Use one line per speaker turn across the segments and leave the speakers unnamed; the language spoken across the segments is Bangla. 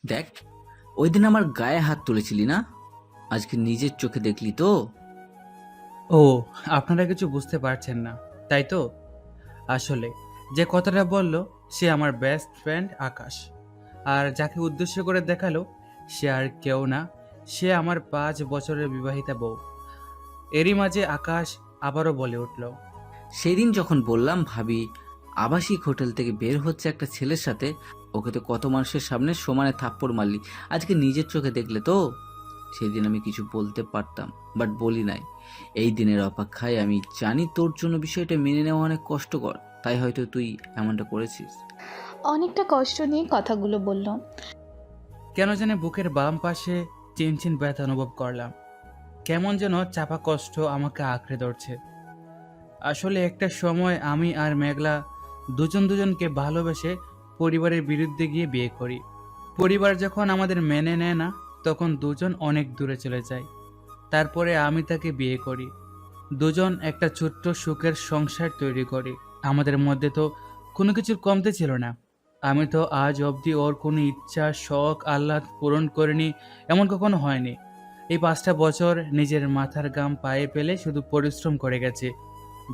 দেখ, ওই দিন আমার গায়ে হাত তুলেছিলি না, আজকে নিজের চোখে দেখলি তো।
ও, আপনারা কিছু বুঝতে পারছেন না, তাই তো? আসলে যে কথাটা বলল সে আমার বেস্ট ফ্রেন্ড আকাশ। আর যাকে উদ্দেশ্য করে দেখালো সে আর কেউ না, সে আমার 5 বছরের বিবাহিতা বউ। এরই মাঝে আকাশ আবারও বলে উঠল,
সেদিন যখন বললাম ভাবি আবাসিক হোটেল থেকে বের হচ্ছে একটা ছেলের সাথে, ওকে তো কত মানুষের সামনে সমানে থাপ্পড় মারলি, আজকে নিজের চোখে দেখলে তো। সেদিন আমি কিছু বলতে পারতাম, বাট বলি নাই। এই দিনের অপেক্ষায় আমি জানি তোর জন্য বিষয়টা মেনে নেওয়া অনেক কষ্টকর, তাই হয়তো তুই এমনটা করেছিস।
অনেকটা কষ্ট নিয়ে কথাগুলো বলল।
কেন জানি বুকের বাম পাশে চিনচিন ব্যথা অনুভব করলাম। কেমন যেন চাপা কষ্ট আমাকে আঁকড়ে ধরছে। আসলে একটা সময় আমি আর মেঘলা দুজন দুজনকে ভালোবেসে পরিবারের বিরুদ্ধে গিয়ে বিয়ে করি। পরিবার যখন আমাদের মেনে নেয় না, তখন দুজন অনেক দূরে চলে যায়। তারপরে আমি তাকে বিয়ে করি। দুজন একটা ছোট্ট সুখের সংসার তৈরি করি। আমাদের মধ্যে তো কোনো কিছুর কমতি ছিল না। আমি তো আজ অবধি ওর কোনো ইচ্ছা, শখ, আহ্লাদ পূরণ করিনি, এমন কখনো হয়নি। এই 5টা বছর নিজের মাথার ঘাম পায়ে ফেলে শুধু পরিশ্রম করে গেছে,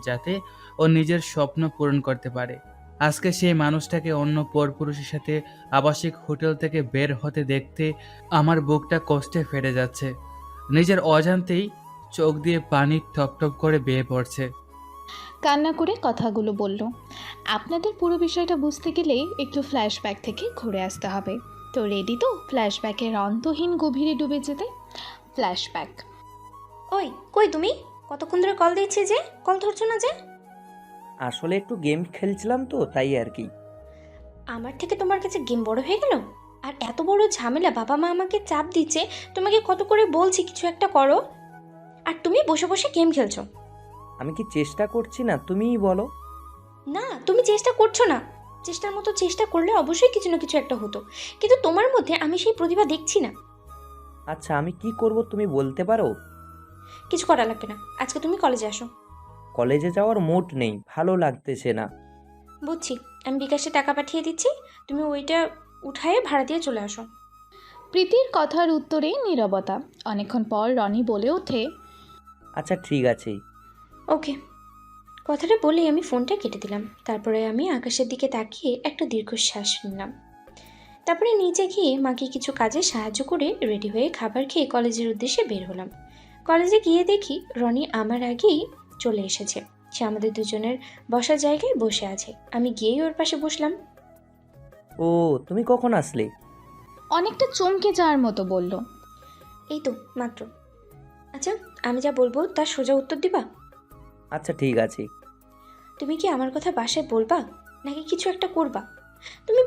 যাতে ও নিজের স্বপ্ন পূরণ করতে পারে। আজকে সেই মানুষটাকে অন্য পরপুরুষের সাথে আবাসিক হোটেল থেকে বের হতে দেখতে আমার বুকটা কষ্টে ফেটে যাচ্ছে। নিজের অজান্তেই চোখ দিয়ে পানি টপ টপ করে বেয়ে পড়ছে।
কান্না করে কথাগুলো বলল। আপনাদের পুরো বিষয়টা বুঝতে গেলে একটু ফ্ল্যাশব্যাক থেকে ঘুরে আসতে হবে। তো রেডি তো ফ্ল্যাশব্যাকের অন্তহীন গভীরে ডুবে যেতে? ফ্ল্যাশব্যাক।
ওই, কই তুমি? কতক্ষণ ধরে কল দিচ্ছি, যে কল ধরছো না যে?
আসলে একটু গেম খেলছিলাম তো, তাই আর কি।
আমার থেকে তোমার কাছে গেম বড় হয়ে গেল? আর এত বড় ঝামেলা, বাবা মা আমাকে চাপ দিচ্ছে, তোমাকে কত করে বলছি কিছু একটা করো, আর তুমি বসে বসে গেম খেলছো।
আমি কি চেষ্টা করছি না, তুমিই বলো।
না, তুমি চেষ্টা করছো না। চেষ্টার মতো চেষ্টা করলে অবশ্যই কিছু না কিছু একটা হতো, কিন্তু তোমার মধ্যে আমি সেই প্রতিভা দেখছি না।
আচ্ছা, আমি কি করব তুমি বলতে পারো?
কিছু করা লাগবে না, আজকে তুমি কলেজে আসো।
কলেজে যাওয়ার মুড নেই, ভালো লাগতেছে না।
বুঝছি, আমি বিকাশে টাকা পাঠিয়ে দিচ্ছি, তুমি ওইটা উঠায়ে ভাড়া দিয়ে চলে আসো।
প্রীতির কথার উত্তরে নীরবতা। অনেকক্ষণ পর রনি বলে ওঠে,
আচ্ছা ঠিক আছে।
ওকে। কথাটা বলেই আমি ফোনটা কেটে দিলাম। তারপরে আমি আকাশের দিকে তাকিয়ে একটা দীর্ঘশ্বাস নিলাম। তারপরে নিচে গিয়ে মাকে কিছু কাজে সাহায্য করে রেডি হয়ে খাবার খেয়ে কলেজের উদ্দেশ্যে বের হলাম। কলেজে গিয়ে দেখি রনি আমার আগেই চলে এসেছে। সে আমাদের দুজনের বসার জায়গায় বসে আছে। আমি গিয়েই ওর পাশে বসলাম।
ও, তুমি কখন আসলে?
অনেকটা চমকে যাওয়ার মতো বলল।
এই তো মাত্র। আচ্ছা, আমি যা বলবো তার সোজা উত্তর দিবা?
আচ্ছা ঠিক আছে।
তুমি কি আমার কথা বাসায় বলবা, নাকি কিছু একটা করবা? তুমি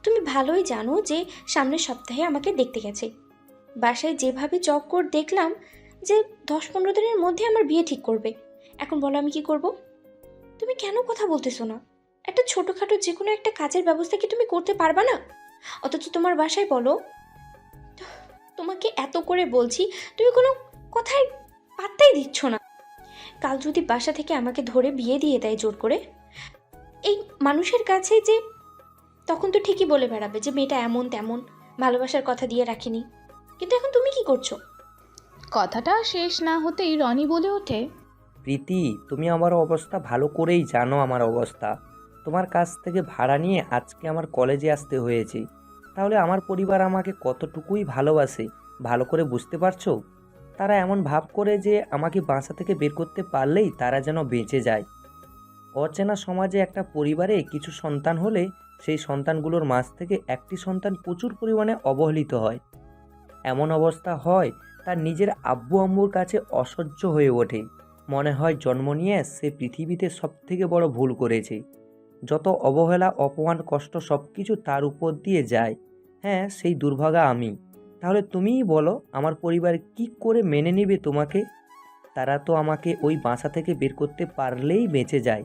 তুমি ভালোই জানো যে সামনের সপ্তাহে আমাকে দেখতে গেছে। বাসায় যেভাবে চক্কর দেখলাম, যে 10-15 দিনের মধ্যে আমার বিয়ে ঠিক করবে। এখন বলো আমি কি করব? তুমি কেন কথা বলতেছো না? একটা ছোটোখাটো যে কোনো একটা কাজের ব্যবস্থা কি তুমি করতে পারবা না? অথচ তোমার বাসায় বলো। তোমাকে এত করে বলছি, তুমি কোনো কথায় পাত্তাই দিচ্ছ না। কাল যদি বাসা থেকে আমাকে ধরে বিয়ে দিয়ে দেয় জোর করে, এই মানুষের কাছে, যে তখন তো ঠিকই বলে বেড়াবে যে মেয়েটা এমন তেমন, ভালোবাসার কথা দিয়ে রাখিনি। কিন্তু এখন তুমি কি করছো?
কথাটা শেষ না হতেই রনি বলে ওঠে,
প্রীতি, তুমি আমার অবস্থা ভালো করেই জানো। আমার অবস্থা তোমার কাছ থেকে ভাড়া নিয়ে আজকে আমার কলেজে আসতে হয়েছে। তাহলে আমার পরিবার আমাকে কতটুকুই ভালোবাসে ভালো করে বুঝতে পারছো? তারা এমন ভাব করে যে আমাকে বাসা থেকে বের করতে পারলেই তারা যেন বেঁচে যায়। অচেনা সমাজে একটা পরিবারে কিছু সন্তান হলে সেই সন্তানগুলোর মাঝ থেকে একটি সন্তান প্রচুর পরিমাণে অবহেলিত হয়। এমন অবস্থা হয় তার নিজের আব্বু আম্মুর কাছে অসহ্য হয়ে ওঠে। মনে হয় জন্ম নিয়ে সে পৃথিবীতে সবথেকে বড় ভুল করেছে। যত অবহেলা, অপমান, কষ্ট সব কিছু তার উপর দিয়ে যায়। হ্যাঁ, সেই দুর্ভাগা আমি। তাহলে তুমিই বলো, আমার পরিবার কি করে মেনে নেবে তোমাকে? তারা তো আমাকে ওই বাসা থেকে বের করতে পারলেই বেঁচে যায়।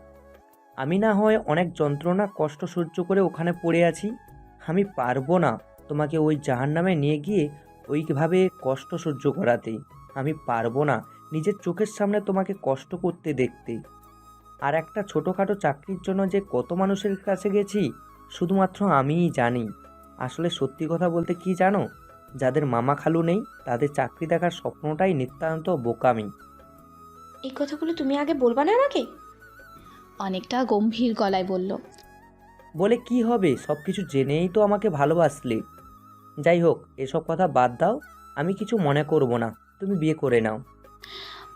আমি না হয় অনেক যন্ত্রণা কষ্ট সহ্য করে ওখানে পড়ে আছি। আমি পারবো না তোমাকে ওই জাহান্নামে নিয়ে গিয়ে ওইভাবে কষ্ট সহ্য করাতে। আমি পারবো না নিজের চোখের সামনে তোমাকে কষ্ট করতে দেখতে। আর একটা ছোটোখাটো চাকরির জন্য যে কত মানুষের কাছে গেছি শুধুমাত্র আমিই জানি। আসলে সত্যি কথা বলতে কি জানো, যাদের মামা খালু নেই তাদের চাকরি দেখার স্বপ্নটাই নিতান্ত বোকামি।
এই কথাগুলো তুমি আগে বলবা না আমাকে?
অনেকটা গম্ভীর গলায় বলল।
বলে কি হবে, সব কিছু জেনেই তো আমাকে ভালোবাসলে। যাই হোক, এসব কথা বাদ দাও, আমি কিছু মনে করব না, তুমি বিয়ে করে নাও।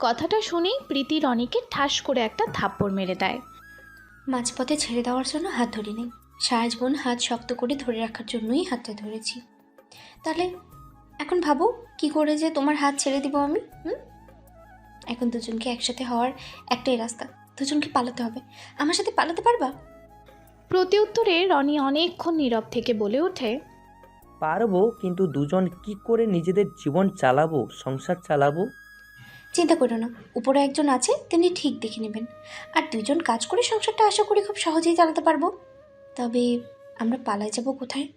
কথাটা শুনেই প্রীতি রনিকে ঠাস করে একটা থাপ্পড় মেরে দেয়।
মাঝপথে ছেড়ে দেওয়ার জন্য হাত ধরি নেই, সারা জীবন হাত শক্ত করে ধরে রাখার জন্যই হাতটা ধরেছি। তাহলে এখন ভাবো কি করে যে তোমার হাত ছেড়ে দিব আমি? এখন দুজনকে একসাথে হওয়ার একটাই রাস্তা, দুজনকে পালাতে হবে। আমার সাথে পালাতে পারবা?
প্রতি উত্তরে রনি অনেকক্ষণ নীরব থেকে বলে ওঠে,
পারবো, কিন্তু দুজন কি করে নিজেদের জীবন চালাবো, সংসার চালাবো?
চিন্তা করো না, উপরে একজন আছে, তিনি ঠিক দেখে নেবেন। আর দুজন কাজ করে সংসারটা আশা করি খুব সহজেই চালাতে পারবো। তবে আমরা পালাই যাব কোথায়?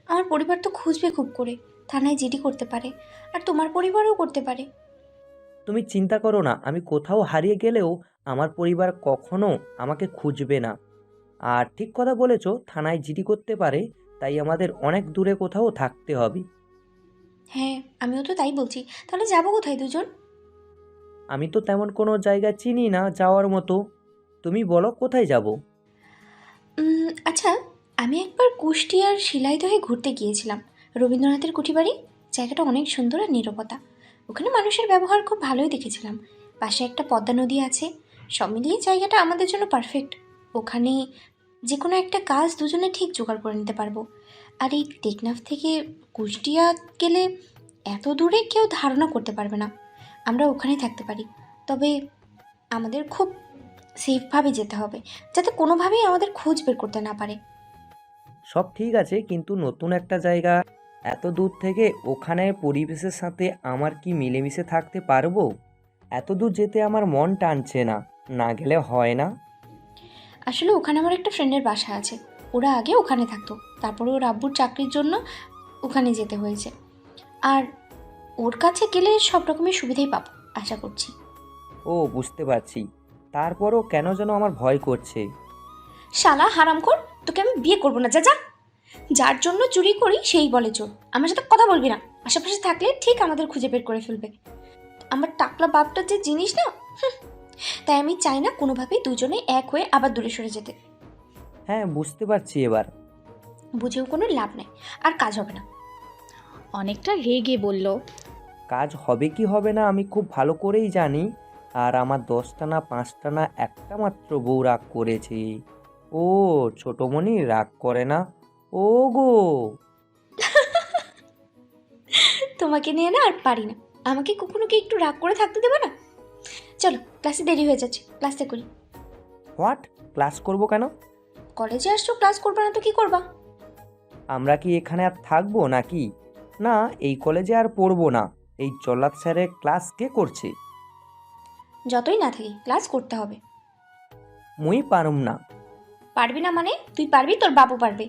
আমার পরিবার তো খুঁজবে খুব করে, থানায় জিডি করতে পারে, আর তোমার পরিবারও করতে পারে।
তুমি চিন্তা করো না, আমি কোথাও হারিয়ে গেলেও আমার পরিবার কখনো আমাকে খুঁজবে না। আর ঠিক কথা বলেছো, থানায় জিডি করতে পারে, তাই আমাদের অনেক দূরে কোথাও থাকতে হবে।
হ্যাঁ, আমিও তো তাই বলছি। তাহলে যাবো কোথায় দুজন?
আমি তো তেমন কোনো জায়গা চিনি না যাওয়ার মতো, তুমি বলো কোথায় যাব?
আচ্ছা, আমি একবার কুষ্টিয়ার শিলাইদহে ঘুরতে গিয়েছিলাম, রবীন্দ্রনাথের কুঠিবাড়ি। জায়গাটা অনেক সুন্দর আর নীরবতা। ওখানে মানুষের ব্যবহার খুব ভালোই দেখেছিলাম। পাশে একটা পদ্মা নদী আছে। সব মিলিয়ে জায়গাটা আমাদের জন্য পারফেক্ট। ওখানে যে কোনো একটা কাজ দুজনে ঠিক জোগাড় করে নিতে পারবো। আর এই টেকনাফ থেকে কুষ্টিয়া গেলে এত দূরে কেউ ধারণা করতে পারবে না। আমরা ওখানেই থাকতে পারি। তবে আমাদের খুব সেফভাবে যেতে হবে, যাতে কোনোভাবেই আমাদের খোঁজ বের করতে না পারে।
সব ঠিক আছে, কিন্তু নতুন একটা জায়গা, এত দূর থেকে ওখানে পরিবেশের সাথে আমার কি মিলেমিশে থাকতে পারবো? এত দূর যেতে আমার মন টানছে না, না গেলে হয় না।
আসলে ওখানে আমার একটা ফ্রেন্ডের বাসা আছে। ওরা আগে ওখানে থাকতো, তারপরে ওর আব্বুর চাকরির জন্য ওখানে যেতে হয়েছে। আর ওর কাছে গেলে সব রকমের সুবিধাই পাবো আশা করছি।
ও, বুঝতে পারছি। তারপরও কেন যেন আমার ভয় করছে।
শালা হারামখোর, তোকে আমি বিয়ে করবো না, যা যা। যার জন্য চুরি করি সেই বলে চোর। আমার সাথে কথা বলবি না, আশেপাশে থাকলে ঠিক আমাদের খুঁজে বের করে ফেলবে। আমার টাকলা বাপটা যে জিনিস না, তাই আমি চাই না কোনোভাবেই দুজনে এক হয়ে আবার দূরে সরে যেতে।
হ্যাঁ, বুঝতে পারছি এবার।
বুঝেও কোনো লাভ নেই, আর কাজ হবে না।
অনেকটা রেগে বলল,
কাজ হবে কি হবে না আমি খুব ভালো করেই জানি। আর আমার 10টা না 5টা না একটা মাত্র বউ রাগ করেছে। ও, ছোটমণি রাগ করে না। ও গো।
তোমাকে নিয়ে না আর পারি না। আমাকে কখনো কি একটু রাগ করে থাকতে দেবে না? চলো, ক্লাসে দেরি হয়ে যাচ্ছে, ক্লাসে করি।
হোয়াট? ক্লাস করব কেন?
কলেজে আসছো, ক্লাস করবে না তো কি করবা?
আমরা কি এখানে আর থাকবো নাকি? না, এই কলেজে আর পড়বো না। এই জল্লাদ স্যারের ক্লাস কে করছে?
যতই না থাকি, ক্লাস করতে হবে।
মুই পারুম না।
পারবি না মানে? তুই পারবি, তোর বাবু পারবে।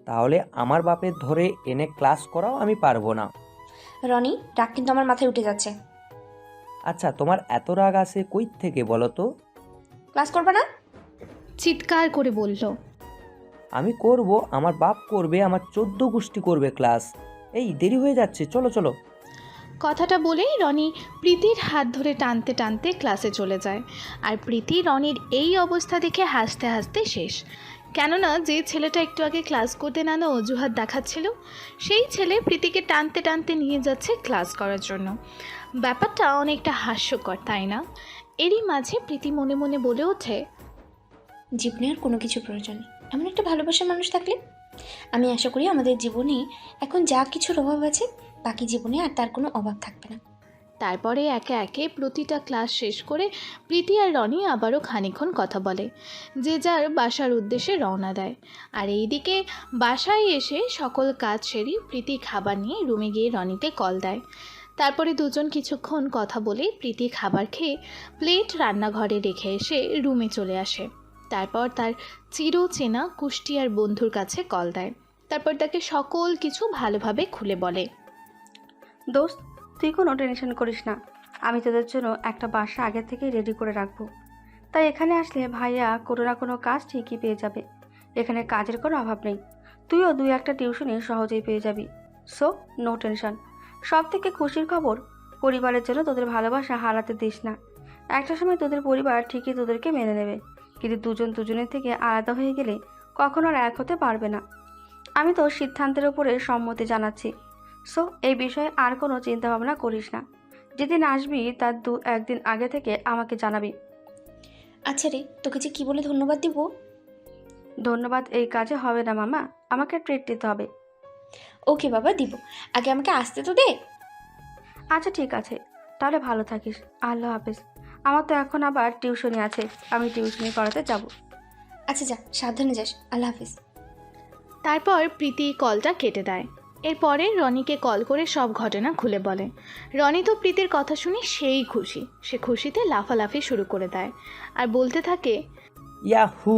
তাহলে আমার বাপের ধরে এনে ক্লাস করাও আমি পারবো না।
রনি, রাগ কিন্তু আমার মাথায় উঠে যাচ্ছে।
আচ্ছা, তোমার এত রাগ আসে কই থেকে বলো তো?
ক্লাস করবে না?
চিৎকার করে বলল,
আমি করব, আমার বাপ করবে, আমার 14 গোষ্ঠী করবে ক্লাস। এই দেরি হয়ে যাচ্ছে, চলো চলো।
কথাটা বলেই রনি প্রীতির হাত ধরে টানতে টানতে ক্লাসে চলে যায়। আর প্রীতি রনির এই অবস্থা দেখে হাসতে হাসতে শেষ। কেননা যে ছেলেটা একটু আগে ক্লাস করতে নানা অজুহাত দেখাচ্ছিল, সেই ছেলে প্রীতিকে টানতে টানতে নিয়ে যাচ্ছে ক্লাস করার জন্য। ব্যাপারটা অনেকটা হাস্যকর, তাই না? এরই মাঝে প্রীতি মনে মনে বলে ওঠে,
জীবনে আর কোনো কিছু প্রয়োজন নেই, এমন একটা ভালোবাসার মানুষ থাকলে। আমি আশা করি আমাদের জীবনে এখন যা কিছুর অভাব আছে, বাকি জীবনে আর তার কোনো অভাব থাকবে না।
তারপরে একে একে প্রতিটা ক্লাস শেষ করে প্রীতি আর রনি আবারও খানিকক্ষণ কথা বলে, যে যার বাসার উদ্দেশ্যে রওনা দেয়। আর এইদিকে বাসায় এসে সকল কাজ সেরে প্রীতি খাবার নিয়ে রুমে গিয়ে রনিকে কল দেয়। তারপরে দুজন কিছুক্ষণ কথা বলে প্রীতি খাবার খেয়ে প্লেট রান্নাঘরে রেখে এসে রুমে চলে আসে। তারপর তার চিরচেনা কুষ্টিয়ার বন্ধুর কাছে কল দেয়। তারপর তাকে সকল কিছু ভালোভাবে খুলে বলে।
দোস্ত, তুই কোনো টেনশন করিস না, আমি তোদের জন্য একটা বাসা আগে থেকেই রেডি করে রাখবো। তাই এখানে আসলে ভাইয়া কোনো না কোনো কাজ ঠিকই পেয়ে যাবে। এখানে কাজের কোনো অভাব নেই। তুইও 2-1টা টিউশনি সহজেই পেয়ে যাবি। So no tension. সব থেকে খুশির খবর, পরিবারের জন্য তোদের ভালোবাসা হারাতে দিস না। একটা সময় তোদের পরিবার ঠিকই তোদেরকে মেনে নেবে, কিন্তু দুজন দুজনের থেকে আলাদা হয়ে গেলে কখনো আর এক হতে পারবে না। আমি তোর সিদ্ধান্তের উপরে সম্মতি জানাচ্ছি। সো এই বিষয়ে আর কোনো চিন্তা ভাবনা করিস না। যেদিন আসবি তার 2-1 দিন আগে থেকে আমাকে জানাবি।
আচ্ছা রে, তোকে যে কি বলে ধন্যবাদ দিব।
ধন্যবাদ এই কাজে হবে না মামা, আমাকে ট্রিট দিতে হবে।
ওকে বাবা, দিব। আগে আমাকে আসতে তো দে।
আচ্ছা ঠিক আছে, তাহলে ভালো থাকিস। আল্লাহ হাফেজ। আমার তো এখন আবার টিউশনি আছে, আমি টিউশনি করাতে যাব।
আচ্ছা যা, সাবধানে যাস। আল্লাহ হাফিজ।
তারপর প্রীতি কলটা কেটে দেয়। এরপরে রনিকে কল করে সব ঘটনা খুলে বলে। রনি তো প্রীতির কথা শুনে সেই খুশি, সে খুশিতে লাফালাফি শুরু করে দেয় আর বলতে থাকে,
ইয়াহু,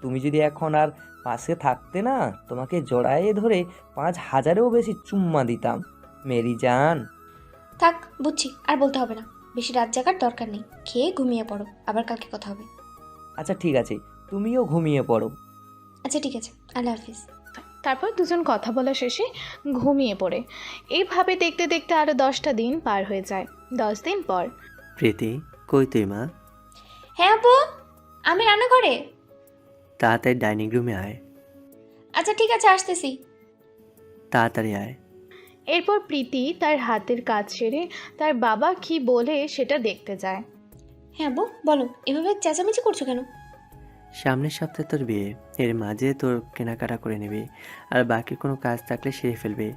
তুমি যদি এখন আর পাশে থাকতে না, তোমাকে জড়ায়ে ধরে 5,000-এও বেশি চুম্মা দিতাম মেরি জান।
থাক, বুঝছি, আর বলতে হবে না। বেশি রাত জাগার দরকার নেই। খেয়ে ঘুমিয়ে পড়ো, আবার কালকে কথা হবে।
আচ্ছা ঠিক আছে, তুমিও ঘুমিয়ে পড়ো।
আচ্ছা ঠিক আছে, আল্লাহ হাফিজ।
তারপর দুজন কথা বলা শেষে ঘুমিয়ে পড়ে। এইভাবে দেখতে দেখতে আরও 10টা দিন পার হয়ে যায়। 10 দিন পর
প্রীতি, কই তুই মা?
হ্যাঁ আপু, আমি রান্নাঘরে।
তাড়াতাড়ি ডাইনিং রুমে আয়।
আচ্ছা ঠিক আছে, আসতেছি।
তাড়াতাড়ি আয়।
এরপর প্রীতি তার হাতের কাজ সেরে তার বাবা কি বলে সেটা দেখতে যায়।
হ্যাঁ আপু, বলো, এভাবে চেঁচামেচি করছো কেন?
সামনের সপ্তাহে তোর বিয়ে, এর মাঝে তোর কেনাকাটা করে নিবি, আর বাকি কোনো কাজ থাকলে সেরে ফেলবি।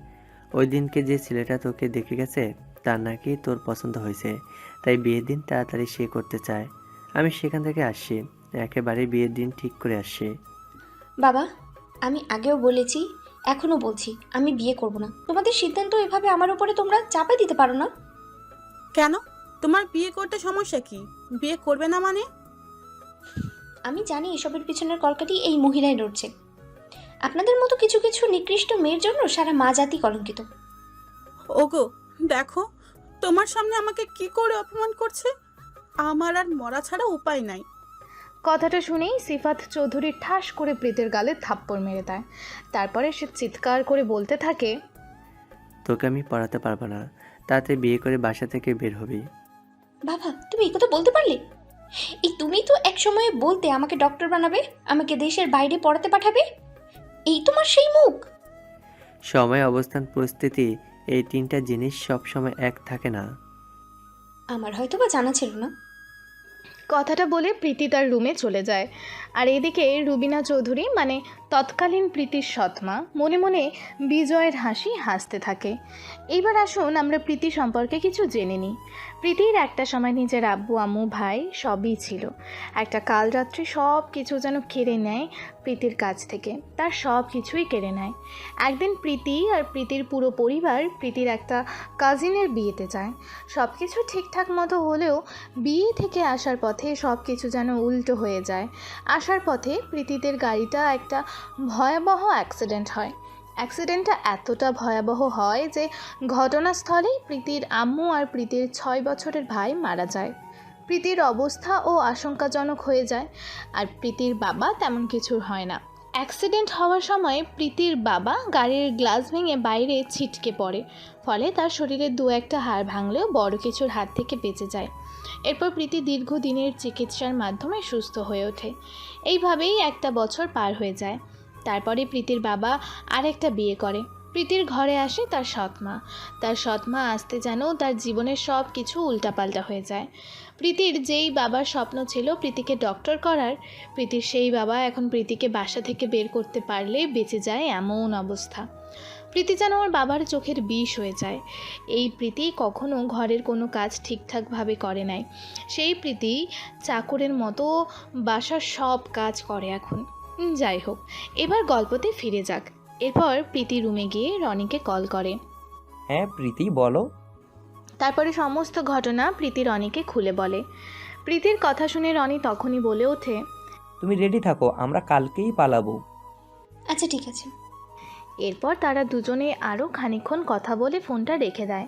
ওই দিনকে যে ছেলেটা তোকে দেখে গেছে তার নাকি তোর পছন্দ হয়েছে, তাই বিয়ের দিন তাড়াতাড়ি সে করতে চায়। আমি সেখান থেকে আসছি, একেবারে বিয়ের দিন ঠিক করে আসছি।
বাবা, আমি আগেও বলেছি, এখনো বলছি, আমি বিয়ে করব না। তোমাদের সিদ্ধান্ত এভাবে আমার উপরে তোমরা চাপা দিতে পারো না।
কেন? তোমার বিয়ে করতে সমস্যা কি? বিয়ে করবে না মানে?
আমি জানি এসবের পিছনের কলকাঠি এই মহিলাই নড়ছে। আপনাদের মতো কিছু কিছু নিকৃষ্ট মেয়ের জন্য সারা মা জাতি কলঙ্কিত।
ওগো, দেখো তোমার সামনে আমাকে কি করে অপমান করছে। আমার আর মরা ছাড়া উপায় নাই।
কথাটা শুনেই সিফাত চৌধুরী ঠাস করে প্রীতির গালে থাপ্পড় মেরে দেয়। তারপরে সে চিৎকার করে বলতে থাকে,
তোকে আমি পড়াতে পারবো না, তাতে বিয়ে করে বাসা থেকে বের হবি।
বাবা, তুমি এই কথা বলতে পারলে? এই তুমি তো এক সময় বলতে আমাকে ডক্টর বানাবে, আমাকে দেশের বাইরে পড়াতে পাঠাবে। এই তোমার সেই মুখ?
সময়, অবস্থান, পরিস্থিতি, এই তিনটা জিনিস সব সময় এক থাকে না।
আমার হয়তো বা জানা ছিল না।
কথাটা বলে প্রীতি তার রুমে চলে যায়। আর এদিকে রুবিনা চৌধুরী মানে তৎকালীন প্রীতির সৎমা মনে মনে বিজয়ের হাসি হাসতে থাকে। এইবার আসুন আমরা প্রীতি সম্পর্কে কিছু জেনে নিই। প্রীতির একটা সময় নিজের আব্বু আম্মু ভাই সবই ছিল। একটা কাল রাত্রি সব কিছু যেন কেড়ে নেয় প্রীতির কাছ থেকে, তার সব কিছুই কেড়ে নেয়। একদিন প্রীতি আর প্রীতির পুরো পরিবার প্রীতির একটা কাজিনের বিয়েতে যায়। সব কিছু ঠিকঠাক মতো হলেও বিয়ে থেকে আসার পথে সব কিছু যেন উল্টো হয়ে যায়। আসার পথে প্রীতিদের গাড়িটা একটা ভয়াবহ অ্যাক্সিডেন্ট হয়। অ্যাক্সিডেন্টটা এতটা ভয়াবহ হয় যে ঘটনাস্থলেই প্রীতির আম্মু আর প্রীতির 6 বছরের ভাই মারা যায়। প্রীতির অবস্থা ও আশঙ্কাজনক হয়ে যায়। আর প্রীতির বাবা তেমন কিছু হয় না। অ্যাক্সিডেন্ট হওয়ার সময় প্রীতির বাবা গাড়ির গ্লাস ভেঙে বাইরে ছিটকে পড়ে, ফলে তার শরীরে 2-1টা হাড় ভাঙলেও বড় কিছুর হাত থেকে বেঁচে যায়। এরপর প্রীতি দীর্ঘদিনের চিকিৎসার মাধ্যমে সুস্থ হয়ে ওঠে। এইভাবেই একটা বছর পার হয়ে যায়। তারপরে প্রীতির বাবা আরেকটা বিয়ে করে। প্রীতির ঘরে আসে তার সৎমা। তার সৎমা আসতে যেন তার জীবনের সব কিছু উল্টাপাল্টা হয়ে যায়। প্রীতির যেই বাবার স্বপ্ন ছিল প্রীতিকে ডক্টর করার, প্রীতির সেই বাবা এখন প্রীতিকে বাসা থেকে বের করতে পারলে বেঁচে যায় এমন অবস্থা। প্রীতি যেন ওর বাবার চোখের বিষ হয়ে যায়। এই প্রীতি কখনো ঘরের কোনো কাজ ঠিকঠাকভাবে করে নাই। সেই প্রীতি চাকরের মতো বাসার সব কাজ করে এখন। যাই হোক, এবার গল্পতে ফিরে যাক। এরপর প্রীতি রুমে গিয়ে রনিকে কল করে।
হ্যাঁ প্রীতি, বলো।
তারপরে সমস্ত ঘটনা প্রীতি রনিকে খুলে বলে। প্রীতির কথা শুনে রনি তখনই বলে ওঠে,
তুমি রেডি থাকো, আমরা কালকেই পালাবো।
আচ্ছা ঠিক আছে।
এরপর তারা দুজনে আরও খানিকক্ষণ কথা বলে ফোনটা রেখে দেয়।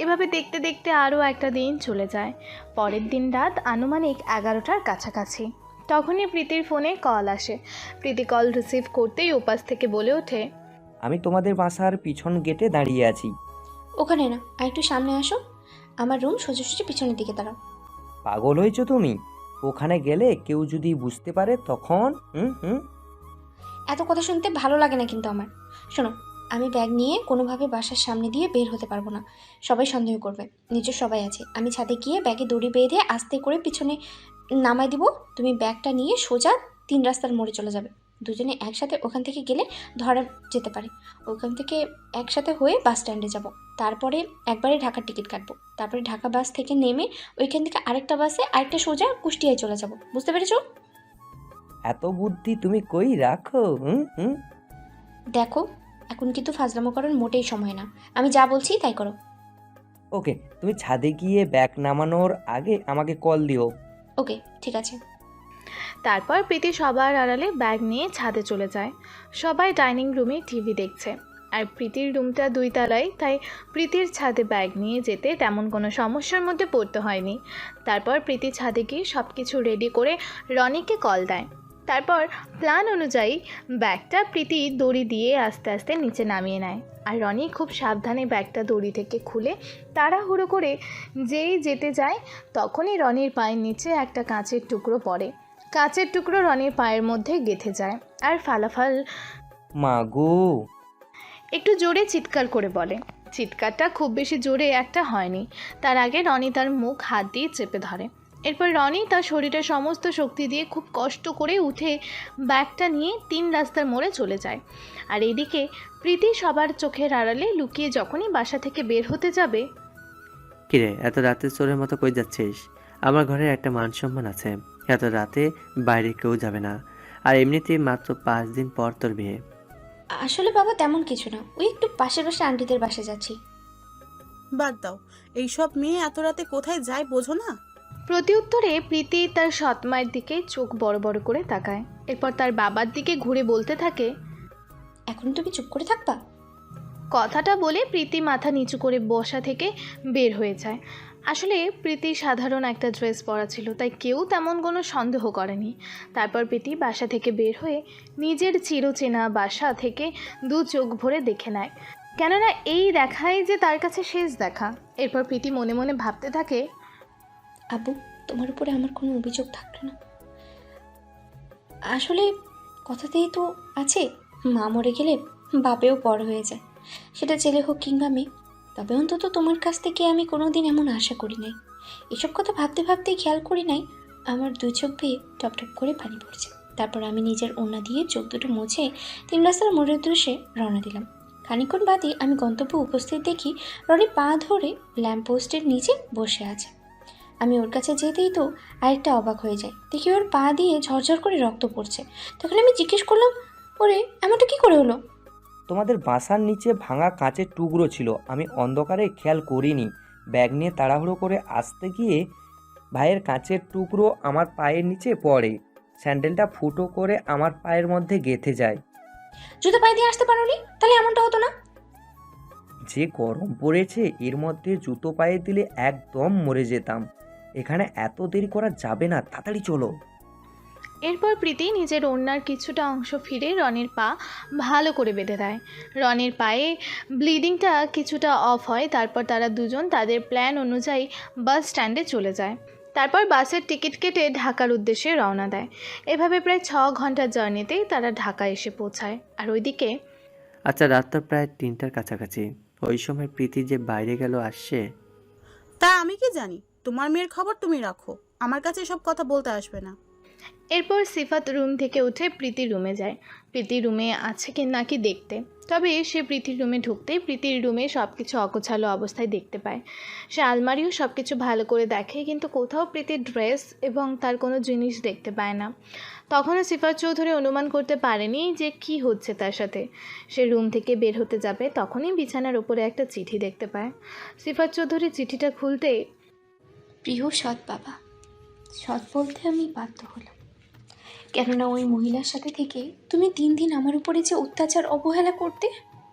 এভাবে দেখতে দেখতে আরও একটা দিন চলে যায়। পরের দিন রাত আনুমানিক 11টার কাছাকাছি। তখনই প্রীতির ফোনে কল আসে। প্রীতি কল রিসিভ করতেই উপাস থেকে বলে ওঠে,
আমি তোমাদের বাসার পিছন গেটে দাঁড়িয়ে আছি।
ওখানে না, আর একটু সামনে আসো। আমার রুম সোজাসুজি পিছনের দিকে দাঁড়াও।
পাগল হয়েছো তুমি? ওখানে গেলে কেউ যদি বুঝতে পারে তখন? হুম হুম।
এত কথা শুনতে ভালো লাগে না কিন্তু আমার। শোনো, আমি ব্যাগ নিয়ে কোনোভাবে বাসার সামনে দিয়ে বের হতে পারবো না। সবাই সন্দেহ করবে। নিচে সবাই আছে। আমি ছাদে গিয়ে ব্যাগে দড়ি বেঁধে আস্তে করে পিছনে নামাই দিব। তুমি ব্যাগটা নিয়ে সোজা 3 রাস্তার মোড়ে চলে যাবে। দুজনে একসাথে ওখান থেকে গেলে ধরা যেতে পারে। ওখান থেকে একসাথে হয়ে বাস স্ট্যান্ডে যাব। তারপরে একবারে ঢাকার টিকিট কাটবো। তারপরে ঢাকা বাস থেকে নেমে ওইখান থেকে আরেকটা বাসে আরেকটা সোজা কুষ্টিয়ায় চলে যাব। বুঝতে পেরেছো?
এত বুদ্ধি তুমি কই রাখো? হুম হুম।
দেখো, এখন কিন্তু ফাজলামো করার মোটেই সময় না। আমি যা বলছি তাই করো।
ওকে, তুমি ছাদে গিয়ে ব্যাগ নামানোর আগে আমাকে কল দিও।
ওকে, ঠিক আছে।
তারপর প্রীতি সবার আড়ালে ব্যাগ নিয়ে ছাদে চলে যায়। সবাই ডাইনিং রুমে টিভি দেখছে, আর প্রীতির রুমটা 2 তলায়, তাই প্রীতির ছাদে ব্যাগ নিয়ে যেতে তেমন কোনো সমস্যার মধ্যে পড়তে হয়নি। তারপর প্রীতি ছাদে গিয়ে সব কিছু রেডি করে রনিকে কল দেয়। তারপর প্ল্যান অনুযায়ী ব্যাগটা প্রীতি দড়ি দিয়ে আস্তে আস্তে নিচে নামিয়ে নেয়, আর রনি খুব সাবধানে ব্যাগটা দড়ি থেকে খুলে তাড়াহুড়ো করে যেই যেতে যায়, তখনই রনির পায়ের নিচে একটা কাঁচের টুকরো পড়ে। কাঁচের টুকরো রনির পায়ের মধ্যে গেঁথে যায়, আর ফালাফাল
মা গো!
একটু জোরে চিৎকার করে বলে। চিৎকারটা খুব বেশি জোরে একটা হয়নি। তার আগে রনি তার মুখ হাত দিয়ে চেপে ধরে। এরপর রনি তার শরীরের সমস্ত শক্তি দিয়ে খুব কষ্ট করে উঠে ব্যাগটা নিয়ে 3 রাস্তার মোড়ে চলে যায়। আর এদিকে প্রীতি সবার চোখের আড়ালে লুকিয়ে যখনই বাসা থেকে বের হতে যাবে,
কিরে, এত রাতে চোরের মতো কই যাচ্ছিস? আমার ঘরে একটা মান সম্মান আছে। এত রাতে বাইরে কেউ যাবে না। আর এমনিতেই মাত্র 5 দিন পর তোর বিয়ে।
আসলে বাবা তেমন কিছু না, ওই একটু পাশের বাসা আন্টিদের বাসা যাচ্ছি।
বাদ দাও, এইসব মেয়ে এত রাতে কোথায় যায় বোঝো না?
প্রতিউত্তরে প্রীতি তার সৎ মায়ের দিকে চোখ বড় বড় করে তাকায়। এরপর তার বাবার দিকে ঘুরে বলতে থাকে,
এখন তুমি চুপ করে থাকবা?
কথাটা বলে প্রীতি মাথা নিচু করে বসা থেকে বের হয়ে যায়। আসলে প্রীতি সাধারণ একটা ড্রেস পরা ছিল, তাই কেউ তেমন কোনো সন্দেহ করেনি। তারপর প্রীতি বাসা থেকে বের হয়ে নিজের চিরচেনা বাসা থেকে 2 চোখ ভরে দেখে নেয়, কেননা এই দেখাই যে তার কাছে শেষ দেখা। এরপর প্রীতি মনে মনে ভাবতে থাকে,
আব্বু, তোমার উপরে আমার কোনো অভিযোগ থাকলো না। আসলে কথাতেই তো আছে, মা মরে গেলে বাপেও পর হয়ে যায়, সেটা ছেলে হোক কিংবা মেয়ে। তবে অন্তত তোমার কাছ থেকে আমি কোনোদিন এমন আশা করি নাই। এসব কথা ভাবতে ভাবতেই খেয়াল করি নাই আমার 2 চোখ বেয়ে টপ টপ করে পানি পড়ছে। তারপর আমি নিজের ওড়না দিয়ে চোখ দুটো মুছে 3 রাস্তার মোড়ের উদ্দেশ্যে রওনা দিলাম। খানিকক্ষণ বাদে আমি গন্তব্য উপস্থিত দেখি রনি পা ধরে ল্যাম্পপোস্টের নিচে বসে আছে। আমি ওর কাছে যেতেই তো আরেকটা অবাক হয়ে যায়, দেখি ওর পা দিয়ে ঝরঝর করে রক্ত পড়ছে। তখন আমি জিজ্ঞেস করলাম, ওরে এমনটা কী করে হলো?
তোমাদের বাসার নিচে ভাঙা কাঁচের টুকরো ছিল, আমি অন্ধকারে খেয়াল করিনি। ব্যাগ নিয়ে তাড়াহুড়ো করে আসতে গিয়ে ভাইয়ের কাঁচের টুকরো আমার পায়ের নিচে পড়ে। স্যান্ডেলটা ফুটো করে আমার পায়ের মধ্যে গেঁথে যায়।
জুতো পায়ে দিয়ে আসতে পারোনি? তাহলে এমনটা হতো না।
যে গরম পড়েছে, এর মধ্যে জুতো পায়ে দিলে একদম মরে যেতাম। এখানে এত দেরি করা যাবে না, তাড়াতাড়ি চলো।
এরপর প্রীতি নিজের ওড়নার কিছুটা অংশ ফিরে রনির পা ভালো করে বেঁধে দেয়। রনির পায়ে ব্লিডিংটা কিছুটা অফ হয়। তারপর তারা দুজন তাদের প্ল্যান অনুযায়ী বাস স্ট্যান্ডে চলে যায়। তারপর বাসের টিকিট কেটে ঢাকার উদ্দেশ্যে রওনা দেয়। এভাবে প্রায় 6 ঘন্টার জার্নিতেই তারা ঢাকা এসে পৌঁছায়। আর ওইদিকে
আচ্ছা, রাত তো প্রায় 3টার কাছাকাছি। ওই সময় প্রীতি যে বাইরে গেল আসছে।
তা আমি কি জানি? তোমার মেয়ের খবর তুমি রাখো, আমার কাছে এসব কথা বলতে আসবে না।
এরপর সিফাত রুম থেকে উঠে প্রীতির রুমে যায়, প্রীতির রুমে আছে কি নাকি দেখতে। তবে সে প্রীতির রুমে ঢুকতেই প্রীতির রুমে সব কিছু অগোছালো অবস্থায় দেখতে পায়। সে আলমারিও সব কিছু ভালো করে দেখে, কিন্তু কোথাও প্রীতির ড্রেস এবং তার কোনো জিনিস দেখতে পায় না। তখনও সিফাত চৌধুরী অনুমান করতে পারেনি যে কি হচ্ছে তার সাথে। সে রুম থেকে বের হতে যাবে, তখনই বিছানার উপরে একটা চিঠি দেখতে পায়। সিফাত চৌধুরী চিঠিটা খুলতে,
প্রিয় সৎ বাবা, সৎ বলতে আমি বাধ্য হলাম, কেননা ওই মহিলার সাথে থেকে তুমি 3 দিন আমার উপরে যে অত্যাচার অবহেলা করতে,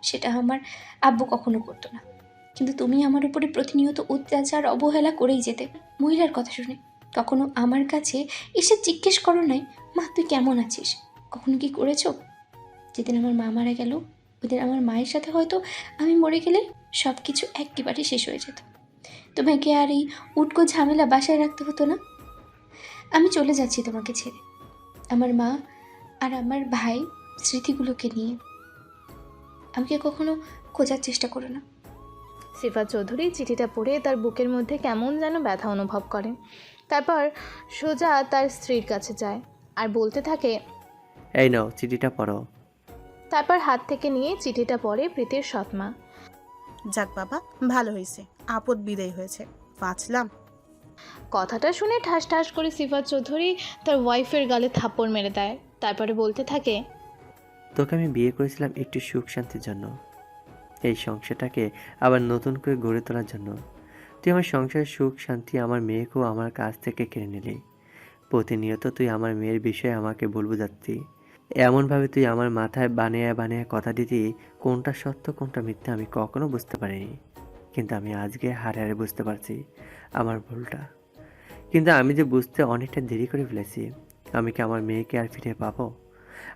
সেটা আমার আব্বু কখনো করতো না। কিন্তু তুমি আমার উপরে প্রতিনিয়ত অত্যাচার অবহেলা করেই যেতে। মহিলার কথা শুনে কখনো আমার কাছে এসে জিজ্ঞেস করো নাই, মা তুই কেমন আছিস? কখনো কি করেছো? যেদিন আমার মা মারা গেল, ওইদিন আমার মায়ের সাথে হয়তো আমি মরে গেলে সব কিছু একেবারে শেষ হয়ে যেত। তোমাকে আর এই উটকো ঝামেলা বাসায় রাখতে হতো না। আমি চলে যাচ্ছি তোমাকে ছেড়ে, আমার মা আর আমার ভাই স্মৃতিগুলোকে নিয়ে। আমাকে কখনো খোঁজার চেষ্টা করো না।
সিফাত চৌধুরী চিঠিটা পড়ে তার বুকের মধ্যে কেমন যেন ব্যথা অনুভব করে। তারপর সোজা তার স্ত্রীর কাছে যায় আর বলতে থাকে।
এই নাও চিঠিটা পড়ো।
তারপর হাত থেকে নিয়ে চিঠিটা পড়ে প্রীতির সৎমা।
যাক বাবা, ভালো হয়েছে, আপদ বিদায় হয়েছে, বাঁচলাম।
কথাটা শুনে ঠাস ঠাস করে সিফাত চৌধুরী তার ওয়াইফের গালে থাপ্পড় মেরে দেয়। তারপরে বলতে থাকে,
তোকে আমি বিয়ে করেছিলাম একটু সুখ শান্তির জন্য, এই সংসারটাকে আবার নতুন করে গড়ে তোলার জন্য। তুই আমার সংসারের সুখ শান্তি, আমার মেয়েকেও আমার কাছ থেকে কেড়ে নিলি। প্রতিনিয়ত তুই আমার মেয়ের বিষয়ে আমাকে বলবো যাচ্ছি, এমনভাবে তুই আমার মাথায় বানিয়ে বানিয়ে কথা দিতি, কোনটা সত্য কোনটা মিথ্যা আমি কখনো বুঝতে পারিনি। কিন্তু আমি আজকে হারে হারে বুঝতে পারছি আমার ভুলটা। কিন্তু আমি যে বুঝতে অনেকটা দেরি করে ফেলেছি। আমি কি আমার মেয়েকে আর ফিরে পাবো?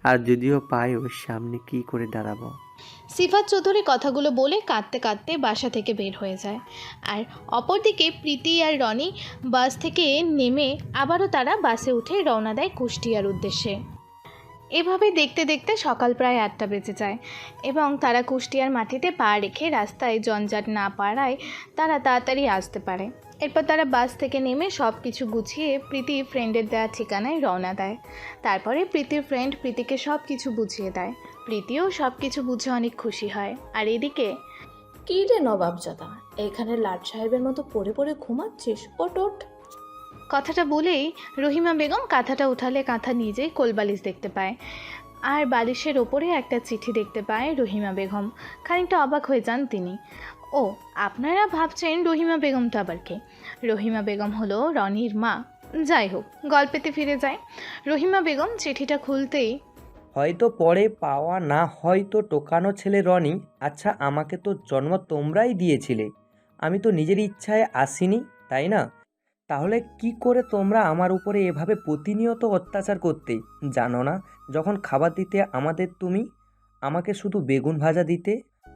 আর যদিও পাই, ওর সামনে কি করে দাঁড়াবো?
সিফাত চৌধুরী কথাগুলো বলে কাঁদতে কাঁদতে বাসা থেকে বের হয়ে যায়। আর অপরদিকে প্রীতি আর রনি বাস থেকে নেমে আবারও তারা বাসে উঠে রওনা দেয় কুষ্টিয়ার উদ্দেশ্যে। এভাবে দেখতে দেখতে সকাল প্রায় 8টা বেজে যায় এবং তারা কুষ্টিয়ার মাটিতে পা রেখে রাস্তায় জঞ্জাট না পাড়ায় তারা তাড়াতাড়ি আসতে পারে। এরপর তারা বাস থেকে নেমে সব কিছু গুছিয়ে প্রীতি ফ্রেন্ডের দেওয়া ঠিকানায় রওনা দেয়। তারপরে প্রীতির ফ্রেন্ড প্রীতিকে সব কিছু বুঝিয়ে দেয়। প্রীতিও সব কিছু বুঝে অনেক খুশি হয়। আর এদিকে,
কী রে নবাবজাদা, এখানে লাট সাহেবের মতো পড়ে পড়ে ঘুমাচ্ছিস? ওট ওঠ।
কথাটা বলেই রহিমা বেগম কাঁথাটা উঠালে কাঁথা নিজেই কোলবালিশ দেখতে পায় আর বালিশের ওপরে একটা চিঠি দেখতে পায় রহিমা বেগম। খানিকটা অবাক হয়ে যান তিনি। ও, আপনারা ভাবছেন রহিমা বেগমটা আবার কে? রহিমা বেগম হলো রনির মা। যাই হোক, গল্পেতে ফিরে যায়। রহিমা বেগম চিঠিটা খুলতেই,
হয়তো পরে পাওয়া, না হয়তো টোকানো ছেলে রনি। আচ্ছা, আমাকে তো জন্ম তোমরাই দিয়েছিলে, আমি তো নিজের ইচ্ছায় আসিনি, তাই না? তাহলে কি করে তোমরা আমার উপরে এভাবে প্রতিনিয়ত অত্যাচার করতে? জানো না, যখন খাবার দিতে আমাদের তুমি আমাকে শুধু বেগুন ভাজা দিতে,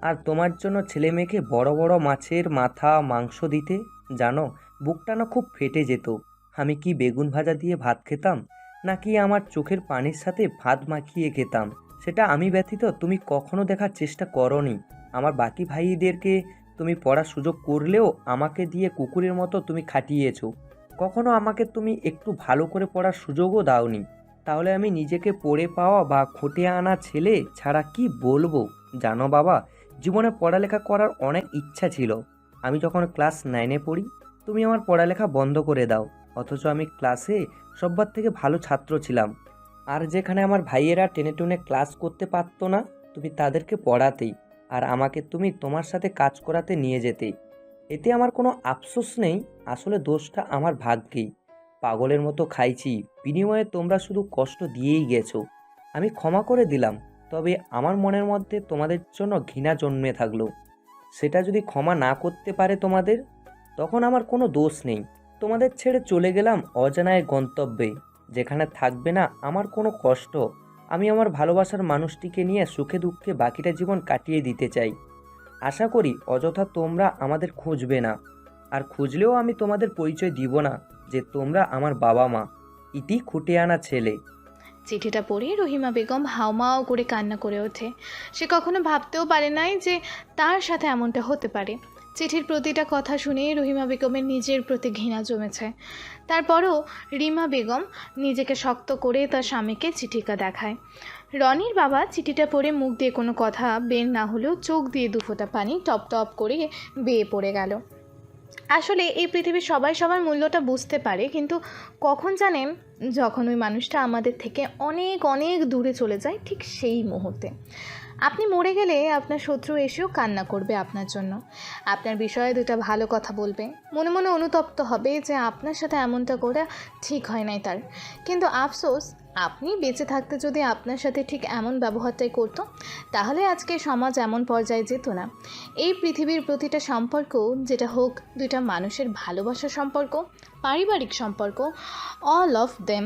আর তোমার জন্য ছেলে মেয়েকে বড় বড় মাছের মাথা মাংস দিতে? জানো, বুকটা না খুব ফেটে যেত। আমি কি বেগুন ভাজা দিয়ে ভাত খেতাম, নাকি আমার চোখের পানির সাথে ভাত মাখিয়ে খেতাম, সেটা আমি ব্যতীত তুমি কখনো দেখার চেষ্টা করোনি। আমার বাকি ভাইদেরকে তুমি পড়ার সুযোগ করলেও আমাকে দিয়ে কুকুরের মতো তুমি খাটিয়েছো। কখনো আমাকে তুমি একটু ভালো করে পড়ার সুযোগও দাওনি। তাহলে আমি নিজেকে পড়ে পাওয়া বা খুঁটে আনা ছেলে ছাড়া কি বলবো? জানো বাবা, জীবনে পড়ালেখা করার অনেক ইচ্ছা ছিল। আমি যখন ক্লাস 9-এ পড়ি, তুমি আমার পড়ালেখা বন্ধ করে দাও, অথচ আমি ক্লাসে সবার থেকে ভালো ছাত্র ছিলাম। আর যেখানে আমার ভাইয়েরা টেনে টুনে ক্লাস করতে পারতো না, তুমি তাদেরকে পড়াতেই, আর আমাকে তুমি তোমার সাথে কাজ করাতে নিয়ে যেতেই। এতে আমার কোনো আফসোস নেই, আসলে দোষটা আমার ভাগ্যেই। পাগলের মতো খাইছি, বিনিময়ে তোমরা শুধু কষ্ট দিয়েই গেছো। আমি ক্ষমা করে দিলাম, তবে আমার মনের মধ্যে তোমাদের জন্য ঘৃণা জন্মে থাকলো। সেটা যদি ক্ষমা না করতে পারে তোমাদের, তখন আমার কোনো দোষ নেই। তোমাদের ছেড়ে চলে গেলাম অজানায় গন্তব্যে, যেখানে থাকবে না আমার কোনো কষ্ট। আমি আমার ভালোবাসার মানুষটিকে নিয়ে সুখে দুঃখে বাকিটা জীবন কাটিয়ে দিতে চাই। আশা করি অযথা তোমরা আমাদের খুঁজবে না, আর খুঁজলেও আমি তোমাদের পরিচয় দিব না যে তোমরা আমার বাবা মা। ইতি খুঁটে আনা ছেলে।
চিঠিটা পড়ে রহিমা বেগম হাউমাও করে কান্না করে ওঠে। সে কখনো ভাবতেও পারে নাই যে তার সাথে এমনটা হতে পারে। চিঠির প্রতিটা কথা শুনে রহিমা বেগমের নিজের প্রতি ঘৃণা জমেছে। তারপরও রিমা বেগম নিজেকে শক্ত করে তার স্বামীকে চিঠিটা দেখায়। রনির বাবা চিঠিটা পড়ে মুখ দিয়ে কোনো কথা বের না হলেও চোখ দিয়ে দুফোঁটা পানি টপ টপ করে বেয়ে পড়ে গেল। আসলে এই পৃথিবীর সবাই সবার মূল্যটা বুঝতে পারে, কিন্তু কখন জানেন, যখন ওই মানুষটা আমাদের থেকে অনেক অনেক দূরে চলে যায়, ঠিক সেই মুহূর্তে। আপনি মরে গেলে আপনার শত্রু এসেও কান্না করবে আপনার জন্য, আপনার বিষয়ে দুটো ভালো কথা বলবে, মনে মনে অনুতপ্ত হবে যে আপনার সাথে এমনটা করা ঠিক হয় নাই তার। কিন্তু আফসোস, আপনি বেঁচে থাকতে যদি আপনার সাথে ঠিক এমন ব্যবহারটাই করতো, তাহলে আজকে সমাজ এমন পর্যায়ে যেত না। এই পৃথিবীর প্রতিটা সম্পর্ক, যেটা হোক দুইটা মানুষের ভালোবাসার সম্পর্ক, পারিবারিক সম্পর্ক, অল অফ দেম,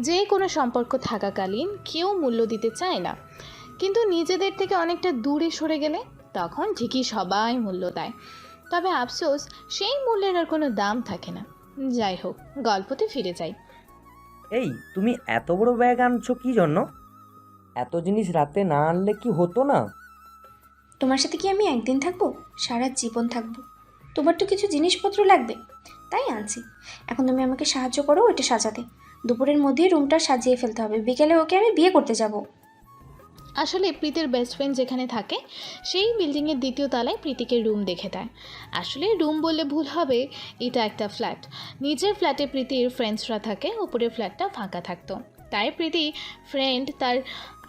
যে কোনো সম্পর্ক থাকাকালীন কেউ মূল্য দিতে চায় না, কিন্তু নিজেদের থেকে অনেকটা দূরে সরে গেলে তখন ঠিকই সবাই মূল্য দেয়। তবে আফসোস, সেই মূল্যের আর কোনো দাম থাকে না। যাই হোক, গল্পতে ফিরে যাই।
এই তুমি এত বড় ব্যাগ আনছো কি জন্য? এত জিনিস রাতে না আনলে কি হতো না?
তোমার সাথে কি আমি একদিন থাকবো? সারা জীবন থাকবো। তোমার তো কিছু জিনিসপত্র লাগবে, তাই আনছি। এখন তুমি আমাকে সাহায্য করো ওইটা সাজাতে। দুপুরের মধ্যে রুমটা সাজিয়ে ফেলতে হবে, বিকেলে ওকে আমি বিয়ে করতে যাব।
আসলে প্রীতির বেস্ট ফ্রেন্ড যেখানে থাকে সেই বিল্ডিংয়ের দ্বিতীয় তলায় প্রীতিকে রুম দেখে দেয়। আসলে রুম বললে ভুল হবে, এটা একটা ফ্ল্যাট। নিজের ফ্ল্যাটে প্রীতির ফ্রেন্ডসরা থাকে, উপরের ফ্ল্যাটটা ফাঁকা থাকতো। তাই প্রীতি ফ্রেন্ড তার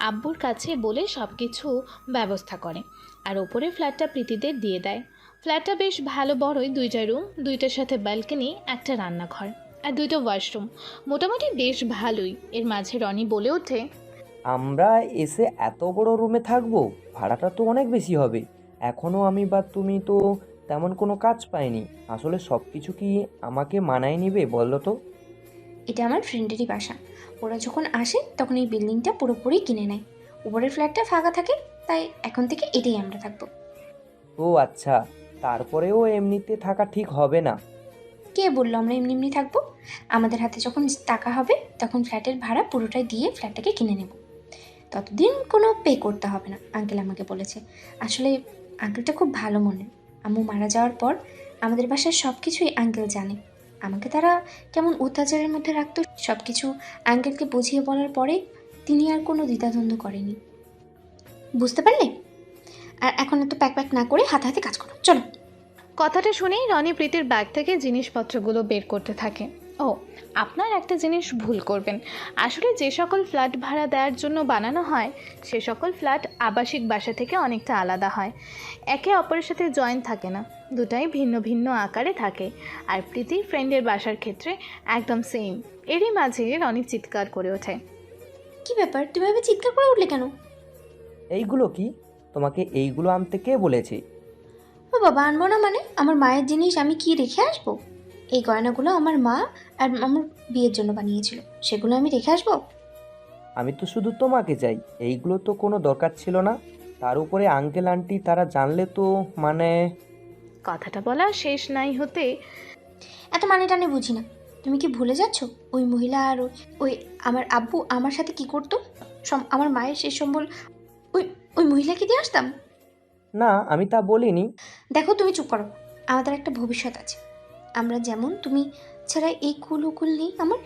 আব্বুর কাছে বলে সব কিছু ব্যবস্থা করে, আর ওপরের ফ্ল্যাটটা প্রীতিদের দিয়ে দেয়। ফ্ল্যাটটা বেশ ভালো বড়ই, 2টা রুম, 2টার সাথে ব্যালকনি, একটা রান্নাঘর আর 2টা ওয়াশরুম। মোটামুটি বেশ ভালোই। এর মাঝে রনি বলে ওঠে,
আমরা এসে এত বড় রুমে থাকবো, ভাড়াটা তো অনেক বেশি হবে। এখনও আমি বা তুমি তো তেমন কোনো কাজ পাইনি। আসলে সব কিছু কি আমাকে মানায় নিবে বলো তো?
এটা আমার ফ্রেন্ডেরই বাসা। ওরা যখন আসে তখন এই বিল্ডিংটা পুরোপুরি কিনে নেয়। উপরের ফ্ল্যাটটা ফাঁকা থাকে, তাই এখন থেকে এটাই আমরা থাকবো।
ও আচ্ছা, তারপরেও এমনিতে থাকা ঠিক হবে না।
কে বললো আমরা এমনি এমনি থাকবো? আমাদের হাতে যখন টাকা হবে তখন ফ্ল্যাটের ভাড়া পুরোটাই দিয়ে ফ্ল্যাটটাকে কিনে নেব। ততদিন কোনো পে করতে হবে না, আঙ্কেল আমাকে বলেছে। আসলে আঙ্কেলটা খুব ভালো মনের। আম্মু মারা যাওয়ার পর আমাদের বাসার সব কিছুই আঙ্কেল জানে। আমাকে তারা কেমন অত্যাচারের মধ্যে রাখতো, সব কিছু আঙ্কেলকে বুঝিয়ে বলার পরে তিনি আর কোনো দ্বিধাদ্বন্দ্ব করেনি। বুঝতে পারলে? আর এখন এত প্যাক প্যাক না করে হাতে হাতে কাজ করো, চলো।
কথাটা শুনেই রনি প্রীতির ব্যাগ থেকে জিনিসপত্রগুলো বের করতে থাকে। ও, আপনার একটা জিনিস ভুল করবেন। আসলে যে সকল ফ্ল্যাট ভাড়া দেওয়ার জন্য বানানো হয় সে সকল ফ্ল্যাট আবাসিক বাসা থেকে অনেকটা আলাদা হয়, একে অপরের সাথে জয়েন্ট থাকে না, দুটাই ভিন্ন ভিন্ন আকারে থাকে। আর প্রীতির ফ্রেন্ডের বাসার ক্ষেত্রে একদম সেম। এরই মাঝে রনি চিৎকার করে ওঠে,
কি ব্যাপার, তুমি এভাবে চিৎকার করে উঠলে কেন?
এইগুলো কি? তোমাকে এইগুলো আনতে কে বলেছে?
ও বাবা, আনবো না মানে? আমার মায়ের জিনিস আমি কি রেখে আসবো? এই গয়নাগুলো আমার মা আর আমার বিয়ের জন্য বানিয়েছিল, সেগুলো আমি রেখে আসবো?
আমি তো শুধু তোমাকে চাই, এইগুলো তো কোনো দরকার ছিল না। তার উপরে আঙ্কেল আন্টি তারা জানলে তো মানে।
কথাটা বলা শেষ নাই হতে
এত মানে টানে বুঝি না। তুমি কি ভুলে যাচ্ছ ওই মহিলা আর ওই আমার আব্বু আমার সাথে কি করতো? আমার মায়ের শেষ সম্বল ওই ওই মহিলাকে দিয়ে আসতাম।
না, আমি তা বলিনি।
দেখো, তুমি চুপ করো। আমাদের একটা ভবিষ্যৎ আছে। আমরা যেমন, তুমি ছাড়া এই কুল উকুল নেই আমার,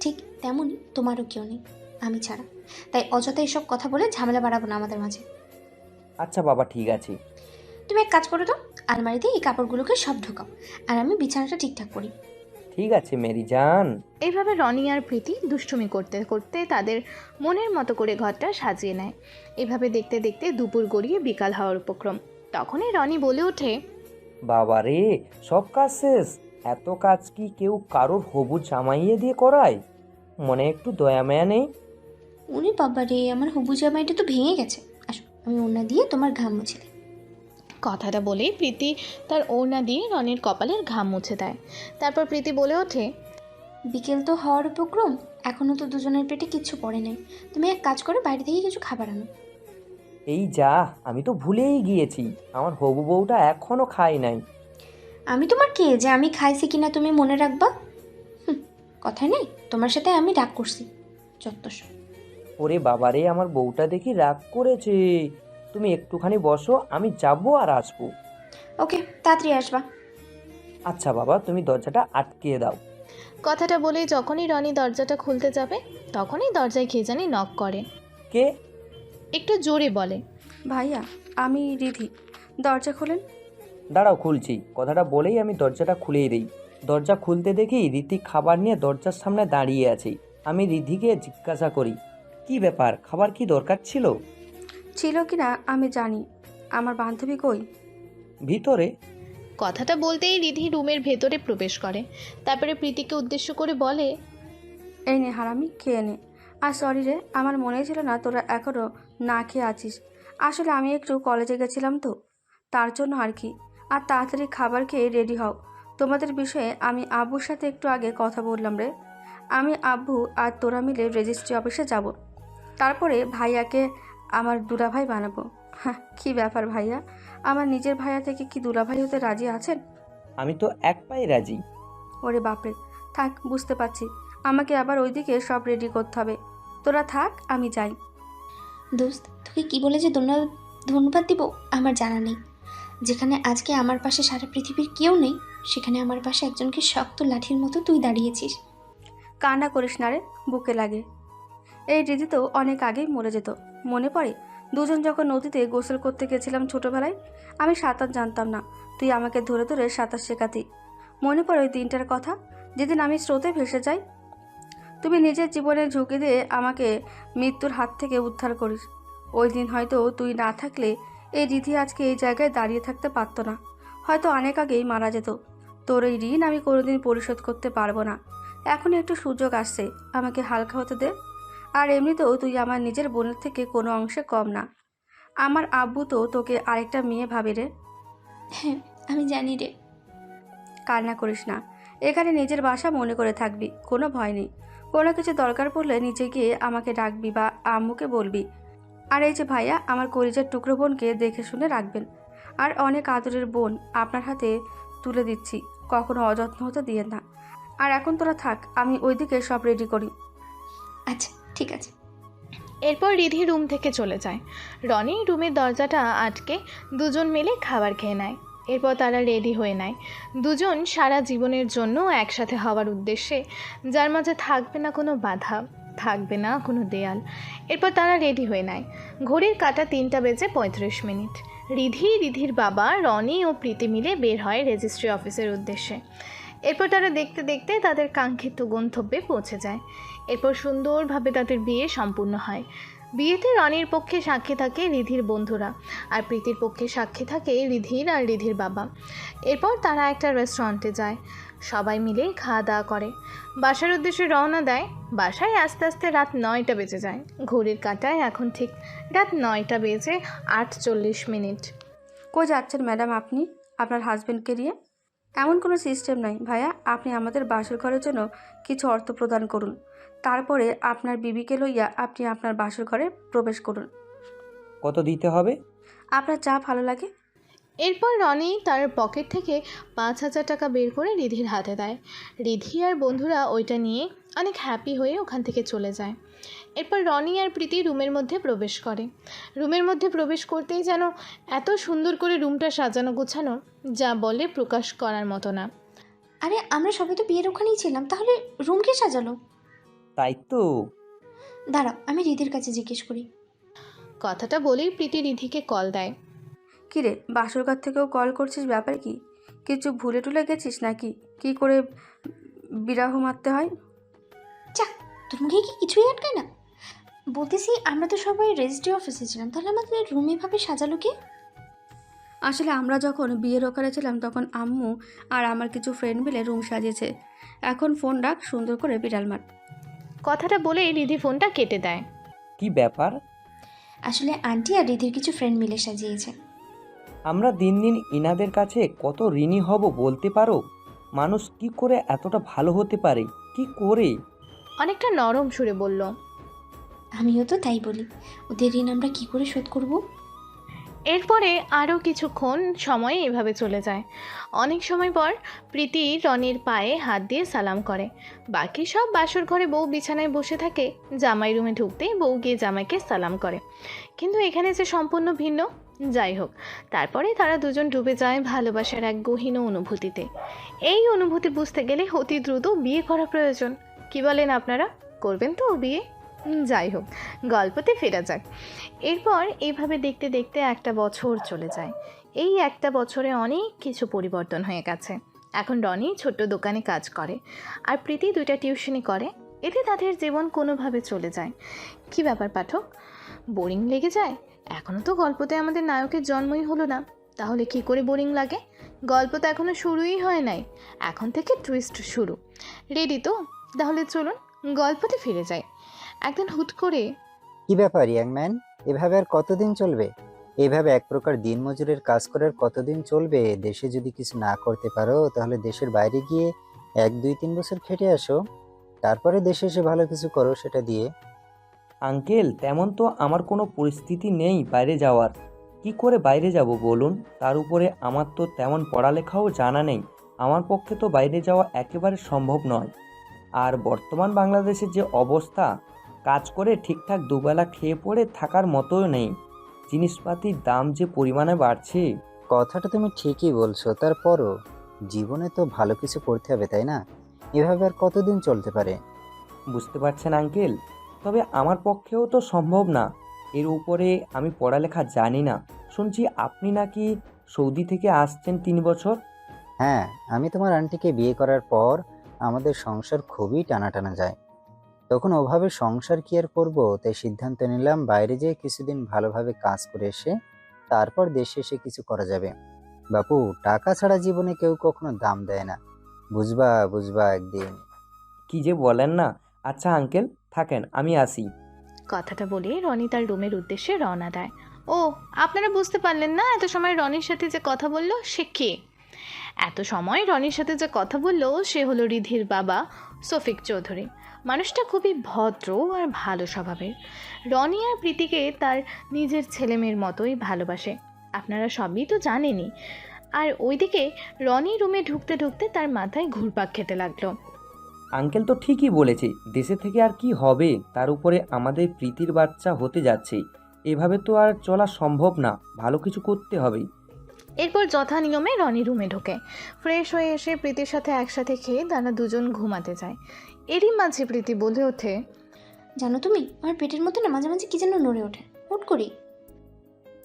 ঠিক তেমনই তোমারও কেউ নেই আমি ছাড়া। তাই অযথা এসব কথা বলে ঝামেলা বাড়াবো না আমাদের মাঝে।
আচ্ছা বাবা, ঠিক আছে।
তুমি এক কাজ করো তো, আলমারিতে এই কাপড়গুলোকে সব ঢোকাও, আর আমি বিছানাটা ঠিকঠাক করি।
ঠিক আছে মেরি জান।
এইভাবে রনি আর প্রীতি দুষ্টুমি করতে করতে তাদের মনের মতো করে ঘরটা সাজিয়ে নেয়। এভাবে দেখতে দেখতে দুপুর গড়িয়ে বিকাল হওয়ার উপক্রম। তখনই রনি বলে ওঠে,
বাবা রে, সব কাজ শেষ? এত কাজ কি কেউ কারোর হবু জামাইয়ে দিয়ে করায়? মনে একটু দয়া মায়া নেই?
উনি বাবা রে, আমার হবু জামাইটা তো ভেঙে গেছে। আসো, আমি ওড়না দিয়ে তোমার ঘাম মুছে দিই।
কথাটা বলেই প্রীতি তার ওড়না দিয়ে রনির কপালের ঘাম মুছে দেয়। তারপর প্রীতি বলে ওঠে,
বিকেল তো হওয়ার উপক্রম, এখনও তো দুজনের পেটে কিচ্ছু পড়ে নাই। তুমি এক কাজ করো, বাইরে থেকে কিছু খাবার আনো।
এই যা, আমি তো ভুলেই গিয়েছি, আমার হবু বউটা এখনো খায় নাই।
আমি তোমার কে যে আমি খাইছি কিনা তুমি মনে রাখবা? কথাই নেই, তোমার সাথে আমি রাগ করছি যত্তসব।
ওরে বাবারে, আমার বউটা দেখি রাগ করেছে। তুমি একটুখানি বসো, আমি যাবো আর আসবো।
ওকে, তাড়াতাড়ি আসবা।
আচ্ছা বাবা, তুমি দরজাটা আটকিয়ে দাও।
কথাটা বলে যখনই রনি দরজাটা খুলতে যাবে তখনই দরজায় কে জানি নক করে।
কে?
একটু জোরে বলে,
ভাইয়া, আমি রিধি, দরজা খোলেন।
দাঁড়াও, খুলছি। কথাটা বলেই আমি দরজাটা খুলেই দিই। দরজা খুলতে দেখি রীতি খাবার নিয়ে দরজার সামনে দাঁড়িয়ে আছে। আমি রিধিকে জিজ্ঞাসা করি, কি ব্যাপার, খাবার কি দরকার ছিল?
ছিল কি না আমি জানি, আমার বান্ধবী কই?
ভিতরে।
কথাটা বলতেই রিধি রুমের ভেতরে প্রবেশ করে। তারপরে প্রীতিকে উদ্দেশ্য করে বলে,
এই নে হারামি, খেয়ে নে। আর সরি রে, আমার মনেই ছিল না তোরা এখনও না খেয়ে আছিস। আসলে আমি একটু কলেজে গেছিলাম তো, তার জন্য আর কি। আর তাড়াতাড়ি খাবার খেয়ে রেডি হও। তোমাদের বিষয়ে আমি আব্বুর সাথে একটু আগে কথা বললাম রে। আমি, আব্বু আর তোরা মিলে রেজিস্ট্রি অফিসে যাব। তারপরে ভাইয়াকে আমার দুলাভাই বানাবো। হ্যাঁ, কী ব্যাপার ভাইয়া, আমার নিজের ভাইয়া থেকে কি দুলাভাই হতে রাজি আছেন?
আমি তো এক পায়ে রাজি।
ওরে বাপরে, থাক, বুঝতে পারছি। আমাকে আবার ওইদিকে সব রেডি করতে হবে। তোরা থাক, আমি যাই।
দোস্ত, তোকে কি বলে যে ধন্যবাদ দিব আমার জানা নেই। যেখানে আজকে আমার পাশে সারা পৃথিবীর কেউ নেই, সেখানে আমার পাশে একজনকে শক্ত লাঠির মতো তুই দাঁড়িয়েছিস।
কান্না করিস না রে, বুকে লাগে। এই রিদি তো অনেক আগেই মরে যেত। মনে পড়ে দুজন যখন নদীতে গোসল করতে গেছিলাম ছোটবেলায়। আমি সাঁতার জানতাম না, তুই আমাকে ধরে ধরে সাঁতার শেখাতি। মনে পড়ে ওই দিনটার কথা, যেদিন আমি স্রোতে ভেসে যাই। তুমি নিজের জীবনের ঝুঁকি দিয়ে আমাকে মৃত্যুর হাত থেকে উদ্ধার করিস। ওই দিন হয়তো তুই না থাকলে এই রিধি আজকে এই জায়গায় দাঁড়িয়ে থাকতে পারতো না, হয়তো অনেক আগেই মারা যেত। তোর এই ঋণ আমি কোনোদিন পরিশোধ করতে পারবো না। এখন একটু সুযোগ আসছে, আমাকে হালকা হতে দে। আর এমনিতেও তুই আমার নিজের বোনের থেকে কোনো অংশে কম না। আমার আব্বু তো তোকে আরেকটা মেয়ে ভাবে রে।
হ্যাঁ, আমি জানি রে।
কান্না করিস না, এখানে নিজের বাসা মনে করে থাকবি, কোনো ভয় নেই। কোনো কিছু দরকার পড়লে নিচে গিয়ে আমাকে ডাকবি বা আম্মুকে বলবি। আর এই যে ভাইয়া, আমার কলিজার টুকরো বোনকে দেখে শুনে রাখবেন। আর অনেক আদরের বোন আপনার হাতে তুলে দিচ্ছি, কখনো অযত্ন হতে দিয়ে না। আর এখন তোরা থাক, আমি ওইদিকে সব রেডি করি।
আচ্ছা, ঠিক আছে।
এরপর রিধি রুম থেকে চলে যায়। রনি রুমের দরজাটা আটকে দুজন মিলে খাবার খেয়ে নেয়। এরপর তারা রেডি হয়ে নেয়, দুজন সারা জীবনের জন্য একসাথে হওয়ার উদ্দেশ্যে, যার মাঝে থাকবে না কোনো বাধা, থাকবে না কোনো দেয়াল। এরপর তারা রেডি হয়ে নেয়। ঘড়ির কাঁটা 3:35। রিধির বাবা, রনি ও প্রীতি মিলে বের হয় রেজিস্ট্রি অফিসের উদ্দেশ্যে। এরপর তারা দেখতে দেখতে তাদের কাঙ্ক্ষিত গন্তব্যে পৌঁছে যায়। এরপর সুন্দরভাবে তাদের বিয়ে সম্পূর্ণ হয়। বিয়েতে রনির পক্ষে সাক্ষী থাকে রিধির বন্ধুরা, আর প্রীতির পক্ষে সাক্ষী থাকে রিধির আর রিধির বাবা। এরপর তারা একটা রেস্টুরেন্টে যায়, সবাই মিলে খাওয়া দাওয়া করে, বাসার উদ্দেশ্যে রওনা দেয়। বাসায় আস্তে আস্তে রাত 9টা বেজে যায়। ঘড়ির কাঁটায় এখন ঠিক রাত 9:48।
কই যাচ্ছেন ম্যাডাম আপনি আপনার হাজবেন্ডকে নিয়ে? এমন কোনো সিস্টেম নাই ভাইয়া, আপনি আমাদের বাসর ঘরের জন্য কিছু অর্থ প্রদান করুন, তারপরে আপনার বিবিকে লইয়া আপনি আপনার বাসর ঘরে প্রবেশ করুন।
কত দিতে হবে?
আপনার যা ভালো লাগে।
এরপর রনি তার পকেট থেকে 5,000 টাকা বের করে রিধির হাতে দেয়। রিধি আর বন্ধুরা ওইটা নিয়ে অনেক হ্যাপি হয়ে ওখান থেকে চলে যায়। এরপর রনি আর প্রীতি রুমের মধ্যে প্রবেশ করে। রুমের মধ্যে প্রবেশ করতেই যেন এত সুন্দর করে রুমটা সাজানো গোছানো, যা বলে প্রকাশ করার মতো না।
আরে আমরা সবাই তো বিয়ের ওখানেই ছিলাম, তাহলে রুম কে সাজালো?
তাই তো।
দাঁড়াও, আমি রিদির কাছে জিজ্ঞেস করি।
কথাটা বলেই প্রীতি রিধিকে কল দেয়।
কিরে, বাসরঘর থেকেও কল করছিস, ব্যাপার কি? কিছু ভুলে টুলে গেছিস নাকি? কি করে বিরাহ মারতে হয়?
চাক, তোর মুখে কি কিছুই আটকায় না? বলতেছি আমরা তো সবাই রেজিস্ট্রি অফিসে ছিলাম, তাহলে আমাদের রুম এভাবে সাজালো কে?
আসলে আমরা যখন বিয়ের ওখানে ছিলাম তখন আম্মু আর আমার কিছু ফ্রেন্ড মিলে রুম সাজিয়েছে। এখন ফোন রাখ, সুন্দর করে বিড়াল মার।
কথাটা বলেই রিধি ফোনটা কেটে দেয়।
কি ব্যাপার?
আসলে আন্টি আর রিদির কিছু ফ্রেন্ড মিলে সাজিয়েছে।
আমরা দিন দিন ইনাদের কাছে কত ঋণী হব বলতে পারো? মানুষ কি করে এতটা ভালো হতে পারে, কি করে?
অনেকটা নরম সুরে বলল।
আমিও তো তাই বলি, ওদের ঋণ আমরা কি করে শোধ করব?
এরপরে আরও কিছুক্ষণ সময় এভাবে চলে যায়। অনেক সময় পর প্রীতি রনির পায়ে হাত দিয়ে সালাম করে। বাকি সব বাসর ঘরে বউ বিছানায় বসে থাকে। জামাই রুমে ঢুকতেই বউ গিয়ে জামাইকে সালাম করে, কিন্তু এখানে যে সম্পূর্ণ ভিন্ন। যাই হোক, তারপরে তারা দুজন ডুবে যায় ভালোবাসার এক গহীন অনুভূতিতে। এই অনুভূতি বুঝতে গেলে অতি দ্রুত বিয়ে করা প্রয়োজন। কি বলেন আপনারা, করবেন তো বিয়ে? যাই হোক, গল্পতে ফেরা যাক। এরপর এইভাবে দেখতে দেখতে একটা বছর চলে যায়। এই একটা বছরে অনেক কিছু পরিবর্তন হয়ে গেছে। এখন রনি ছোট্ট দোকানে কাজ করে, আর প্রীতি 2টা টিউশনি করে। এতে তাদের জীবন কোনোভাবে চলে যায়। কি ব্যাপার পাঠক, বোরিং লেগে যায়? এখনও তো গল্পতে আমাদের নায়কের জন্মই হলো না, তাহলে কি করে বোরিং লাগে? গল্প তো এখনও শুরুই হয় নাই, এখন থেকে টুইস্ট শুরু। রেডি তো? তাহলে চলুন গল্পতে ফিরে যাই। একদিন হুট করে
কি ব্যাপার ইয়াংম্যান, এভাবে আর কতদিন চলবে? এইভাবে এক প্রকার দিনমজুরের কাজ করার কতদিন চলবে? দেশে যদি কিছু না করতে পারো তাহলে দেশের বাইরে গিয়ে 1 2 3 বছর খেটে আসো, তারপরে দেশে এসে ভালো কিছু করো সেটা দিয়ে।
আঙ্কেল, তেমন তো আমার কোনো পরিস্থিতি নেই বাইরে যাওয়ার। কি করে বাইরে যাব বলুন? তার উপরে আমার তো তেমন পড়ালেখাও জানা নেই। আমার পক্ষে তো বাইরে যাওয়া একেবারে সম্ভব নয়। আর বর্তমান বাংলাদেশের যে অবস্থা, কাজ করে ঠিকঠাক দুবেলা খেয়ে পড়ে থাকার মতোও নেই। জিনিসপাতির দাম যে পরিমাণে বাড়ছে।
কথাটা তুমি ঠিকই বলছো, তারপরও জীবনে তো ভালো কিছু করতে হবে, তাই না? এভাবে আর কতদিন চলতে পারে?
বুঝতে পারছেন আঙ্কেল, তবে আমার পক্ষেও তো সম্ভব না। এর উপরে আমি পড়ালেখা জানি না। শুনছি আপনি নাকি সৌদি থেকে আসছেন 3 বছর।
হ্যাঁ, আমি তোমার আন্টিকে বিয়ে করার পর আমাদের সংসার খুবই টানাটানা যায়। তখন ওভাবে সংসার কি আর করবো, তাই সিদ্ধান্ত নিলাম বাইরে যেয়ে কিছুদিন ভালোভাবে কাজ করে এসে তারপর দেশে এসে কিছু করা যাবে। বাপু, টাকা ছাড়া জীবনে কেউ কখনো দাম দেয় না, বুঝবা বুঝবা একদিন।
কি যে বলেন না। আচ্ছা আঙ্কেল, থাকেন, আমি আসি।
কথাটা বলে রনি তার রুমের উদ্দেশ্যে রওনা দেয়। ও, আপনারা বুঝতে পারলেন না এত সময় রনির সাথে যে কথা বললো সে কে? এত সময় রনির সাথে যে কথা বললো সে হলো রিধির বাবা শফিক চৌধুরী। মানুষটা খুবই ভদ্র আর ভালো স্বভাবের। রনি আর প্রীতিকে তার নিজের ছেলেমেয়ের মতোই ভালোবাসে, আপনারা সবই তো জানেনই। আর ওইদিকে রনি রুমে ঢুকতে ঢুকতে তার মাথায় ঘুরপাক খেতে লাগলো।
আঙ্কেল তো ঠিকই বলেছে, দেশে থেকে আর কি হবে? তার উপরে আমাদের প্রীতির বাচ্চা হতে যাচ্ছে। এভাবে তো আর চলা সম্ভব না, ভালো কিছু করতে হবে।
এরপর যথা নিয়মে রনি রুমে ঢোকে। ফ্রেশ হয়ে এসে প্রীতির সাথে একসাথে খেয়ে তারা দুজন ঘুমাতে যায়। এরই মাঝে প্রীতি বলে ওঠে,
জানো তুমি, আমার পেটের মধ্যে না মাঝে মাঝে কি যেন নড়ে ওঠে হুট করি।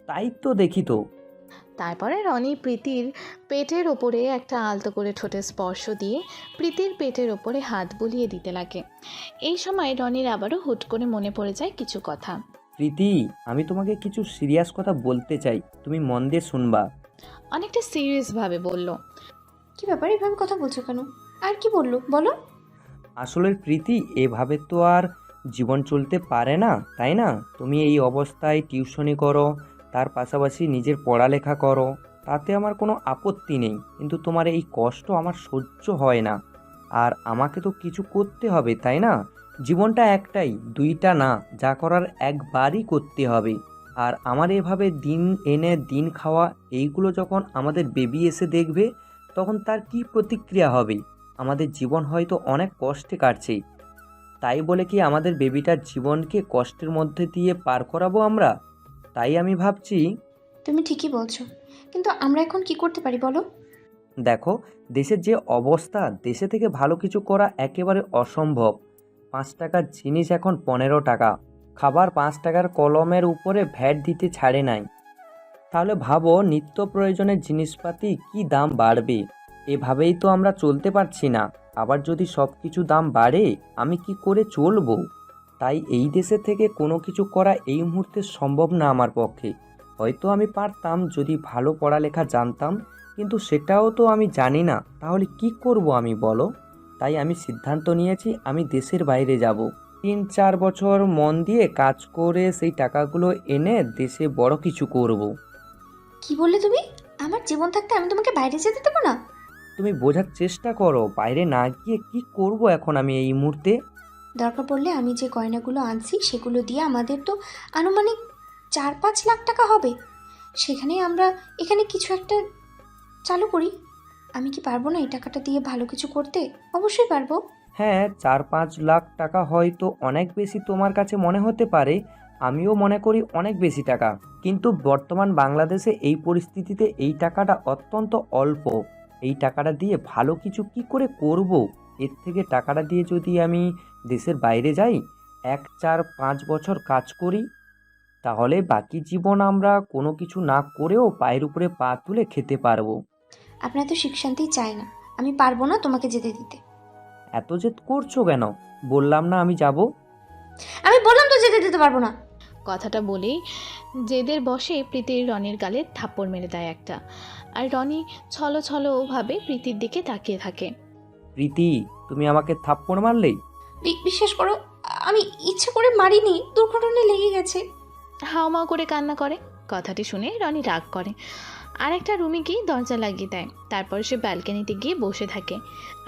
তাই তো দেখি তো।
তারপরে রনি প্রীতির পেটের ওপরে একটা আলতো করে ঠোঁটে স্পর্শ দিয়ে প্রীতির পেটের ওপরে হাত বুলিয়ে দিতে লাগে। এই সময় রনির আবারও হুট করে মনে পড়ে যায় কিছু কথা।
প্রীতি, আমি তোমাকে কিছু সিরিয়াস কথা বলতে চাই, তুমি মন দিয়ে শুনবা।
অনেকটা সিরিয়াসভাবে বলল।
কি ব্যাপার, এভাবে কথা বলছো কেন? আর কি বললো বলো।
আসলে প্রীতি, এভাবে তো আর জীবন চলতে পারে না, তাই না? তুমি এই অবস্থায় টিউশনি করো, তার পাশাপাশি নিজের পড়ালেখা করো, তাতে আমার কোনো আপত্তি নেই। কিন্তু তোমার এই কষ্ট আমার সহ্য হয় না। আর আমাকে তো কিছু করতে হবে, তাই না? জীবনটা একটাই, দুইটা না, যা করার একবারই করতে হবে। আর আমার এভাবে দিন এনে দিন খাওয়া, এইগুলো যখন আমাদের বেবি এসে দেখবে, তখন তার কি প্রতিক্রিয়া হবে? আমাদের জীবন হয়তো অনেক কষ্টে কাটছে, তাই বলে কি আমাদের বেবিটার জীবনকে কষ্টের মধ্যে দিয়ে পার করাবো আমরা? তাই আমি ভাবছি।
তুমি ঠিকই বলছো, কিন্তু আমরা এখন কি করতে পারি বলো?
দেখো, দেশের যে অবস্থা, দেশে থেকে ভালো কিছু করা একেবারে অসম্ভব। 5 টাকার জিনিস এখন 15 টাকা। খাবার 5 টাকার কলমের উপরে ভ্যাট দিতে ছাড়ে নাই। তাহলে ভাবো, নিত্য প্রয়োজনের জিনিসপাতি কি দাম বাড়বে। এভাবেই তো আমরা চলতে পারছি না। আবার যদি সব কিছু দাম বাড়ে, আমি কি করে চলবো? তাই এই দেশে থেকে কোনো কিছু করা এই মুহূর্তে সম্ভব না আমার পক্ষে। হয়তো আমি পারতাম যদি ভালো পড়ালেখা জানতাম, কিন্তু সেটাও তো আমি জানি না। তাহলে কি করব আমি বলো? তাই আমি সিদ্ধান্ত নিয়েছি আমি দেশের বাইরে যাব। 3 4 বছর মন দিয়ে কাজ করে সেই টাকাগুলো এনে দেশে বড় কিছু করব।
কি বললে তুমি? আমার জীবন থাকতে আমি তোমাকে বাইরে যেতে দেবো না?
তুমি বোঝার চেষ্টা করো, বাইরে না গিয়ে কি করব এখন আমি এই মুহূর্তে।
দরকার পড়লে আমি যে গয়নাগুলো আনছি সেগুলো দিয়ে আমাদের তো আনুমানিক 4-5 লাখ টাকা হবে। সেখানে আমরা এখানে কিছু একটা চালু করি। আমি কি পারবো না এই টাকাটা দিয়ে ভালো কিছু করতে? অবশ্যই পারবো।
হ্যাঁ, 4 5 লাখ টাকা হয়তো অনেক বেশি তোমার কাছে মনে হতে পারে, আমিও মনে করি অনেক বেশি টাকা। কিন্তু বর্তমান বাংলাদেশে এই পরিস্থিতিতে এই টাকাটা অত্যন্ত অল্প। এই টাকাটা দিয়ে ভালো কিছু কি করে করব? এর থেকে টাকাটা দিয়ে যদি আমি দেশের বাইরে যাই, 1 4 5 বছর কাজ করি, তাহলে বাকি জীবন আমরা কোনো কিছু না করেও পায়ের উপরে পা তুলে খেতে পারবো।
আপনার তো সুখ শান্তি চাই না, আমি পারবো না তোমাকে যেতে দিতে।
এত জেদ করছো কেন? বললাম না আমি যাব।
আমি বললাম তো যেতে দিতে পারবো না।
কথাটা বলেই জেদের বসে প্রীতির রনির গালে থাপ্পড় মেরে দেয় একটা। আর রনি ছলো ভাবে প্রীতির দিকে তাকিয়ে থাকে।
প্রীতি, তুমি আমাকে থাপ্পড় মারলেই?
বিশ্বাস করো, আমি ইচ্ছে করে মারিনি, দুর্ঘটনায় লেগে গেছে।
হাওমাও করে কান্না করে। কথাটি শুনে রনি রাগ করে আর একটা রুমে গিয়ে দরজা লাগিয়ে দেয়। তারপর সে ব্যালকনিতে গিয়ে বসে থাকে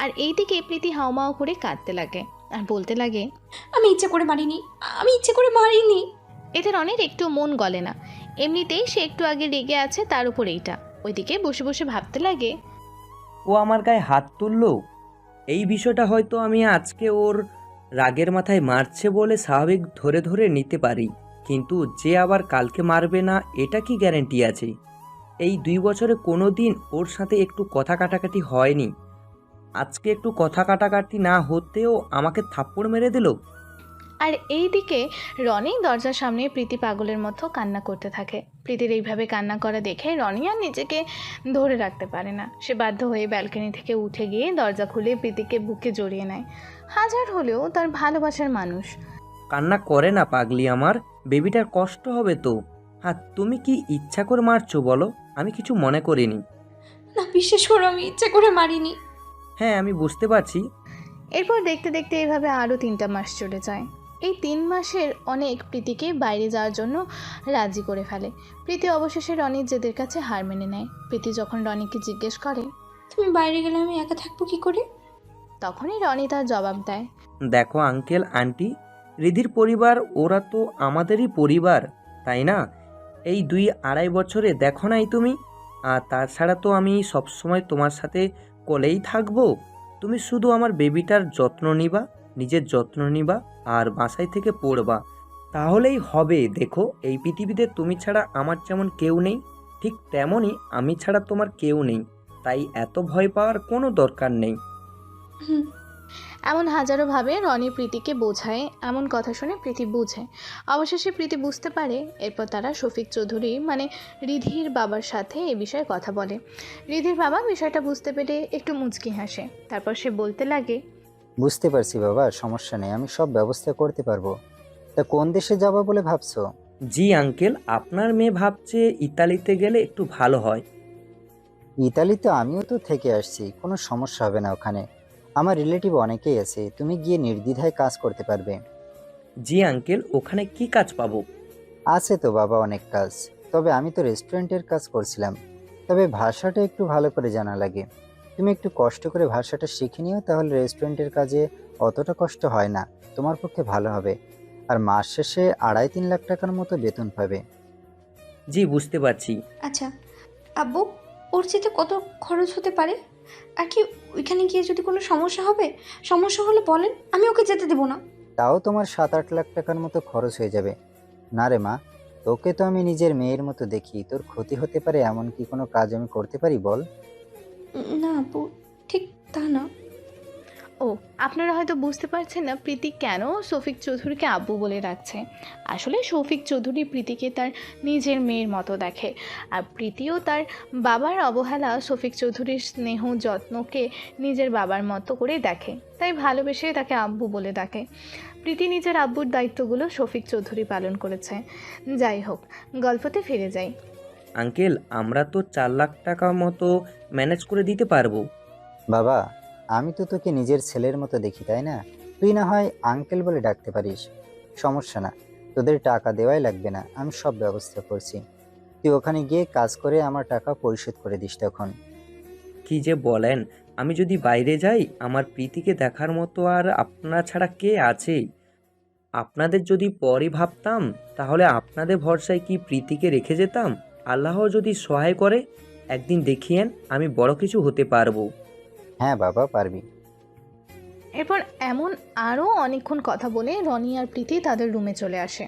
আর এইদিকে প্রীতি হাওমাও করে কাঁদতে লাগে আর বলতে লাগে,
আমি ইচ্ছে করে মারিনি, আমি ইচ্ছে করে মারিনি।
এতে রনির একটু মন গলে না। এমনিতেই সে একটু আগে রেগে আছে, তার উপর এইটা। ওইদিকে বসে বসে ভাবতে লাগে,
ও আমার গায়ে হাত তুললো। এই বিষয়টা হয়তো আমি আজকে ওর রাগের মাথায় মারছে বলে স্বাভাবিক ধরে ধরে নিতে পারি, কিন্তু যে আবার কালকে মারবে না এটা কি গ্যারেন্টি আছে? এই 2 বছরে কোনো দিন ওর সাথে একটু কথা কাটাকাটি হয়নি, আজকে একটু কথা কাটাকাটি না হতেও আমাকে থাপ্পড় মেরে দিল।
আর এইদিকে রনি দরজার সামনে প্রীতি পাগলের মতো কান্না করতে থাকে। প্রীতির এইভাবে কান্না করা দেখে রনি আর নিজেকে ধরে রাখতে পারে না। সে বাধ্য হয়ে ব্যালকনি থেকে উঠে গিয়ে দরজা খুলে প্রীতিকে বুকে জড়িয়ে নেয়। হাজার হলেও তার ভালোবাসার মানুষ।
কান্না করে না পাগলি আমার, বেবিটার কষ্ট হবে তো। হ্যাঁ, তুমি কি ইচ্ছা করে মারছো বলো? আমি কিছু মনে করিনি।
না, বিশ্বাস করো, আমি ইচ্ছে করে মারিনি।
হ্যাঁ, আমি বুঝতে পারছি।
এরপর দেখতে দেখতে এভাবে আরও 3টা মাস চলে যায়। এই 3 মাসের অনেক প্রীতিকে বাইরে যাওয়ার জন্য রাজি করে ফেলে। প্রীতি অবশেষে রনির জেদের কাছে হার মেনে নেয়। প্রীতি যখন রনিকে জিজ্ঞেস করে,
তুমি বাইরে গেলে আমি একা থাকবো কি করে?
তখনই রনি তার জবাব দেয়,
দেখো আঙ্কেল আন্টি, রিধির পরিবার ওরা তো আমাদেরই পরিবার, তাই না? এই 2-2.5 বছরে দেখো নাই তুমি? আর তাছাড়া তো আমি সবসময় তোমার সাথে কোলেই থাকবো। তুমি শুধু আমার বেবিটার যত্ন নিবা, নিজের যত্ন নিবা আর বাসায় থেকে পড়বা, তাহলেই হবে। দেখো, এই পৃথিবীতে তুমি ছাড়া আমার যেমন কেউ নেই, ঠিক তেমনই আমি ছাড়া তোমার কেউ নেই, তাই এত ভয় পাওয়ার কোনো দরকার নেই।
হুম।
এমন হাজারো ভাবে রনি প্রীতিকে বোঝায়। এমন কথা শুনে প্রীতি বুঝে। অবশেষে প্রীতি বুঝতে পারে। এরপর তারা শফিক চৌধুরী মানে রিধির বাবার সাথে এ বিষয়ে কথা বলে। রিধির বাবা বিষয়টা বুঝতে পেরে একটু মুচকি হাসে। তারপর সে বলতে লাগে,
বুঝতে পারছি বাবা, সমস্যা নেই, আমি সব ব্যবস্থা করতে পারবো। তা কোন দেশে যাবা বলে ভাবছো?
জি আঙ্কেল, আপনার মেয়ে ভাবছে ইতালিতে গেলে একটু ভালো হয়।
ইতালিতে আমিও তো থেকে আসছি, কোনো সমস্যা হবে না ওখানে। আমার রিলেটিভ অনেকেই আছে, তুমি গিয়ে নির্দ্বিধায় কাজ করতে পারবে।
জি আঙ্কেল, ওখানে কি কাজ পাবো?
আছে তো বাবা অনেক কাজ, তবে আমি তো রেস্টুরেন্টের কাজ করছিলাম। তবে ভাষাটা একটু ভালো করে জানা লাগে। তুমি একটু কষ্ট করে ভাষাটা শিখে নিও, তাহলে রেস্টুরেন্টের কাজে অতটা কষ্ট হয় না, তোমার পক্ষে ভালো হবে। আর মাস শেষে 2.5-3 লাখ টাকার মতো বেতন পাবে।
জি বুঝতে পারছি।
আচ্ছা আব্বু, ওর যেতে কত খরচ হতে পারে? আর কি ওইখানে গিয়ে যদি কোনো সমস্যা হলে বলেন, আমি ওকে যেতে দেবো না।
তাও তোমার 7-8 লাখ টাকার মতো খরচ হয়ে যাবে। না রে মা, তোকে তো আমি নিজের মেয়ের মতো দেখি, তোর ক্ষতি হতে পারে এমন কি কোনো কাজ আমি করতে পারি বল?
না আব্বু, ঠিক তা না।
ও, আপনারা হয়তো বুঝতে পারছেন না প্রীতি কেন শফিক চৌধুরীকে আব্বু বলে রাখছে। আসলে শফিক চৌধুরী প্রীতিকে তার নিজের মেয়ের মতো দেখে। আর প্রীতিও তার বাবার অবহেলা শফিক চৌধুরীর স্নেহ যত্নকে নিজের বাবার মতো করে দেখে, তাই ভালোবেসে তাকে আব্বু বলে ডাকে। প্রীতি নিজের আব্বুর দায়িত্বগুলো শফিক চৌধুরী পালন করেছে। যাই হোক, গল্পতে ফিরে যাই।
আঙ্কেল, আমরা তো 4 লাখ টাকা মতো ম্যানেজ করে দিতে পারবো।
বাবা, আমি তো তোকে নিজের ছেলের মতো দেখি, তাই না? তুই না হয় আঙ্কেল বলে ডাকতে পারিস, সমস্যা না। তোদের টাকা দেওয়াই লাগবে না, আমি সব ব্যবস্থা করছি। তুই ওখানে গিয়ে কাজ করে আমার টাকা পরিশোধ করে দিস তখন।
কি যে বলেন, আমি যদি বাইরে যাই আমার প্রীতিকে দেখার মতো আর আপনারা ছাড়া কে আছে? আপনাদের যদি পরে ভাবতাম তাহলে আপনাদের ভরসায় কি প্রীতিকে রেখে যেতাম? আল্লাহ যদি সহায় করে একদিন দেখিয়েন আমি বড় কিছু হতে পারবো।
হ্যাঁ বাবা, পারবি।
এরপর এমন আরও অনেকক্ষণ কথা বলে রনি আর প্রীতি তাদের রুমে চলে আসে।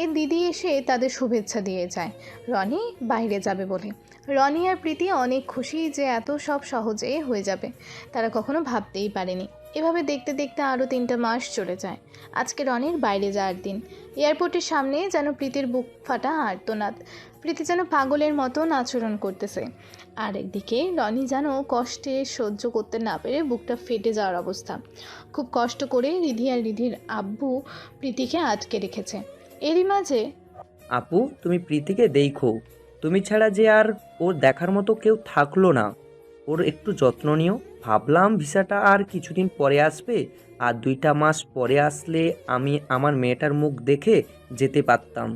এর দিদি এসে তাদের শুভেচ্ছা দিয়ে যায় রনি বাইরে যাবে বলে। রনি আর প্রীতি অনেক খুশি যে এত সব সহজে হয়ে যাবে, তারা কখনো ভাবতেই পারেনি। এভাবে দেখতে দেখতে আরও 3টা মাস চলে যায়। আজকে রনির বাইরে যাওয়ার দিন। এয়ারপোর্টের সামনে যেন প্রীতির বুক ফাটা আর্তনাদ। প্রীতি যেন পাগলের মতন আচরণ করতেছে। আর একদিকে রনি যেন কষ্টে সহ্য করতে না পেরে বুকটা ফেটে যাওয়ার অবস্থা। খুব কষ্ট করে রিধি আর রিধির আব্বু প্রীতিকে আটকে রেখেছে। এরই মাঝে,
আপু তুমি প্রীতিকে দেখো, তুমি ছাড়া যে আর ওর দেখার মতো কেউ থাকলো না। ওর একটু যত্ন নিও। ভাবলাম ভিসাটা আর কিছুদিন পরে আসবে, আর 2 মাস পরে আসলে আমি আমার মেয়েটার মুখ দেখে যেতে পারতাম।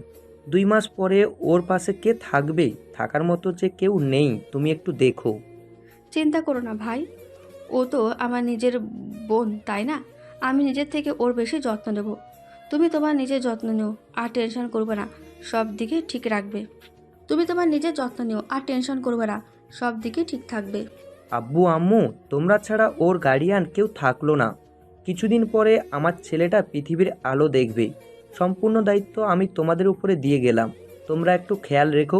2 মাস পরে ওর পাশে কে থাকবে? থাকার মতো যে কেউ নেই, তুমি একটু দেখো।
চিন্তা করো না ভাই, ও তো আমার নিজের বোন, তাই না? আমি নিজের থেকে ওর বেশি যত্ন নেব। তুমি তোমার নিজের যত্ন নিও আর টেনশন করবে না, সব দিকে ঠিক রাখবে। তুমি তোমার নিজের যত্ন নিও আর টেনশন করবে না, সব দিকে ঠিক থাকবে।
আব্বু আম্মু, তোমরা ছাড়া ওর গার্ডিয়ান কেউ থাকলো না। কিছুদিন পরে আমার ছেলেটা পৃথিবীর আলো দেখবে। সম্পূর্ণ দায়িত্ব আমি তোমাদের উপরে দিয়ে গেলাম, তোমরা একটু খেয়াল রেখো।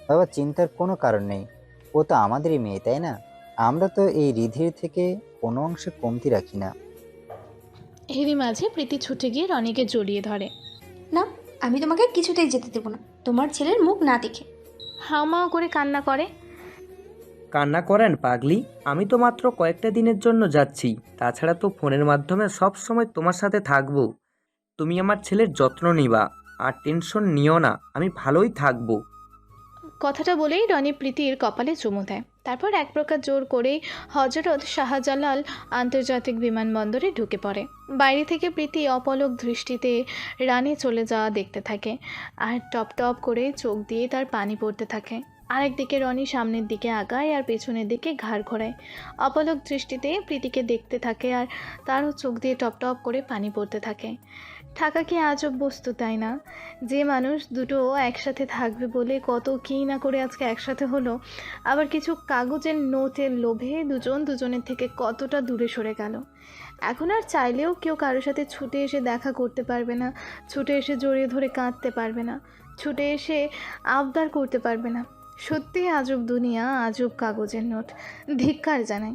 বাবা, চিন্তার কোনো কারণ নেই। ও তো আমাদেরই মেয়ে, তাই না? আমরা তো এই রিধির থেকে কোনো অংশে কমতি রাখি না।
এরই মাঝে প্রীতি ছুটে গিয়ে রনিকে জড়িয়ে ধরে।
না, আমি তোমাকে কিছুতেই যেতে দেবো না তোমার ছেলের মুখ না দেখে।
হাউমাউ করে কান্না করে।
কান্না করেন পাগলি, আমি তো মাত্র কয়েকটা দিনের জন্য যাচ্ছি। তাছাড়া তো ফোনের মাধ্যমে সব সময় তোমার সাথে থাকবো। তুমি আমার ছেলের যত্ন নিবা, আর টেনশন নিও না, আমি ভালোই থাকবো।
কথাটা বলেই রনি প্রীতির কপালে চুমু দেয়। তারপর এক প্রকার জোর করেই হজরত শাহজালাল আন্তর্জাতিক বিমানবন্দরে ঢুকে পড়ে। বাইরে থেকে প্রীতি অপলক দৃষ্টিতে রানে চলে যাওয়া দেখতে থাকে, আর টপ টপ করে চোখ দিয়ে তার পানি পড়তে থাকে। আরেকদিকে রনি সামনের দিকে আগায় আর পেছনের দিকে ঘাড় ঘোরায়। অপলক দৃষ্টিতে প্রীতিকে দেখতে থাকে, আর তারও চোখ দিয়ে টপ টপ করে পানি পড়তে থাকে। থাকা কি আজব বস্তু, তাই না? যে মানুষ দুটো একসাথে থাকবে বলে কত কী না করে আজকে একসাথে হলো, আবার কিছু কাগজের নোটের লোভে দুজন দুজনের থেকে কতটা দূরে সরে গেল। এখন আর চাইলেও কেউ কারোর সাথে ছুটে এসে দেখা করতে পারবে না, ছুটে এসে জড়িয়ে ধরে কাঁদতে পারবে না, ছুটে এসে আবদার করতে পারবে না। সত্যি আজব দুনিয়া, আজব কাগজের নোট। ধিক্কার জানাই।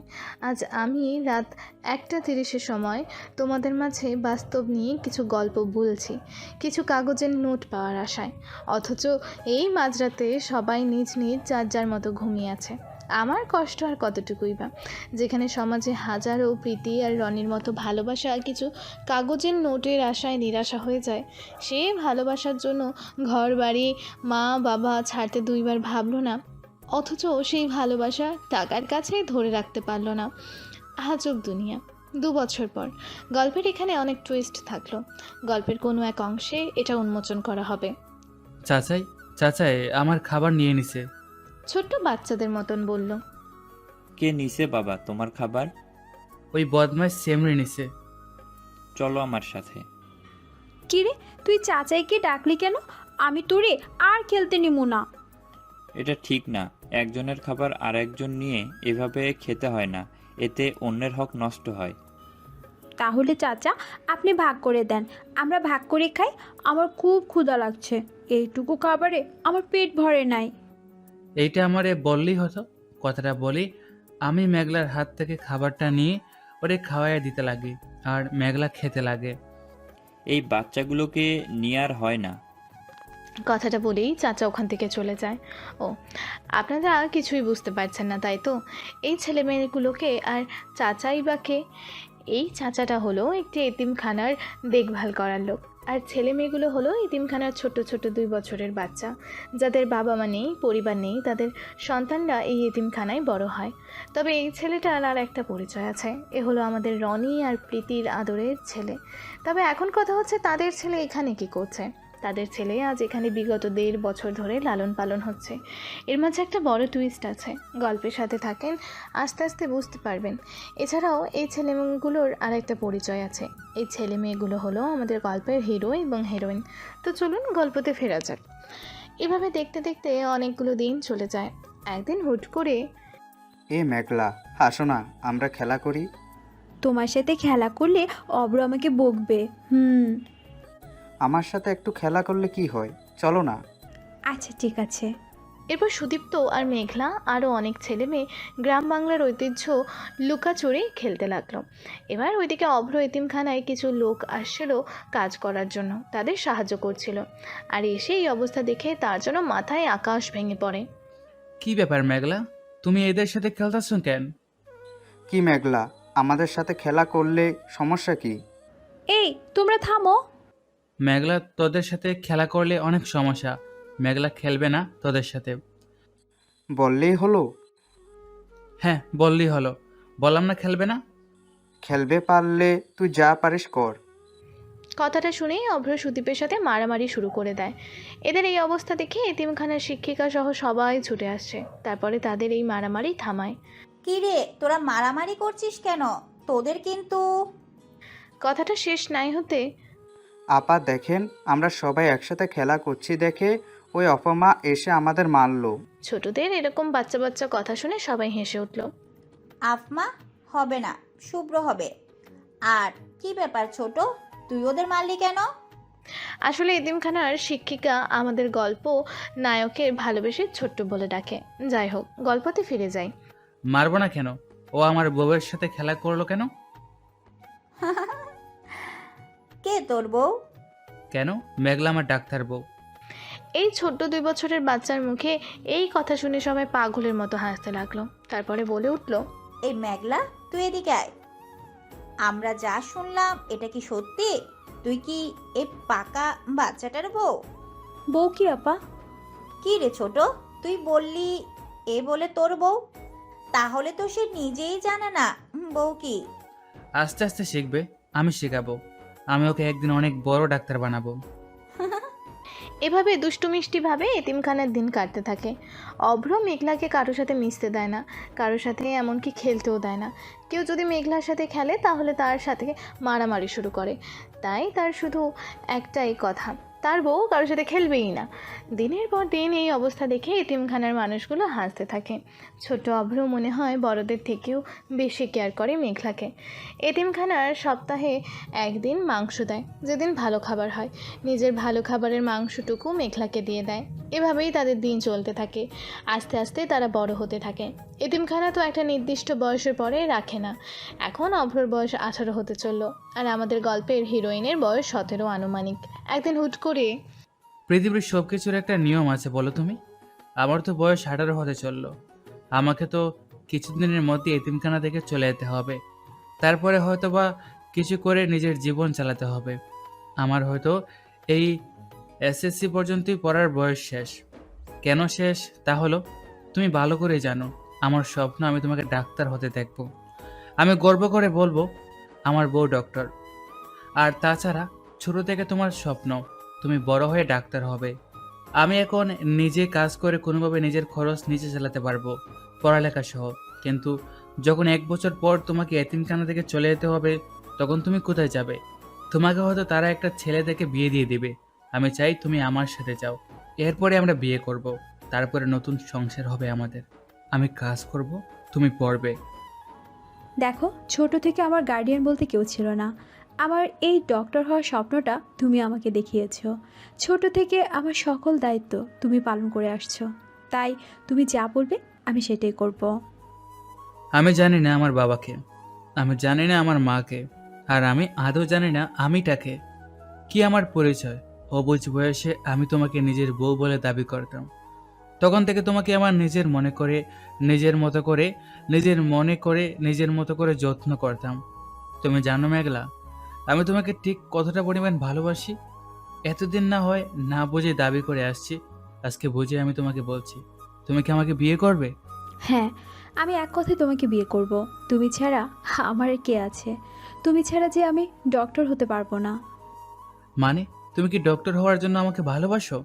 আজ আমি রাত 1:30 সময় তোমাদের মাঝে বাস্তব নিয়ে কিছু গল্প বলছি, কিছু কাগজের নোট পাওয়ার আশায়, অথচ এই মাঝরাতে সবাই নিজ নিজ যার যার মতো ঘুমিয়ে আছে। আমার কষ্ট আর কতটুকুই বা, যেখানে সমাজে হাজারো প্রীতি আর রনির মতো ভালোবাসা কিছু কাগজের নোটের আশায় নিরাশা হয়ে যায়। সে ভালোবাসার জন্য ঘর বাড়ি মা বাবা ছাড়তে 2বার ভাবলো না, অথচ সেই ভালোবাসা টাকার কাছে ধরে রাখতে পারলো না। আজব দুনিয়া। 2 বছর পর গল্পের এখানে অনেক টুইস্ট থাকলো। গল্পের কোনো এক অংশে এটা উন্মোচন করা হবে।
চাচাই, চাচাই আমার খাবার নিয়ে নিছে।
ছোট্ট বাচ্চাদের মতন বলল।
কে নিছে বাবা তোমার খাবার?
ওই বদমাইশ সেমরে নিছে।
চলো আমার সাথে।
কিরে, তুই চাচাইকে ডাকলি কেন? আমি তোরে আর খেলতে নিমু না।
এটা ঠিক না, একজনের খাবার আর একজন নিয়ে এভাবে খেতে হয় না, এতে অন্যের হক নষ্ট হয়।
তাহলে চাচা আপনি ভাগ করে দেন, আমরা ভাগ করে খাই। আমার খুব ক্ষুধা লাগছে, এইটুকু খাবারে আমার পেট ভরে নাই।
এইটা আমারে বললেই হতো। কথাটা বলি আমি মেঘলার হাত থেকে খাবারটা নিয়ে ওরে খাওয়াইয়া দিতে লাগি, আর মেঘলা খেতে লাগে।
এই বাচ্চাগুলোকে নিয়ে আর হয় না।
কথাটা বলেই চাচা ওখান থেকে চলে যায়। ও, আপনারা কিছুই বুঝতে পারছেন না, তাই তো? এই ছেলে মেয়েগুলোকে আর চাচাই বা কে? এই চাচাটা হলো একটি এতিমখানার দেখভাল করার লোক, আর ছেলে মেয়েগুলো হলো এতিমখানার ছোট ছোট 2 বছরের বাচ্চা, যাদের বাবা মা নেই, পরিবার নেই, তাদের সন্তানরা এই এতিমখানায় বড় হয়। তবে এই ছেলেটার আর একটা পরিচয় আছে, এ হলো আমাদের রনি আর প্রীতির আদরের ছেলে। তবে এখন কথা হচ্ছে তাদের ছেলে এখানে কি করছে। তাদের ছেলে আজ এখানে বিগত 1.5 বছর ধরে লালন পালন হচ্ছে। এর মাঝে একটা বড় টুইস্ট আছে, গল্পের সাথে থাকেন, আস্তে আস্তে বুঝতে পারবেন। এছাড়াও এই ছেলেমেয়েগুলোর আর একটা পরিচয় আছে। এই ছেলে মেয়েগুলো হলো আমাদের গল্পের হিরো এবং হিরোইন। তো চলুন গল্পতে ফেরা যাক। এভাবে দেখতে দেখতে অনেকগুলো দিন চলে যায়। একদিন হুট করে,
এ মেঘলা, আসো না আমরা খেলা করি।
তোমার সাথে খেলা করলে অব্র আমাকে বকবে।
আমার সাথে একটু খেলা করলে কি হয়, চলো না।
আচ্ছা ঠিক আছে।
এরপর সুদীপ্ত আর মেঘলা আরও অনেক ছেলে মেয়ে গ্রাম বাংলার ঐতিহ্য লুকাচুরি খেলতে লাগলো। এবার ওইদিকে অভ্র এতিমখানায় কিছু লোক আসছিল কাজ করার জন্য, তাদের সাহায্য করছিল। আর এসে এই অবস্থা দেখে তার জন্য মাথায় আকাশ ভেঙে পড়ে।
কি ব্যাপার মেঘলা, তুমি এদের সাথে খেলতেছো কেন?
কি মেঘলা, আমাদের সাথে খেলা করলে সমস্যা কি?
এই তোমরা থামো।
মেঘলা তোদের সাথে খেলা করলে অনেক সমস্যা, মেঘলা খেলবে না তোদের সাথে।
বললেই হলো।
হ্যাঁ, বললেই হলো। বললাম না খেলবে না?
খেলবে পারলে তুই যা পারিস কর।
কথাটা শুনেই অভ্র সুদীপের সাথে মারামারি শুরু করে দেয়। এদের এই অবস্থা দেখে এতিমখানার শিক্ষিকা সহ সবাই ছুটে আসছে, তারপরে তাদের এই মারামারি থামায়।
কি রে, তোরা মারামারি করছিস কেন? তোদের কিন্তু।
কথাটা শেষ নাই হতে
আপা দেখেন, আমরা সবাই একসাথে খেলা করছি দেখে ওই অপমা এসে আমাদের মারলো।
ছোটদের এরকম বাচ্চা বাচ্চা কথা শুনে সবাই হেসে উঠল।
আফমা হবে না, শুভ্র হবে। আর কি ব্যাপার ছোট, তুই ওদের মারলি কেন?
আসলে এতিমখানার শিক্ষিকা আমাদের গল্প নায়কের ভালোবেসে ছোট্ট বলে ডাকে। যাই হোক, গল্পতে ফিরে যাই।
মারবো না কেন? ও আমার বউয়ের সাথে খেলা করলো কেন?
কে তোর বউ?
কেন? মেঘলা আমার ডাক্তার বউ।
এই ছোট্ট 2 বছরের বাচ্চার মুখে এই কথা শুনে সবাই পাগলের মতো হাসতে লাগলো। তারপরে বলে উঠল,
এই মেঘলা, তুই এদিকে আয়। আমরা যা শুনলাম এটা কি সত্যি? তুই কি এই পাকা বাচ্চাটার বউ?
বউ কি আপা?
কি রে ছোট, তুই বললি এ বলে তোর বউ? তাহলে তো সে নিজেই জানে না বউ কি।
আস্তে আস্তে শিখবে, আমি শেখাবো। আমি ওকে একদিন অনেক বড় ডাক্তার বানাবো।
এভাবে দুষ্টু মিষ্টিভাবে এতিমখানার দিন কাটতে থাকে। অভ্র মেঘলাকে কারোর সাথে মিশতে দেয় না, কারোর সাথে এমনকি খেলতেও দেয় না। কেউ যদি মেঘলার সাথে খেলে তাহলে তার সাথে মারামারি শুরু করে। তাই তার শুধু একটাই কথা, তার বউ কারোর সাথে খেলবেই না। দিনের পর দিন এই অবস্থা দেখে এতিমখানার মানুষগুলো হাসতে থাকে। ছোট অভ্র মনে হয় বড়দের থেকেও বেশি কেয়ার করে মেঘলাকে। এতিমখানার সপ্তাহে একদিন মাংস দেয়, যেদিন ভালো খাবার হয়। নিজের ভালো খাবারের মাংসটুকু মেঘলাকে দিয়ে দেয়। এভাবেই তাদের দিন চলতে থাকে। আস্তে আস্তে তারা বড় হতে থাকে। এতিমখানা তো একটা নির্দিষ্ট বয়সের পরে রাখে না। এখন অভ্রর বয়স 18 হতে চললো, আর আমাদের গল্পের হিরোইনের বয়স 17 আনুমানিক। একদিন হুট করে,
পৃথিবীর সব কিছুর একটা নিয়ম আছে বলো তুমি? আমার তো বয়স 18 হতে চললো। আমাকে তো কিছুদিনের মধ্যে এতিমখানা থেকে চলে যেতে হবে। তারপরে হয়তো বা কিছু করে নিজের জীবন চালাতে হবে। আমার হয়তো এই এসএসসি পর্যন্তই পড়ার বয়স শেষ। কেন শেষ তা হলো, তুমি ভালো করে জানো। আমার স্বপ্ন আমি তোমাকে ডাক্তার হতে দেখব। আমি গর্ব করে বলবো আমার বউ ডক্টর। আর তাছাড়া ছোট থেকে তোমার স্বপ্ন তুমি বড় হয়ে ডাক্তার হবে। আমি এখন নিজে কাজ করে কোনোভাবে নিজের খরচ নিজে চালাতে পারবো, পড়ালেখা সহ। কিন্তু যখন 1 বছর পর তোমাকে এতিমখানা থেকে চলে যেতে হবে, তখন তুমি কোথায় যাবে? তোমাকে হয়তো তারা একটা ছেলে থেকে বিয়ে দিয়ে দিবে। আমি চাই তুমি আমার সাথে যাও। এরপরে আমরা বিয়ে করব, তারপরে নতুন সংসার হবে আমাদের। আমি কাজ করব, তুমি পড়বে।
দেখো, ছোট থেকে আমার গার্ডিয়ান বলতে কেউ ছিল না। আমার এই ডক্টর হওয়ার স্বপ্নটা তুমি আমাকে দেখিয়েছো। ছোট থেকে আমার সকল দায়িত্ব তুমি পালন করে আসছো। তাই তুমি যা বলবে আমি সেটাই করব।
আমি জানি না আমার বাবাকে, আমি জানি না আমার মাকে, আর আমি আদৌ জানি না আমিটাকে। কি আমার পরিচয়? অবুঝ বয়সে আমি তোমাকে নিজের বউ বলে দাবি করতাম। তখন থেকে তোমাকে আমার নিজের মনে করে, নিজের মতো করে, নিজের মতো করে যত্ন করতাম। তুমি জানো মেঘলা, আমি তোমাকে ঠিক কতটা পরিমাণ ভালোবাসি? এতদিন না হয় না বুঝে দাবি করে আসছি, আজকে বুঝে আমি তোমাকে বলছি, তুমি কি আমাকে বিয়ে করবে?
হ্যাঁ, আমি এক কথায় তোমাকে বিয়ে করব। তুমি ছাড়া আমার আর কে আছে? তুমি ছাড়া যে আমি ডক্টর হতে পারবো না।
মানে তুমি কি ডক্টর হওয়ার জন্য আমাকে ভালোবাসো?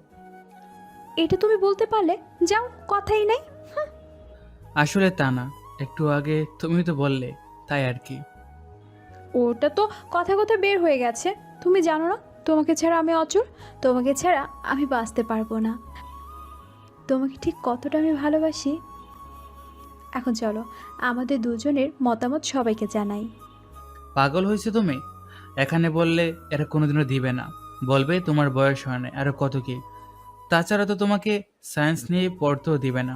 এটা তুমি বলতে পারলে? যাও, কথাই নাই।
আসলে তা না, একটু আগে তুমি তো বললে, তাই আর কি।
ওটা তো কথা কথা বের হয়ে গেছে। তুমি জানো না তোমাকে ছাড়া আমি অচল, তোমাকে ছাড়া আমি বাঁচতে পারবো না। তোমাকে ঠিক কতটা আমি ভালোবাসি। এখন চলো আমাদের দুজনের মতামত সবাইকে জানাই।
পাগল হয়েছে তুমি? এখানে বললে এরা কোনোদিনও দিবে না, বলবে তোমার বয়স হয় না, আরো কত কি। তাছাড়া তো তোমাকে সায়েন্স নিয়ে পড়তেও দিবে না।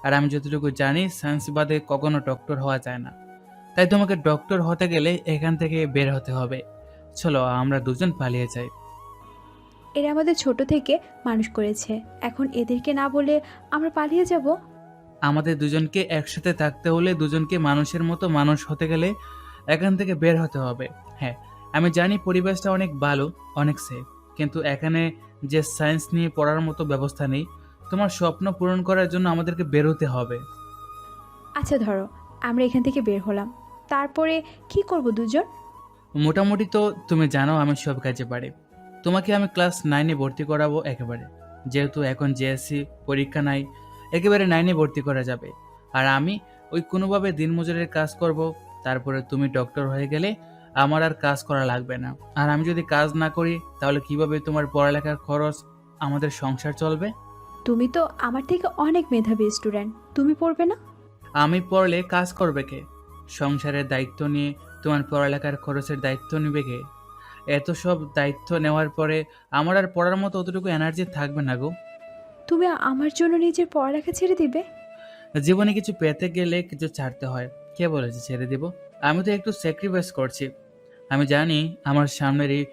আর আমি যতটুকু জানি সায়েন্স বাদে কখনো ডক্টর হওয়া যায় না। তাই তোমাকে ডক্টর হতে গেলে এখান থেকে বের হতে হবে। চলো আমরা দুজন পালিয়ে যাই।
এরা আমাদের ছোট থেকে মানুষ করেছে, এখন এদেরকে না বলে আমরা পালিয়ে যাব?
আমাদের দুজনকে একসাথে থাকতে হলে, দুজনকে মানুষের মতো মানুষ হতে গেলে এখান থেকে বের হতে হবে। হ্যাঁ, আমি জানি পরিবেশটা অনেক ভালো, অনেক সেফ, কিন্তু এখানে যে সায়েন্স নিয়ে পড়ার মতো ব্যবস্থা নেই। তোমার স্বপ্ন পূরণ করার জন্য আমাদেরকে বের হতে হবে।
আচ্ছা ধরো, আমরা এখান থেকে বের হলাম, তারপরে কি করব দুজন?
মোটামুটি তো তুমি জানো আমি সব কাজে পারি। তোমাকে আমি ক্লাস 9-এ ভর্তি করাবো একেবারে, যেহেতু এখন জেএসসি পরীক্ষা নাই, একেবারে 9-এ ভর্তি করা যাবে। আর আমি ওই কোনোভাবে দিনমজুরের কাজ করব, তারপরে তুমি ডক্টর হয়ে গেলে আমার আর কাজ করা লাগবে না। আর আমি যদি কাজ না করি তাহলে কিভাবে তোমার পড়ালেখার খরচ, আমাদের সংসার চলবে?
তুমি তো আমার থেকে অনেক মেধাবী স্টুডেন্ট, তুমি পড়বে না?
আমি পড়লে কাজ করবে কে? সংসারের দায়িত্ব নিয়ে তোমার পড়ালেখার খরচের দায়িত্ব নেবে কে? এত সব দায়িত্ব নেওয়ার পরে আমার আর পড়ার মতো অতটুকু এনার্জি থাকবে না গো।
তুমি আমার জন্য নিজের পড়ালেখা ছেড়ে দিবে?
জীবনে কিছু পেতে গেলে কিছু ছাড়তে হয়, কে বলেছে ছেড়ে দিব? আমি তো একটু স্যাক্রিফাইস করছি। আমি জানি আমার সামনের এই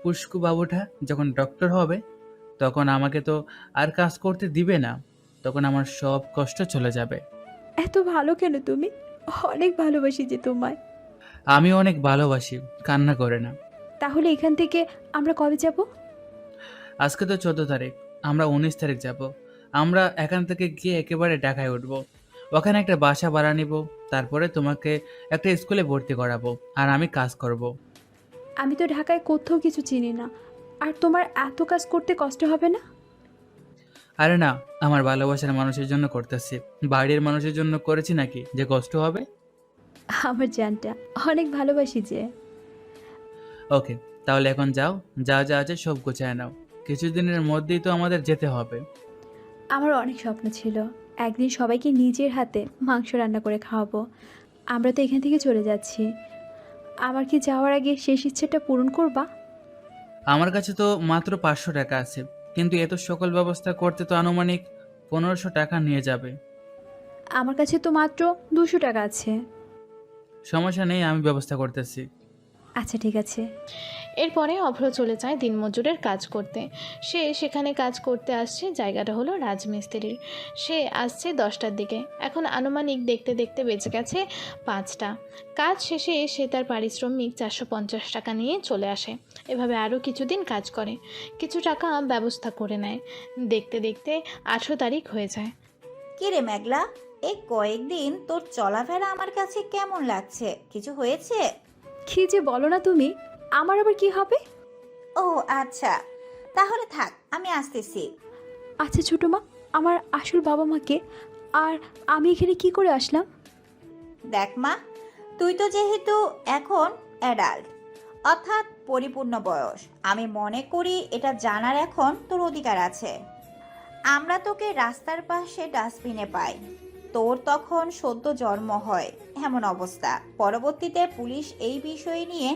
পুষ্কু বাবুটা যখন ডক্টর হবে তখন আমাকে তো আর কাজ করতে দিবে না, তখন আমার সব কষ্ট চলে যাবে।
এত ভালো কেন তুমি? অনেক ভালোবাসি যে তোমায়।
আমি অনেক ভালোবাসি, কান্না করে না।
তাহলে এখান থেকে আমরা কবে যাব?
আজকে তো 14 তারিখ, আমরা 19 তারিখ যাব। আমরা এখান থেকে গিয়ে একেবারে ঢাকায় উঠব, ওখানে একটা বাসা ভাড়া নিব, তারপরে তোমাকে একটা স্কুলে ভর্তি করাবো আর আমি কাজ করব।
আমি তো ঢাকায় কোথাও কিছু চিনি না, আর তোমার এত কাজ করতে কষ্ট হবে না?
আরে না, আমার ভালোবাসার মানুষের জন্য করতেছি, বাড়ির মানুষের জন্য করেছি নাকি যে কষ্ট হবে?
আমার জানটা অনেক ভালোবাসি যে।
ওকে, তাহলে এখন যাও, যা যা আছে সব গোছায় নাও, কিছুদিনের মধ্যেই তো আমাদের যেতে হবে।
আমার অনেক স্বপ্ন ছিল একদিন সবাইকে নিজের হাতে মাংস রান্না করে খাওয়াবো। আমরা তো এখান থেকে চলে যাচ্ছি, আমার কি যাওয়ার আগে শেষ ইচ্ছেটা পূরণ করবা?
আমার কাছে তো মাত্র 500 টাকা আছে, কিন্তু এত সকল ব্যবস্থা করতে তো আনুমানিক 1500 টাকা নিয়ে যাবে।
আমার কাছে তো মাত্র 200 টাকা আছে।
সমস্যা নেই, আমি ব্যবস্থা করতেছি।
আচ্ছা ঠিক আছে।
এরপরে অভ্র চলে যায় দিনমজুরের কাজ করতে। সে সেখানে কাজ করতে আসছে, জায়গাটা হলো রাজমিস্ত্রির। সে আসছে 10টার দিকে, এখন আনুমানিক দেখতে দেখতে বেঁচে গেছে 5টা। কাজ শেষে সে তার পারিশ্রমিক 450 টাকা নিয়ে চলে আসে। এভাবে আরও কিছুদিন কাজ করে, কিছু টাকা ব্যবস্থা করে নেয়। দেখতে দেখতে 18 তারিখ হয়ে যায়।
কে রে মেঘলা, এই কয়েকদিন তোর চলাফেরা আমার কাছে কেমন লাগছে? কিছু হয়েছে?
কি যে বলো না তুমি, আমার আবার কি হবে?
ও আচ্ছা, তাহলে থাক, আমি আসতেছি।
আচ্ছা ছোটো মা, আমার আসল বাবা মাকে, আর আমি এখানে কি করে আসলাম?
দেখ মা, তুই তো যেহেতু এখন অ্যাডাল্ট, অর্থাৎ পরিপূর্ণ বয়স, আমি মনে করি এটা জানার এখন তোর অধিকার আছে। আমরা তোকে রাস্তার পাশে ডাস্টবিনে পাই, তোর তখন সদ্য জন্ম হয় এমন অবস্থা। পরবর্তীতে পুলিশ এই বিষয় নিয়ে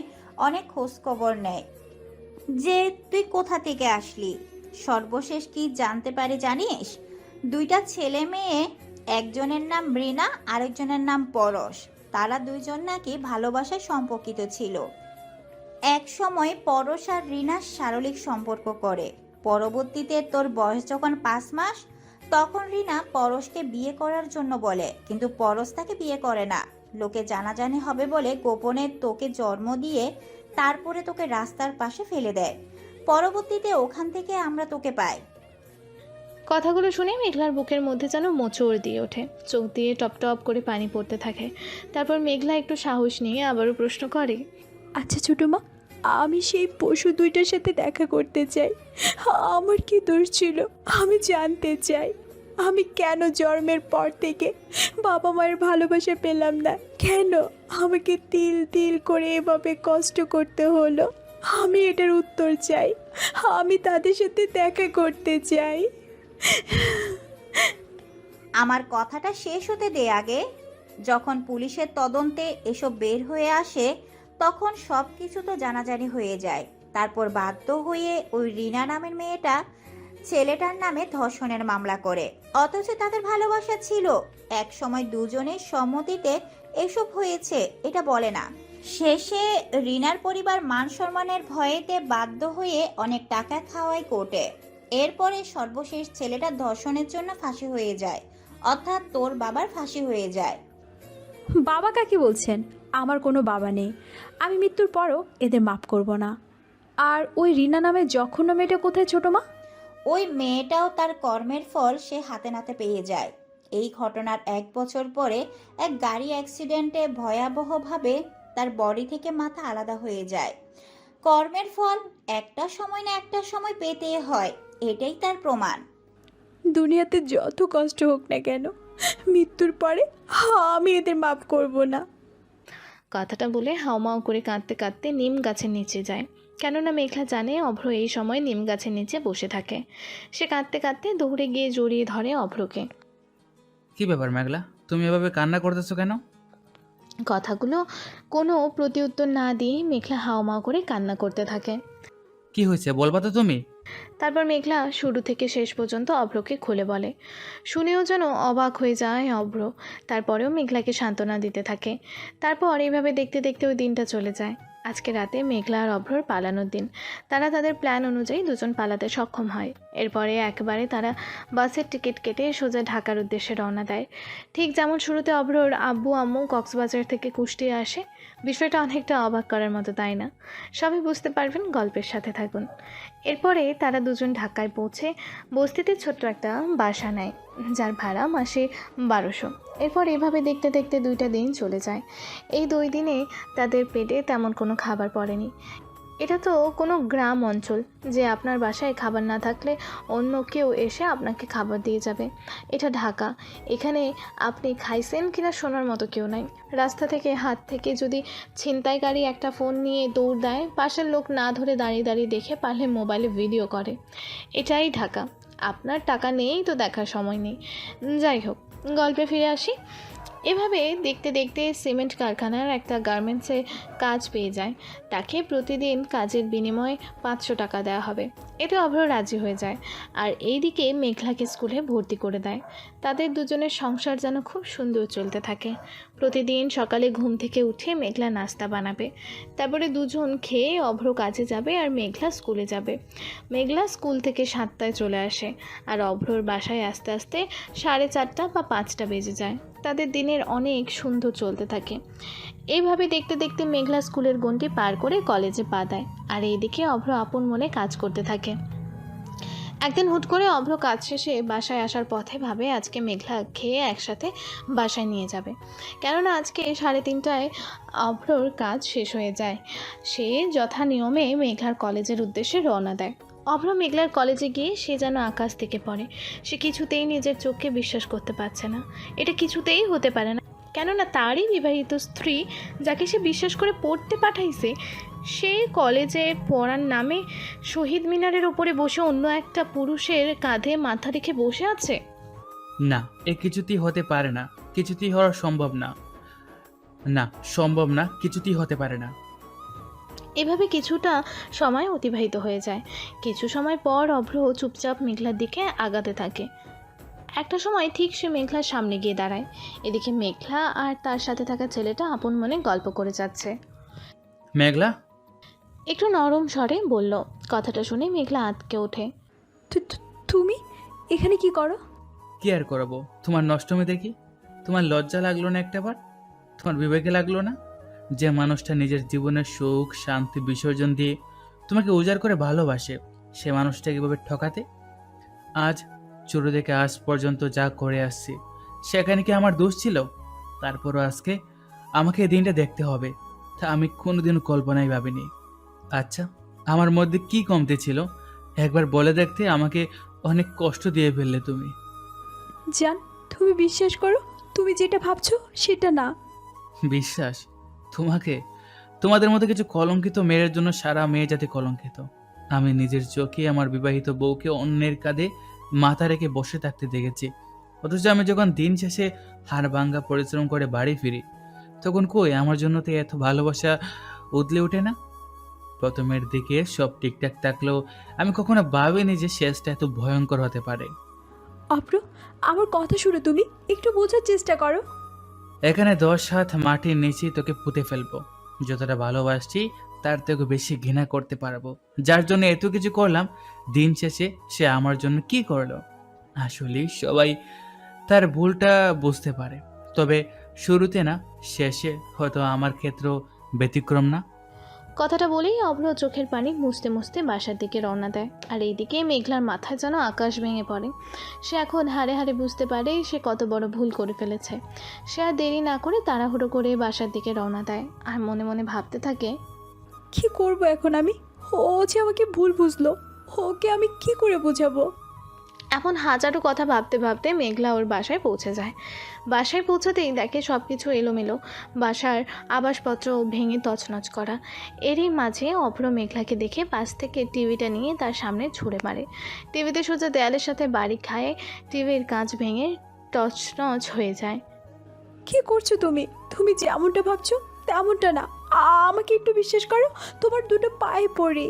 অনেক খোঁজখবর নেয় যে তুই কোথা থেকে আসলি। সর্বশেষ কি জানতে পারে জানিস? 2টা ছেলে মেয়ে, একজনের নাম রিনা, আরেকজনের নাম পরশ। তারা দুইজন নাকি ভালোবাসায় সম্পর্কিত ছিল। এক সময় পরশ আর রিনা শারীরিক সম্পর্ক করে। পরবর্তীতে তোর বয়স যখন 5 মাস, তখন রিনা পরশকে বিয়ে করার জন্য বলে, কিন্তু পরশ তাকে বিয়ে করে না। লোকে জানাজানি হবে বলে গোপনে তোকে জন্ম দিয়ে তারপরে তোকে রাস্তার পাশে ফেলে দেয়। পরবর্তীতে ওখান থেকে আমরা তোকে পাই।
কথাগুলো শুনে মেঘলার বুকের মধ্যে যেন মোচড় দিয়ে ওঠে, চোখ দিয়ে টপ টপ করে পানি পড়তে থাকে। তারপর মেঘলা একটু সাহস নিয়ে আবারও প্রশ্ন করে,
আচ্ছা ছোটো মা, আমি সেই পশু দুইটার সাথে দেখা করতে চাই। আমার কি দোষ ছিল আমি জানতে চাই। আমি কেন জন্মের পর থেকে বাবা মায়ের ভালোবাসা পেলাম না? কেন আমাকে তিল তিল করে এভাবে কষ্ট করতে হলো? আমি এটার উত্তর চাই, আমি তাদের সাথে দেখা করতে চাই।
আমার কথাটা শেষ হতে দে আগে। যখন পুলিশের তদন্তে এসব বের হয়ে আসে তখন সব কিছু তো জানাজানি হয়ে যায়। তারপর বাধ্য হয়ে ওই রিনা নামের মেয়েটা ছেলেটার নামে ধর্ষণের মামলা করে, অথচ তাদের ভালোবাসা ছিল। এক সময় দুজনের সম্মতিতে এসব হয়েছে এটা বলে না। শেষে রিনার পরিবার মান সম্মানের ভয়েতে বাধ্য হয়ে অনেক টাকা খাওয়ায় কোর্টে। এরপরে সর্বশেষ ছেলেটা ধর্ষণের জন্য ফাঁসি হয়ে যায়, অর্থাৎ তোর বাবার ফাঁসি হয়ে যায়।
বাবা কাকে বলছেন? আমার কোনো বাবা নেই, আমি মৃত্যুর পরও এদের মাফ করব না। আর ওই রিনা নামে জঘন্য মেয়েটা কোথায় ছোটো মা?
ওই মেয়েটাও তার কর্মের ফল সে হাতে নাতে পেয়ে যায়। এই ঘটনার 1 বছর পরে এক গাড়ি অ্যাক্সিডেন্টে ভয়াবহভাবে তার বডি থেকে মাথা আলাদা হয়ে যায়। কর্মের ফল একটা সময় না একটা সময় পেতে হয়, এটাই তার প্রমাণ।
দুনিয়াতে যত কষ্ট হোক না কেন, মৃত্যুর পরে আমি এদের মাফ করব না। কথাটা বলে হাউমাউ করে কাঁদতে কাঁদতে নিম গাছের নিচে যায়। কেননা মেঘলা জানে অভ্র এই সময় নিম গাছের নিচে বসে থাকে। সে কাঁদতে কাঁদতে দৌড়ে গিয়ে জড়িয়ে ধরে অভ্রকে।
কি ব্যাপার মেঘলা, তুমি এভাবে কান্না করতেছো কেন?
কথাগুলো কোনো প্রতিউত্তর না দিয়ে মেঘলা হাউমাউ করে কান্না করতে থাকে।
কি হয়েছে বলবা তো তুমি?
তারপর মেঘলা শুরু থেকে শেষ পর্যন্ত অভ্রকে খুলে বলে। শুনেও যেন অবাক হয়ে যায় অভ্র। তারপরেও মেঘলাকে সান্ত্বনা দিতে থাকে। তারপর এইভাবে দেখতে দেখতে ওই দিনটা চলে যায়। আজকে রাতে মেঘলা আর অভ্রর পালানোর দিন। তারা তাদের প্ল্যান অনুযায়ী দুজন পালাতে সক্ষম হয়। এরপরে একেবারে তারা বাসের টিকিট কেটে সোজা ঢাকার উদ্দেশ্যে রওনা দেয়। ঠিক যেমন শুরুতে অভ্রর আব্বু আম্মু কক্সবাজার থেকে কুষ্টিয়া আসে। বিষয়টা অনেকটা অবাক করার মতো, তাই না? সবই বুঝতে পারবেন, গল্পের সাথে থাকুন। এরপরে তারা দুজন ঢাকায় পৌঁছে বস্তিতে ছোট্ট একটা বাসা নেয়, যার ভাড়া মাসে 1200। এরপর এভাবে দেখতে দেখতে 2টা দিন চলে যায়। এই 2 দিনে তাদের পেটে তেমন কোনো খাবার পড়েনি। এটা তো কোনো গ্রাম অঞ্চল যে আপনার বাসায় খাবার না থাকলে অন্য কেউ এসে আপনাকে খাবার দিয়ে যাবে। এটা ঢাকা, এখানে আপনি খাইছেন কিনা শোনার মতো কেউ নাই। রাস্তা থেকে হাত থেকে যদি ছিনতাইকারী একটা ফোন নিয়ে দৌড় দেয়, পাশের লোক না ধরে দাঁড়িয়ে দাঁড়িয়ে দেখে, পারলে মোবাইলে ভিডিও করে। এটাই ঢাকা। আপনার টাকা নেই তো দেখার সময় নেই। যাই হোক, গল্পে ফিরে আসি। এভাবে দেখতে দেখতে সিমেন্ট কারখানার একটা গার্মেন্টসে কাজ পেয়ে যায়। তাকে প্রতিদিন কাজের বিনিময়ে 500 টাকা দেওয়া হবে। এতে অভ্র রাজি হয়ে যায়। আর এইদিকে মেঘলাকে স্কুলে ভর্তি করে দেয়। তাদের দুজনের সংসার যেন খুব সুন্দর চলতে থাকে। প্রতিদিন সকালে ঘুম থেকে উঠে মেঘলা নাস্তা বানাবে। তারপরে দুজন খেয়ে অভ্র কাজে যাবে আর মেঘলা স্কুলে যাবে। মেঘলা স্কুল থেকে 7টায় চলে আসে আর অভ্রর বাসায় আস্তে আস্তে 4:30 বা 5টা বেজে যায়। তাদের দিনের অনেক সুন্দর চলতে থাকে। এইভাবে দেখতে দেখতে মেঘলা স্কুলের গণ্ডি পার করে কলেজে পা দেয়। আর এইদিকে অভ্র আপন মনে কাজ করতে থাকে। একদিন হুট করে অভ্র কাজ শেষে বাসায় আসার পথে ভাবে আজকে মেঘলা খেয়ে একসাথে বাসায় নিয়ে যাবে। কেননা আজকে 3:30টায় অভ্রর কাজ শেষ হয়ে যায়। সে যথা নিয়মে মেঘলার কলেজের উদ্দেশ্যে রওনা দেয়। অভ্র মেঘলার কলেজে গিয়ে সে যেন আকাশ থেকে পড়ে। সে কিছুতেই নিজের চোখকে বিশ্বাস করতে পারছে না। এটা কিছুতেই হতে পারে না, কেননা তারই বিবাহিত স্ত্রী, যাকে সে বিশ্বাস করে পড়তে পাঠাইছে, সে কলেজে পড়ার নামে শহীদ মিনারের ওপরে বসে অন্য একটা পুরুষের কাঁধে মাথা রেখে বসে আছে।
না, এ কিছুতেই হতে পারে না, কিছুতেই হওয়া সম্ভব না। না, সম্ভব না, কিছুতেই হতে পারে না।
এভাবে কিছুটা সময় অতিবাহিত হয়ে যায়। কিছু সময় পর অভ্র চুপচাপ মেঘলার দিকে আগাতে থাকে। একটা সময় ঠিক সে মেঘলার সামনে গিয়ে দাঁড়ায়। এদিকে মেঘলা আর তার সাথে থাকা ছেলেটা আপন মনে গল্প করে যাচ্ছে।
মেঘলা,
একটু নরম স্বরে বলল। কথাটা শুনে মেঘলা আঁতকে ওঠে।
তুমি এখানে কি করো?
কি আর করবো, তোমার নষ্টমী দেখি। তোমার লজ্জা লাগলো না একটাবার? তোমার বিবেকে লাগলো না যে মানুষটা নিজের জীবনের সুখ শান্তি বিসর্জন দিয়ে তোমাকে উজাড় করে ভালোবাসে, সে মানুষটাকে এভাবে ঠকাতে? আজ ছোট থেকে আজ পর্যন্ত যা করে আসছি, সেখানে কি আমার দোষ ছিল? তারপরও আজকে আমাকে এই দিনটা দেখতে হবে, তা আমি কোনোদিনও কল্পনাই ভাবিনি। আচ্ছা, আমার মধ্যে কি কমতে ছিল একবার বলে দেখতে? আমাকে অনেক কষ্ট দিয়ে ফেললে তুমি।
জান, তুমি বিশ্বাস করো, তুমি যেটা ভাবছো সেটা না।
বিশ্বাস? তোমাকে? তোমাদের মতো কিছু কলঙ্কিত মেয়ের জন্য সারা মেয়ে জাতি কলঙ্কিত। আমি নিজের চোখে আমার বিবাহিত বউকে অন্যের কাঁধে মাথা রেখে বসে থাকতে দেখেছি, অথচ আমি যখন দিন শেষে হাড় ভাঙ্গা পরিশ্রম করে বাড়ি ফিরি, তখন কই আমার জন্য তো এত ভালোবাসা উতলে ওঠে না। প্রথমের দিকে সব ঠিকঠাক থাকলেও আমি কখনো ভাবিনি যে শেষটা এত ভয়ঙ্কর হতে পারে।
অপ্র, আমার কথা শুনো, তুমি একটু বোঝার চেষ্টা করো।
এখানে 10 হাত মাটির নিচে তোকে পুঁতে ফেলবো। যতটা ভালোবাসছি তার থেকে বেশি ঘৃণা করতে পারবো। যার জন্য এত কিছু করলাম, দিন শেষে সে আমার জন্য কি করলো? আসলে সবাই তার ভুলটা বুঝতে পারে, তবে শুরুতে না, শেষে হয়তো আমার ক্ষেত্র ব্যতিক্রম না।
কথাটা বলেই অভ্র চোখের পানি মুছতে মুছতে বাসার দিকে রওনা দেয়। আর এইদিকে মেঘলার মাথায় যেন আকাশ ভেঙে পড়ে। সে এখন হাড়ে হাড়ে বুঝতে পারে সে কত বড় ভুল করে ফেলেছে। সে আর দেরি না করে তাড়াহুড়ো করে বাসার দিকে রওনা দেয় আর মনে মনে ভাবতে থাকে,
কি করব এখন আমি? ও যে আমাকে ভুল বুঝলো, ওকে আমি কি করে বোঝাবো?
এখন হাজারো কথা ভাবতে ভাবতে মেঘলা ওর বাসায় পৌঁছে যায়। বাসায় পৌঁছাতেই দেখে সব কিছু এলোমেলো, বাসার আবাসপত্র ভেঙে তছনছ করা। এরই মাঝে অভ্র মেঘলাকে দেখে পাশ থেকে টিভিটা নিয়ে তার সামনে ছুঁড়ে মারে। টিভিতে সোজা দেয়ালের সাথে বাড়ি খায়, টিভির কাঁচ ভেঙে তছনছ হয়ে যায়।
কি করছো তুমি? তুমি যেমনটা ভাবছো তেমনটা না। আমাকে একটু বিশ্বাস করো, তোমার দুটো পায়ে পড়ি।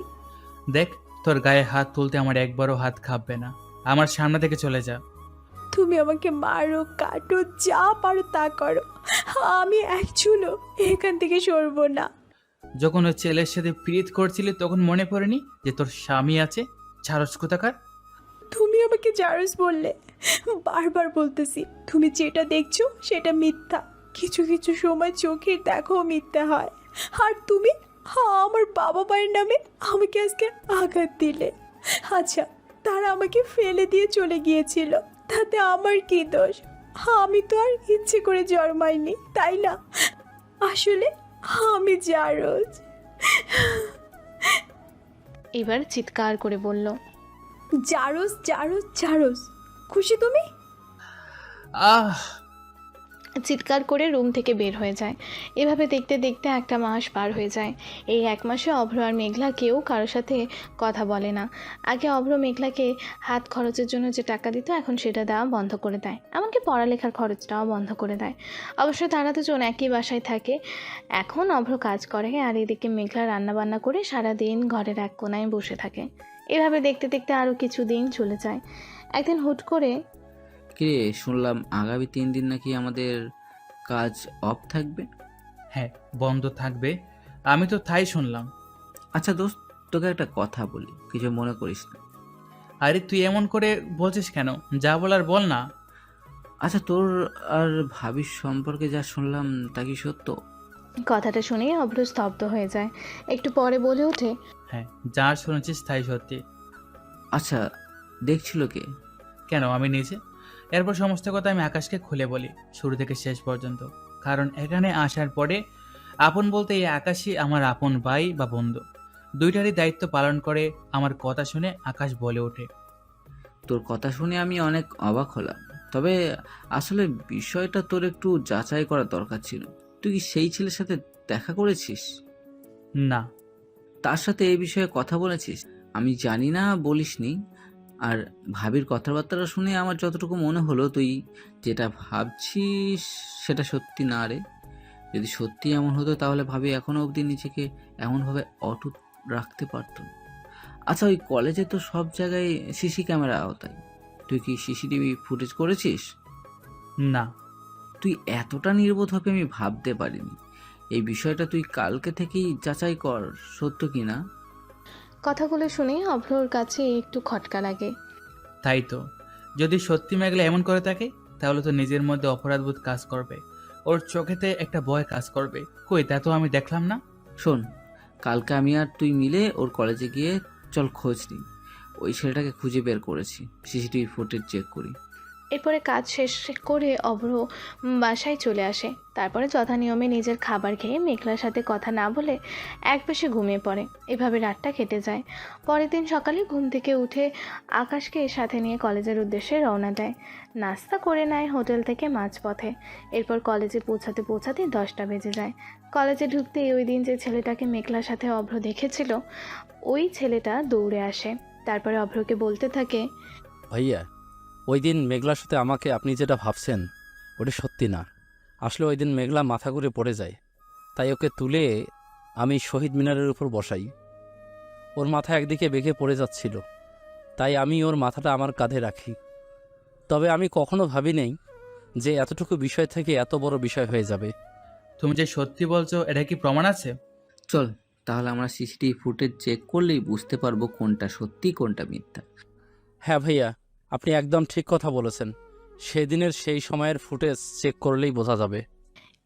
দেখ, তোর গায়ে হাত তুলতে আমার একবারও হাত কাঁপবে না। আমার সামনে থেকে চলে যা।
তুমি আমাকে মারো, কাটো, যা পারো তা করো, আমি এক চুলো এখান থেকে সরবো না।
যখন ওই ছেলের সাথে প্রীত করছিলি তখন মনে পড়েনি যে তোর স্বামী আছে? ছাড়স কোথাকার।
তুমি আমাকে জারস বললে, বারবার বলতেছি তুমি যেটা দেখছো সেটা মিথ্যা। কিছু কিছু সময় চোখের দেখো মিথ্যা হয়। আর তুমি আমার বাবা মায়ের নামে আমাকে আজকে আঘাত দিলে। আচ্ছা, তারা আমাকে ফেলে দিয়ে চলে গিয়েছিল, তাতে আমার কি দোষ? আমি তো আর ইচ্ছে করে জন্মাইনি, তাই না? আসলে আমি জারজ।
এবার চিৎকার করে বলল,
জারজ জারজ জারজ। খুশি তুমি?
আহ!
চিৎকার করে রুম থেকে বের হয়ে যায়। এভাবে দেখতে দেখতে একটা মাস পার হয়ে যায়। এই এক মাসে অভ্র আর মেঘলা কেউ কারোর সাথে কথা বলে না। আগে অভ্র মেঘলাকে হাত খরচের জন্য যে টাকা দিত এখন সেটা দেওয়া বন্ধ করে দেয়, এমনকি পড়ালেখার খরচটাও বন্ধ করে দেয়। অবশ্য তারা দুজন একই বাসায় থাকে। এখন অভ্র কাজ করে আর এদিকে মেঘলা রান্নাবান্না করে সারাদিন ঘরের এক কোনায় বসে থাকে। এভাবে দেখতে দেখতে আরও কিছু দিন চলে যায়। একদিন হুট করে,
কিরে, শুনলাম আগামী 3 দিন নাকি আমাদের কাজ অফ থাকবে?
হ্যাঁ, বন্ধ থাকবে। আমি তো তাই শুনলাম।
আচ্ছা দোস্ত, তোকে একটা কথা বলি, কিছু মনে করিস না।
আরে তুই এমন করে বলছিস কেন? যা বলার বল না।
আচ্ছা, তোর আর ভাবির সম্পর্কে যা শুনলাম তা কি সত্য?
কথাটা শুনে অভ্র স্তব্ধ হয়ে যায়। একটু পরে বলে ওঠে,
হ্যাঁ, যা শুনেছিস তাই সত্যি।
আচ্ছা, দেখছিল কে?
কেন, আমি নিজে। এরপর সমস্ত কথা আমি আকাশকে খুলে বলি, শুরু থেকে শেষ পর্যন্ত। কারণ এখানে আসার পরে আপন বলতে এই আকাশই আমার আপন ভাই বা বন্ধু। দুইটারই দায়িত্ব পালন করে। আমার কথা শুনে আকাশ বলে ওঠে,
তোর কথা শুনে আমি অনেক অবাক হলাম, তবে আসলে বিষয়টা তোর একটু যাচাই করা দরকার ছিল। তুই কি সেই ছেলের সাথে দেখা করেছিস?
না।
তার সাথে এই বিষয়ে কথা বলেছিস? আমি জানি না বলিসনি। আর ভাবির কথাবার্তা শুনে আমার যতটুকু মনে হলো তুই যেটা ভাবছিস সেটা সত্যি না রে। যদি সত্যি এমন হতো তাহলে ভাবি এখনো অবধি নিজেকে এমনভাবে অটুট রাখতে পারত না। আচ্ছা, ওই কলেজে তো সব জায়গায় সিসি ক্যামেরা আওতায়, তুই কি সিসিটিভি ফুটেজ করেছিস?
না।
তুই এতটা নির্বোধ হবে আমি ভাবতে পারিনি। এই বিষয়টা তুই কালকে থেকেই যাচাই কর সত্য কি না।
কথাগুলো শুনে অভ্রর কাছে একটু খটকা লাগে।
তাই তো, যদি সত্যি মেঘলা এমন করে থাকে তাহলে তো নিজের মধ্যে অপরাধবোধ কাজ করবে, ওর চোখেতে একটা ভয় কাজ করবে। কই, তা তো আমি দেখলাম না।
শোন, কালকে আমি আর তুই মিলে ওর কলেজে গিয়ে চল খোঁজ নিই। ওই ছেলেটাকে খুঁজে বের করেছি, সিসিটিভি ফুটেজ চেক করি।
এরপরে কাজ শেষ করে অভ্র বাসায় চলে আসে। তারপরে যথানিয়মে নিজের খাবার খেয়ে মেঘলার সাথে কথা না বলে একপাশে ঘুমিয়ে পড়ে। এভাবে রাতটা কেটে যায়। পরের দিন সকালে ঘুম থেকে উঠে আকাশকে সাথে নিয়ে কলেজের উদ্দেশ্যে রওনা দেয়। নাস্তা করে নেয় হোটেল থেকে মাঝপথে। এরপর কলেজে পৌঁছাতে পৌঁছাতে 10টা বেজে যায়। কলেজে ঢুকতেই ওই দিন যে ছেলেটাকে মেঘলার সাথে অভ্র দেখেছিল ওই ছেলেটা দৌড়ে আসে। তারপরে অভ্রকে বলতে থাকে,
ভাইয়া, ওই দিন মেঘলার সাথে আমাকে আপনি যেটা ভাবছেন ওটা সত্যি না। আসলে ওই দিন মেঘলা মাথা ঘুরে পড়ে যায়, তাই ওকে তুলে আমি শহীদ মিনারের উপর বসাই। ওর মাথা একদিকে বেঁকে পড়ে যাচ্ছিল, তাই আমি ওর মাথাটা আমার কাঁধে রাখি। তবে আমি কখনো ভাবি নেই যে এতটুকু বিষয় থেকে এত বড় বিষয় হয়ে যাবে।
তুমি যে সত্যি বলছো, এটা কি প্রমাণ আছে?
চল তাহলে আমরা সিসিটিভি ফুটেজ চেক করলেই বুঝতে পারবো কোনটা সত্যি কোনটা মিথ্যা।
হ্যাঁ ভাইয়া, আপনি একদম ঠিক কথা বলেছেন। সেদিনের সেই সময়ের ফুটেজ চেক করলেই বোঝা যাবে।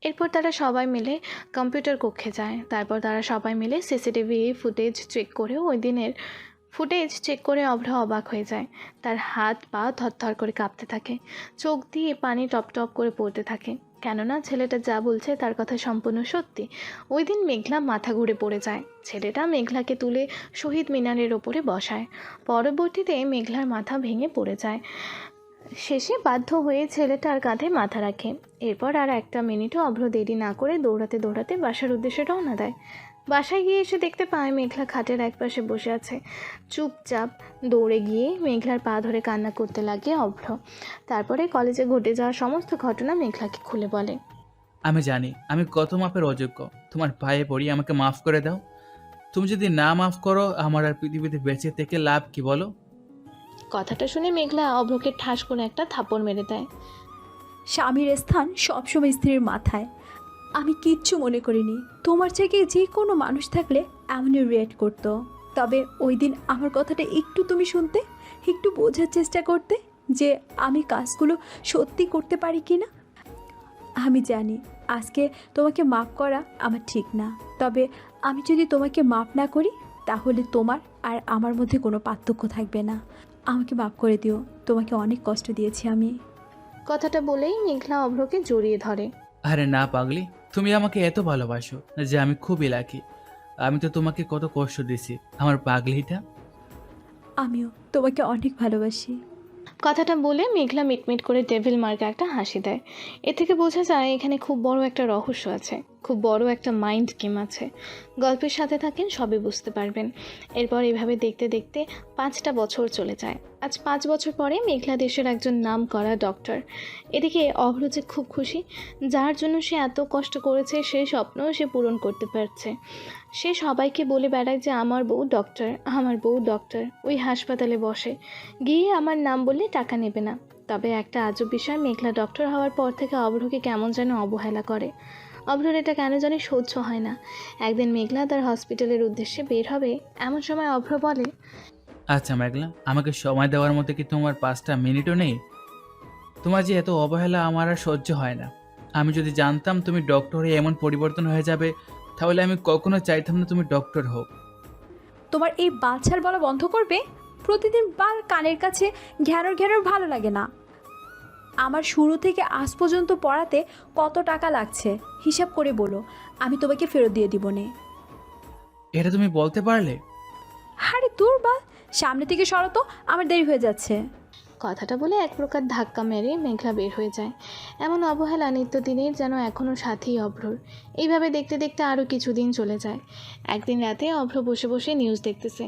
এরপর তারা সবাই মিলে কম্পিউটার কক্ষে যায়। তারপর তারা সবাই মিলে সিসিটিভি ফুটেজ চেক করে ওই দিনের ফুটেজ চেক করে অভ্র অবাক হয়ে যায়। তার হাত পা থরথর করে কাঁপতে থাকে, চোখ দিয়ে পানি টপ টপ করে পড়তে থাকে, কেননা ছেলেটা যা বলছে তার কথা সম্পূর্ণ সত্যি। ওই দিন মেঘলা মাথা ঘুরে পড়ে যায়। ছেলেটা মেঘলাকে তুলে শহীদ মিনারের ওপরে বসায়। পরবর্তীতে মেঘলার মাথা ভেঙে পড়ে যায়। শেষে বাধ্য হয়ে ছেলেটার কাঁধে মাথা রাখে। এরপর আর একটা মিনিটও অভ্র দেরি না করে দৌড়াতে দৌড়াতে বাসার উদ্দেশ্যে রওনা দেয়। বাসায় গিয়ে এসে দেখতে পায় মেঘলা খাটের একপাশে বসে আছে। চুপচাপ দৌড়ে গিয়ে মেঘলার পা ধরে কান্না করতে লাগে অভ্র। তারপরে কলেজে ঘটে যাওয়া সমস্ত ঘটনা মেঘলাকে খুলে বলে।
আমি জানি আমি কত মাপের অযোগ্য, তোমার পায়ে পড়ি, আমাকে মাফ করে দাও। তুমি যদি না মাফ করো আমার আর পৃথিবীতে বেঁচে থেকে লাভ কি বলো?
কথাটা শুনে মেঘলা অভ্রকে ঠাস করে একটা থাপ্পড় মেরে দেয়।
স্বামীর স্থান সবসময় স্ত্রীর মাথায়। আমি কিচ্ছু মনে করিনি। তোমার জায়গায় যে কোনো মানুষ থাকলে এমনই রিয়েক্ট করতো। তবে ওই দিন আমার কথাটা একটু তুমি শুনতে, একটু বোঝার চেষ্টা করতে যে আমি কাজগুলো সত্যি করতে পারি কি না। আমি জানি আজকে তোমাকে মাফ করা আমার ঠিক না, তবে আমি যদি তোমাকে মাফ না করি তাহলে তোমার আর আমার মধ্যে কোনো পার্থক্য থাকবে না। আমাকে মাফ করে দিও, তোমাকে অনেক কষ্ট দিয়েছি আমি।
কথাটা বলেই মেঘলা অভ্রকে জড়িয়ে ধরে।
আরে না পাগলি, তুমি আমাকে এত ভালোবাসো যে আমি খুবই লাকি। আমি তো তোমাকে কত কষ্ট দিছি আমার পাগলিটা।
আমিও তোমাকে অনেক ভালোবাসি।
কথাটা বলে মেঘলা মিটমিট করে ডেভিল মার্কা একটা হাসি দেয়। এ থেকে বোঝা যায় এখানে খুব বড় একটা রহস্য আছে, খুব বড় একটা মাইন্ড গেম আছে। গল্পের সাথে থাকেন সবই বুঝতে পারবেন। এরপর এভাবে দেখতে দেখতে 5টা বছর চলে যায়। আজ 5 বছর পরে মেঘলা দেশের একজন নাম করা ডক্টর। এদিকে অভ্র যে খুব খুশি, যার জন্য সে এত কষ্ট করেছে সেই স্বপ্ন সে পূরণ করতে পারছে। সে সবাইকে বলে বেড়ায় যে আমার বউ ডক্টর, আমার বউ ডক্টর। ওই হাসপাতালে বসে, গিয়ে আমার নাম বললে টাকা নেবে না। তবে একটা আজব বিষয়, মেঘলা ডক্টর হওয়ার পর থেকে অভ্রকে কেমন যেন অবহেলা করে। অভ্রর এটা কেন জানি সহ্য হয় না। একদিন মেঘলা তার হসপিটালের উদ্দেশ্যে বের হবে, এমন সময় অভ্র বলে,
আচ্ছা মেঘলা, আমাকে সময় দেওয়ার মতো কি তোমার 5টা মিনিটও নেই? তোমার যে এত অবহেলা আমার আর সহ্য হয় না। আমি যদি জানতাম তুমি ডক্টরে এমন পরিবর্তন হয়ে যাবে তাহলে আমি কখনো চাইতাম না তুমি ডক্টর হোক।
তোমার এই বালছাল বলা বন্ধ করবে? প্রতিদিন বাল কানের কাছে ঘ্যানোর ঘ্যানোর ভালো লাগে না। আমার শুরু থেকে আজ পর্যন্ত পড়াতে কত টাকা লাগছে হিসাব করে বলো, আমি তোমাকে ফেরত দিয়ে দিব নে।
এটা তুমি বলতে পারলে?
আরে দূর বাল, সামনে থেকে সরো তো, আমার দেরি হয়ে যাচ্ছে।
কথাটা বলে এক প্রকার ধাক্কা মেরে মেঘলা বের হয়ে যায়। এমন অবহেলা নিত্যদিনের যেন এখনও সাথী অভ্রর। এইভাবে দেখতে দেখতে আরও কিছুদিন চলে যায়। একদিন রাতে অভ্র বসে বসে নিউজ দেখতেছে।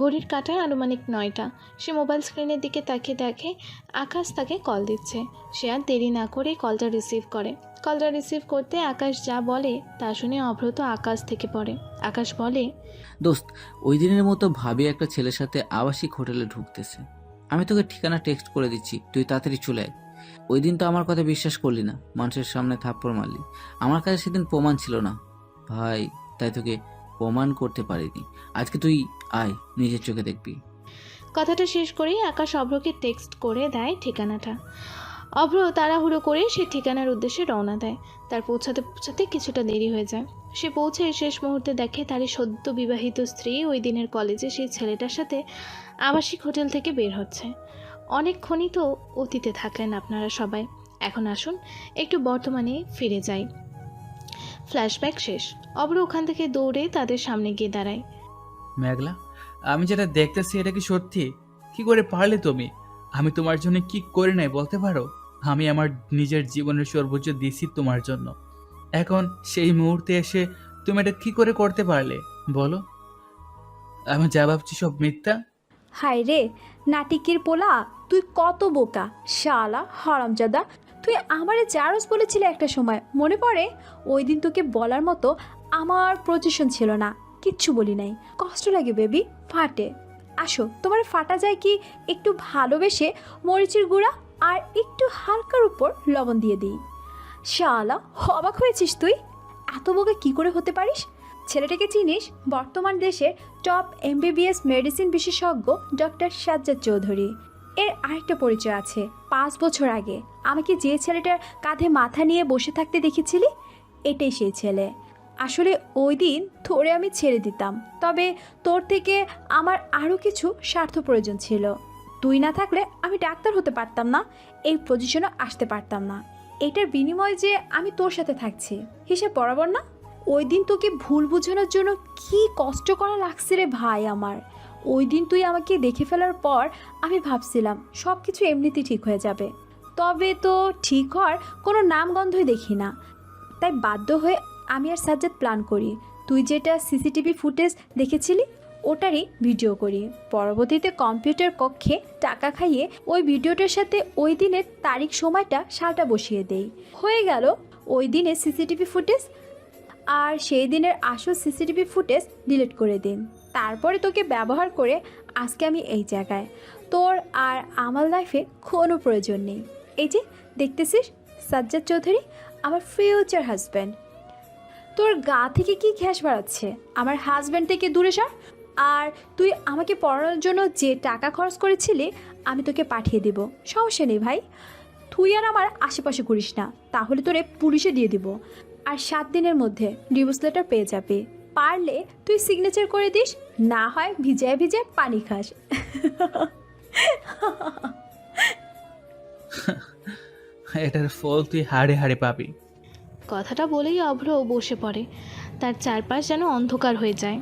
ঘড়ির কাঁটায় আনুমানিক 9টা। সে মোবাইল স্ক্রিনের দিকে তাকিয়ে দেখে আকাশ তাকে কল দিচ্ছে। সে আর দেরি না করে কলটা রিসিভ করে। কলটা রিসিভ করতে আকাশ যা বলে তা শুনে অভ্র তো আকাশ থেকে পড়ে। আকাশ বলে,
দোস্ত, ওই দিনের মতো ভাবি একটা ছেলের সাথে আবাসিক হোটেলে ঢুকতেছে। আমি তোকে ঠিকানা টেক্সট করে দিচ্ছি, তুই তাড়াতাড়ি চলে আয়। ওই দিন তো আমার কথা বিশ্বাস করলি না, মানুষের সামনে থাপ্পড় মারলি। আমার কাছে সেদিন প্রমাণ ছিল না ভাই, তাই তোকে প্রমাণ করতে পারিনি। আজকে তুই আয়, নিজের চোখে দেখবি।
কথাটা শেষ করেই আকাশ অভ্রকে টেক্সট করে দেয় ঠিকানাটা। অভ্র তাড়াহুড়ো করে সে ঠিকানার উদ্দেশ্যে রওনা দেয়। তার পৌঁছাতে পৌঁছাতে কিছুটা দেরি হয়ে যায়। সে পৌঁছে শেষ মুহূর্তে দেখে তারই সদ্য বিবাহিত স্ত্রী ওই দিনের কলেজে সেই ছেলেটার সাথে আবাসিক হোটেল থেকে বের হচ্ছে। অনেকক্ষণই তো অতীতে থাকলেন আপনারা সবাই। এখন আসুন একটু বর্তমানে ফিরে যাই। ফ্ল্যাশব্যাক শেষ। অভ্র ওখান থেকে দৌড়ে তাদের সামনে গিয়ে দাঁড়ায়।
মেঘলা, আমি যেটা দেখতেছি এটা কি সত্যি? কি করে পারলে তুমি? আমি তোমার জন্য কি করে নাই বলতে পারো? আমি আমার নিজের জীবনের সর্বোচ্চ দিছি তোমার জন্য। এখন সেই মুহূর্তে এসে তুমি এটা কি করে করতে পারলে বলো? আমি যা ভাবছি সব মিথ্যা।
হায় রে নাটিকের পোলা, তুই কত বোকা শালা হারামজাদা। তুই আমারে জারজ বলেছিলে একটা সময়, মনে পড়ে? ওই দিন তোকে বলার মতো আমার পজিশন ছিল না, কিচ্ছু বলি নাই। কষ্ট লাগে বেবি, ফাটে। আসো তোমার ফাটা যায় কি একটু ভালোবেসে মরিচের গুঁড়া আর একটু হালকার উপর লবণ দিয়ে দিই। শালা অবাক হয়েছিস তুই? এত বোকা কি করে হতে পারিস? ছেলেটাকে চিনিস? বর্তমান দেশের টপ MBBS মেডিসিন বিশেষজ্ঞ ডক্টর সাজ্জাদ চৌধুরী। এর আরেকটা পরিচয় আছে। 5 বছর আগে আমাকে যে ছেলেটার কাঁধে মাথা নিয়ে বসে থাকতে দেখেছিলি, এটাই সেই ছেলে। আসলে ওই দিন তোরে আমি ছেড়ে দিতাম, তবে তোর থেকে আমার আরও কিছু স্বার্থ প্রয়োজন ছিল। তুই না থাকলে আমি ডাক্তার হতে পারতাম না, এই পজিশনে আসতে পারতাম না। এটার বিনিময়ে যে আমি তোর সাথে থাকছি, হিসাব বরাবর না? ওই দিন তোকে ভুল বোঝানোর জন্য কি কষ্ট করা লাগছে রে ভাই আমার। ওই দিন তুই আমাকে দেখে ফেলার পর আমি ভাবছিলাম সব কিছু এমনিতেই ঠিক হয়ে যাবে, তবে তো ঠিক হওয়ার কোনো নামগন্ধই দেখি না। তাই বাধ্য হয়ে আমি আর সাজ্জাদ প্ল্যান করি, তুই যেটা সিসিটিভি ফুটেজ দেখেছিলি ওটারই ভিডিও করি। পরবর্তীতে কম্পিউটার কক্ষে টাকা খাইয়ে ওই ভিডিওটার সাথে ওই দিনের তারিখ সময়টা সালটা বসিয়ে দেই। হয়ে গেল ওই দিনের সিসিটিভি ফুটেজ, আর সেই দিনের আসল সিসিটিভি ফুটেজ ডিলিট করে দিন। তারপরে তোকে ব্যবহার করে আজকে আমি এই জায়গায়। তোর আর আমার লাইফে কোনো প্রয়োজন নেই। এই যে দেখতেছিস সাজ্জাদ চৌধুরী, আমার ফিউচার হাজব্যান্ড। তোর গা থেকে কি ঘ্যাস বাড়াচ্ছে? আমার হাজব্যান্ড থেকে দূরে সর। আর তুই আমাকে পড়ানোর জন্য যে টাকা খরচ করেছিলি আমি তোকে পাঠিয়ে দেব, সমস্যা নেই ভাই। তুই আর আমার আশেপাশে করিস না, তাহলে তোরে পুলিশে দিয়ে দিব। আর 7 দিনের মধ্যে ডিভোর্স লেটার পেয়ে যাবে। পারলে তুই সিগনেচার করে দিস, না হয় ভিজায় ভিজায় পানি খাস।
এটার ফল তুই হাড়ে হাড়ে পাবি।
কথাটা বলেই অভ্র বসে পড়ে, তার চারপাশ যেন অন্ধকার হয়ে যায়।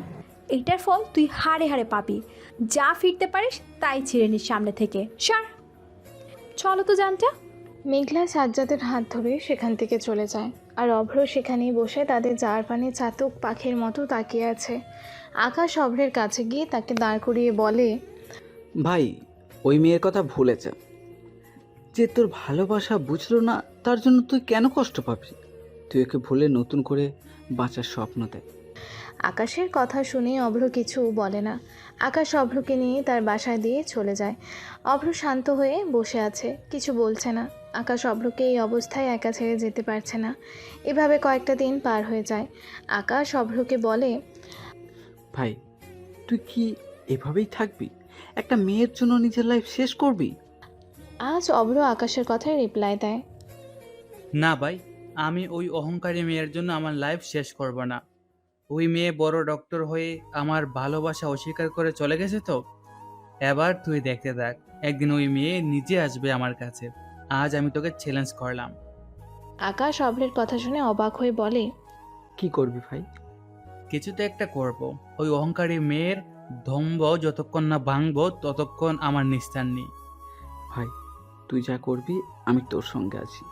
এইটার ফল তুই হাড়ে হাড়ে পাবি। যা ফিরতে পারিস তাই ছিঁড়ে নিস সামনে থেকে, সর। চলো তো জানটা।
মেঘলা সাজ্জাদের হাত ধরে সেখান থেকে চলে যায়, আর অভ্র সেখানেই বসে তাদের জার পানে চাতক পাখির মতো তাকিয়ে আছে। আকাশ অভ্রের কাছে গিয়ে তাকে দাঁড় করিয়ে বলে,
ভাই, ওই মেয়ের কথা ভুলে যা। যে তোর ভালোবাসা বুঝলো না তার জন্য তুই কেন কষ্ট পাবি? তুই ওকে ভুলে নতুন করে বাঁচার স্বপ্ন দেখ।
আকাশের কথা শুনে অভ্র কিছু বলে না। আকাশ অভ্রকে নিয়ে তার বাসায় দিয়ে চলে যায়। অভ্র শান্ত হয়ে বসে আছে, কিছু বলছে না। আকাশ অভ্রকে এই অবস্থায় একা ছেড়ে যেতে পারছে না। এভাবে কয়েকটা দিন পার হয়ে যায়। আকাশ অভ্রকে বলে,
ভাই, তুই কি এভাবেই থাকবি? একটা মেয়ের জন্য নিজের লাইফ শেষ করবি?
আজ অভ্র আকাশের কথায় রিপ্লাই দেয়,
না ভাই, আমি ওই অহংকারী মেয়ের জন্য আমার লাইফ শেষ করব না। ওই মেয়ে বড় ডক্টর হয়ে আমার ভালোবাসা অস্বীকার করে চলে গেছে, তো এবার তুই দেখতে থাক, একদিন ওই মেয়ে নিজে আসবে আমার কাছে। আজ আমি তোকে চ্যালেঞ্জ করলাম।
আকাশ অভ্রের কথা শুনে অবাক হয়ে বলে,
কি করবি ভাই?
কিছু তো একটা করব। ওই অহংকারী মেয়ের ধম্ব যতক্ষণ না ভাঙবো ততক্ষণ আমার নিস্তার নেই।
ভাই, তুই যা করবি আমি তোর সঙ্গে আছি।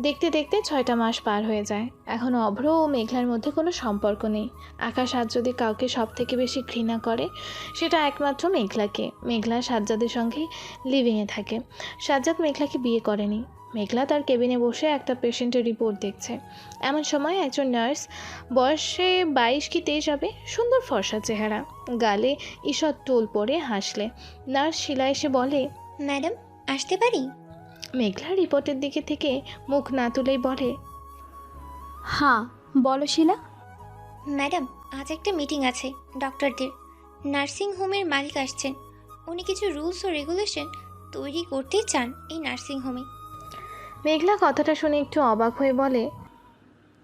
দেখতে দেখতে 6টা মাস পার হয়ে যায়। এখন অভ্র ও মেঘলার মধ্যে কোনো সম্পর্ক নেই। আকাশ আজ যদি কাউকে সব থেকে বেশি ঘৃণা করে সেটা একমাত্র মেঘলাকে। মেঘলা সাজ্জাদের সঙ্গে লিভিংয়ে থাকে। সাজ্জাদ মেঘলাকে বিয়ে করেনি। মেঘলা তার কেবিনে বসে একটা পেশেন্টের রিপোর্ট দেখছে। এমন সময় একজন নার্স, বয়সে 22 কি 23 হবে, সুন্দর ফর্সা চেহারা, গালে ঈষৎ টোল পরে হাসলে। নার্স শিলা এসে বলে,
ম্যাডাম আসতে পারি?
মেঘলা রিপোর্টের দিকে থেকে মুখ না তুলেই বলে,
হ্যাঁ বলো শিলা।
ম্যাডাম আজ একটা মিটিং আছে ডক্টরদের। নার্সিং হোমের মালিক আসছেন, উনি কিছু রুলস ও রেগুলেশন তৈরি করতে চান এই নার্সিং হোমে।
মেঘলা কথাটা শুনে একটু অবাক হয়ে বলে,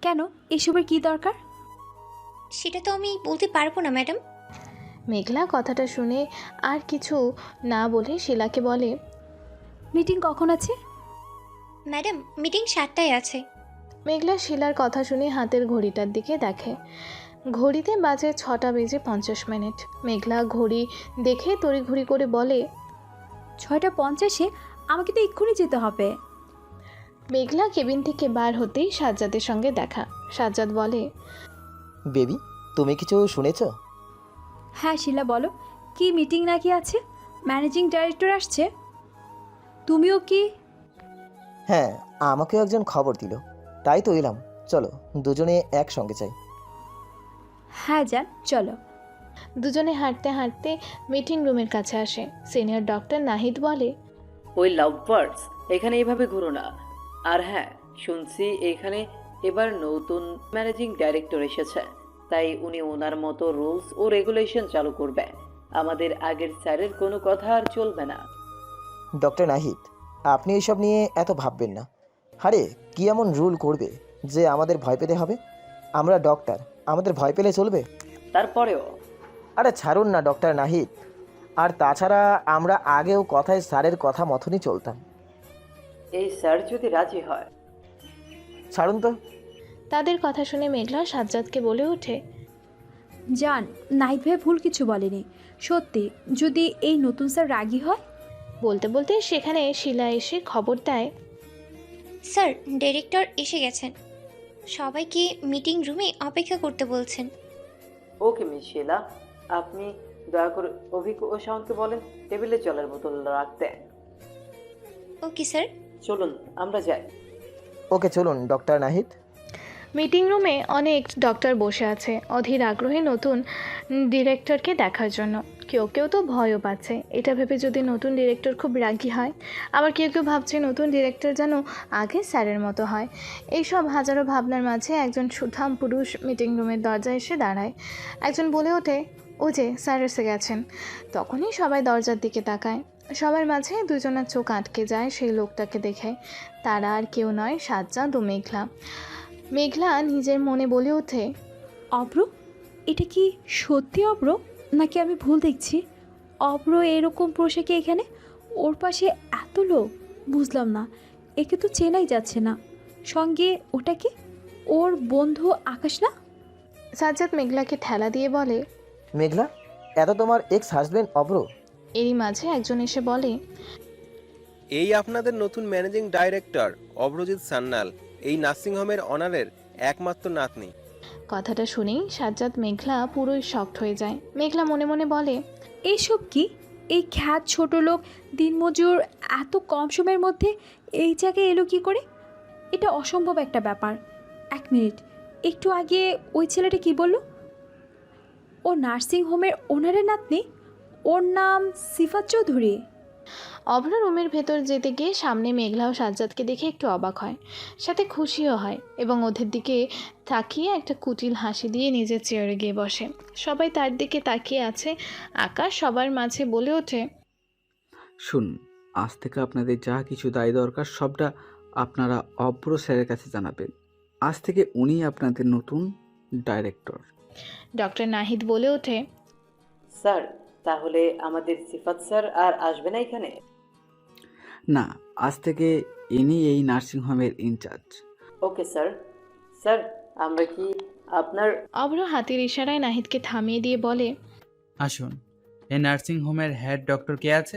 কেন, এসবের কি দরকার?
সেটা তো আমি বলতে পারবো না ম্যাডাম।
মেঘলা কথাটা শুনে আর কিছু না বলে শিলাকে বলে,
মিটিং কখন আছে?
ম্যাডাম মিটিং 7টায় আছে।
মেঘলা শিলার কথা শুনে হাতের ঘড়িটার দিকে দেখে। ঘড়িতে বাজে 6:50। মেঘলা ঘড়ি দেখে তড়িঘড়ি করে বলে,
6:50? আমাকে তো এক্ষুনি যেতে হবে।
মেঘলা কেবিন থেকে বার হতেই সাজ্জাদের সঙ্গে দেখা। সাজ্জাদ বলে,
বেবি, তুমি কিছু শুনেছ?
হ্যাঁ শিলা বলো, কি মিটিং নাকি আছে? ম্যানেজিং ডাইরেক্টর আসছে? তুমিও কি?
হ্যাঁ, আমাকেও একজন খবর দিল, তাই তো এলাম। চলো দুজনে একসঙ্গে যাই।
হ্যাঁ যান, চলো।
দুজনে হাঁটতে হাঁটতে মিটিং রুমের কাছে আসে। সিনিয়র ডক্টর নাহিদ বলে,
ওই লাভ বার্ডস এখানে এভাবে ঘুরো না। আর হ্যাঁ, শুনছি এখানে এবার নতুন ম্যানেজিং ডাইরেক্টর এসেছে, তাই উনি ওনার মতো রুলস ও রেগুলেশন চালু করবে। আমাদের আগের স্যারের কোনো কথা আর চলবে না।
ডক্টর নাহিদ, আপনি এইসব নিয়ে এত ভাববেন না। আরে কি এমন রুল করবে যে আমাদের ভয় পেতে হবে? আমরা ডক্টর, আমাদের ভয় পেলে চলবে?
তারপরেও
আরে ছাড়ুন না ডক্টর নাহিদ। আর তাছাড়া আমরা আগেও কথায় স্যারের কথা মতনই চলতাম।
এই স্যার যদি রাজি হয়।
ছাড়ুন তো।
তাদের কথা শুনে মেঘলা সাজ্জাদকে বলে ওঠে,
জান, নাহিদ ভাই ভুল কিছু বলেনি। সত্যি, যদি এই নতুন স্যার রাগী হয়।
বলতে বলতে সেখানে শিলা এসে খবর দেয়,
স্যার, ডিরেক্টর এসে গেছেন। সবাইকে মিটিং রুমে অপেক্ষা করতে বলছেন।
ওকে মিস শিলা, আপনি দয়া করে অভিজ্ঞ ও শাওনকে বলেন টেবিলে জলের বোতল রাখতে।
Okay sir.
চলুন আমরা যাই।
ওকে চলুন ডক্টর নাহিদ।
মিটিং রুমে অনেক ডক্টর বসে আছে অধীর আগ্রহে নতুন ডিরেক্টরকে দেখার জন্য। কেউ কেউ তো ভয়ও পাচ্ছে, এটা ভেবে যদি নতুন ডিরেক্টর খুব রাগী হয়। আবার কেউ কেউ ভাবছে নতুন ডিরেক্টর যেন আগে স্যারের মতো হয়। এইসব হাজারো ভাবনার মাঝে একজন সুঠাম পুরুষ মিটিং রুমের দরজায় এসে দাঁড়ায়। একজন বলে ওঠে, ও যে স্যার এসে গেছেন। তখনই সবাই দরজার দিকে তাকায়। সবার মাঝে দুজনের চোখ আটকে যায় সেই লোকটাকে দেখে। তারা আর কেউ নয়, সাজ্জাদ ও মেঘলা। মেঘলা নিজের মনে বলে ওঠে,
অব্র, এটা কি সত্যি অব্র, নাকি আমি ভুল দেখছি? অব্র এরকম পোশাকে এখানে, ওর পাশে এত লোক, বুঝলাম না। একে তো চেনাই যাচ্ছে না। সঙ্গে ওটা কি, ওর বন্ধু আকাশ না?
সাজ্জাদ মেঘলাকে ঠেলা দিয়ে বলে,
মেঘলা, এত তোমার এক্স হাজবেন্ড অব্র?
এরই মাঝে একজন এসে বলে,
এই আপনাদের নতুন ম্যানেজিং ডাইরেক্টর অভ্রজিৎ সান্যাল, এই নার্সিংহোমের অনারের একমাত্র নাতনি।
কথাটা শুনেই সাজ্জাদ মেঘলা পুরোই শকড হয়ে যায়। মেঘলা মনে মনে বলে,
এইসব কি? এই খ্যাত ছোট লোক দিনমজুর এত কম সময়ের মধ্যে এই জায়গায় এলো কি করে? এটা অসম্ভব একটা ব্যাপার। এক মিনিট, একটু আগে ওই ছেলেটা কি বলল? ও নার্সিং হোমের ওনারের নাতনি। ওর নাম সিফাত চৌধুরী।
অভ্র রুমের ভেতর যেতে গিয়ে সামনে মেঘলা ও সাজ্জাদকে দেখে একটু অবাক হয়, সাথে খুশিও হয় এবং ওদের দিকে তাকিয়ে একটা কুটিল হাসি দিয়ে নিজের চেয়ারে গিয়ে বসে। সবাই তার দিকে তাকিয়ে আছে। আকাশ সবার মাঝে বলে ওঠে,
শুনুন, আজ থেকে আপনাদের যা কিছু দায় দরকার সবটা আপনারা অব্র স্যারের কাছে জানাবেন। আজ থেকে উনি আপনাদের নতুন ডাইরেক্টর।
ডক্টর নাহিদ বলে ওঠে,
স্যার, তাহলে আমাদের সিফাত স্যার আর আসবে না এখানে?
না, আজ থেকে ইনি এই নার্সিংহোমের ইনচার্জ।
Okay sir. স্যার, আমরা কি আপনার...
অভ্র হাতের ইশারায় নাহিদকে থামিয়ে দিয়ে বলে,
আসুন। এই নার্সিং হোমের হেড ডক্টর কে আছে?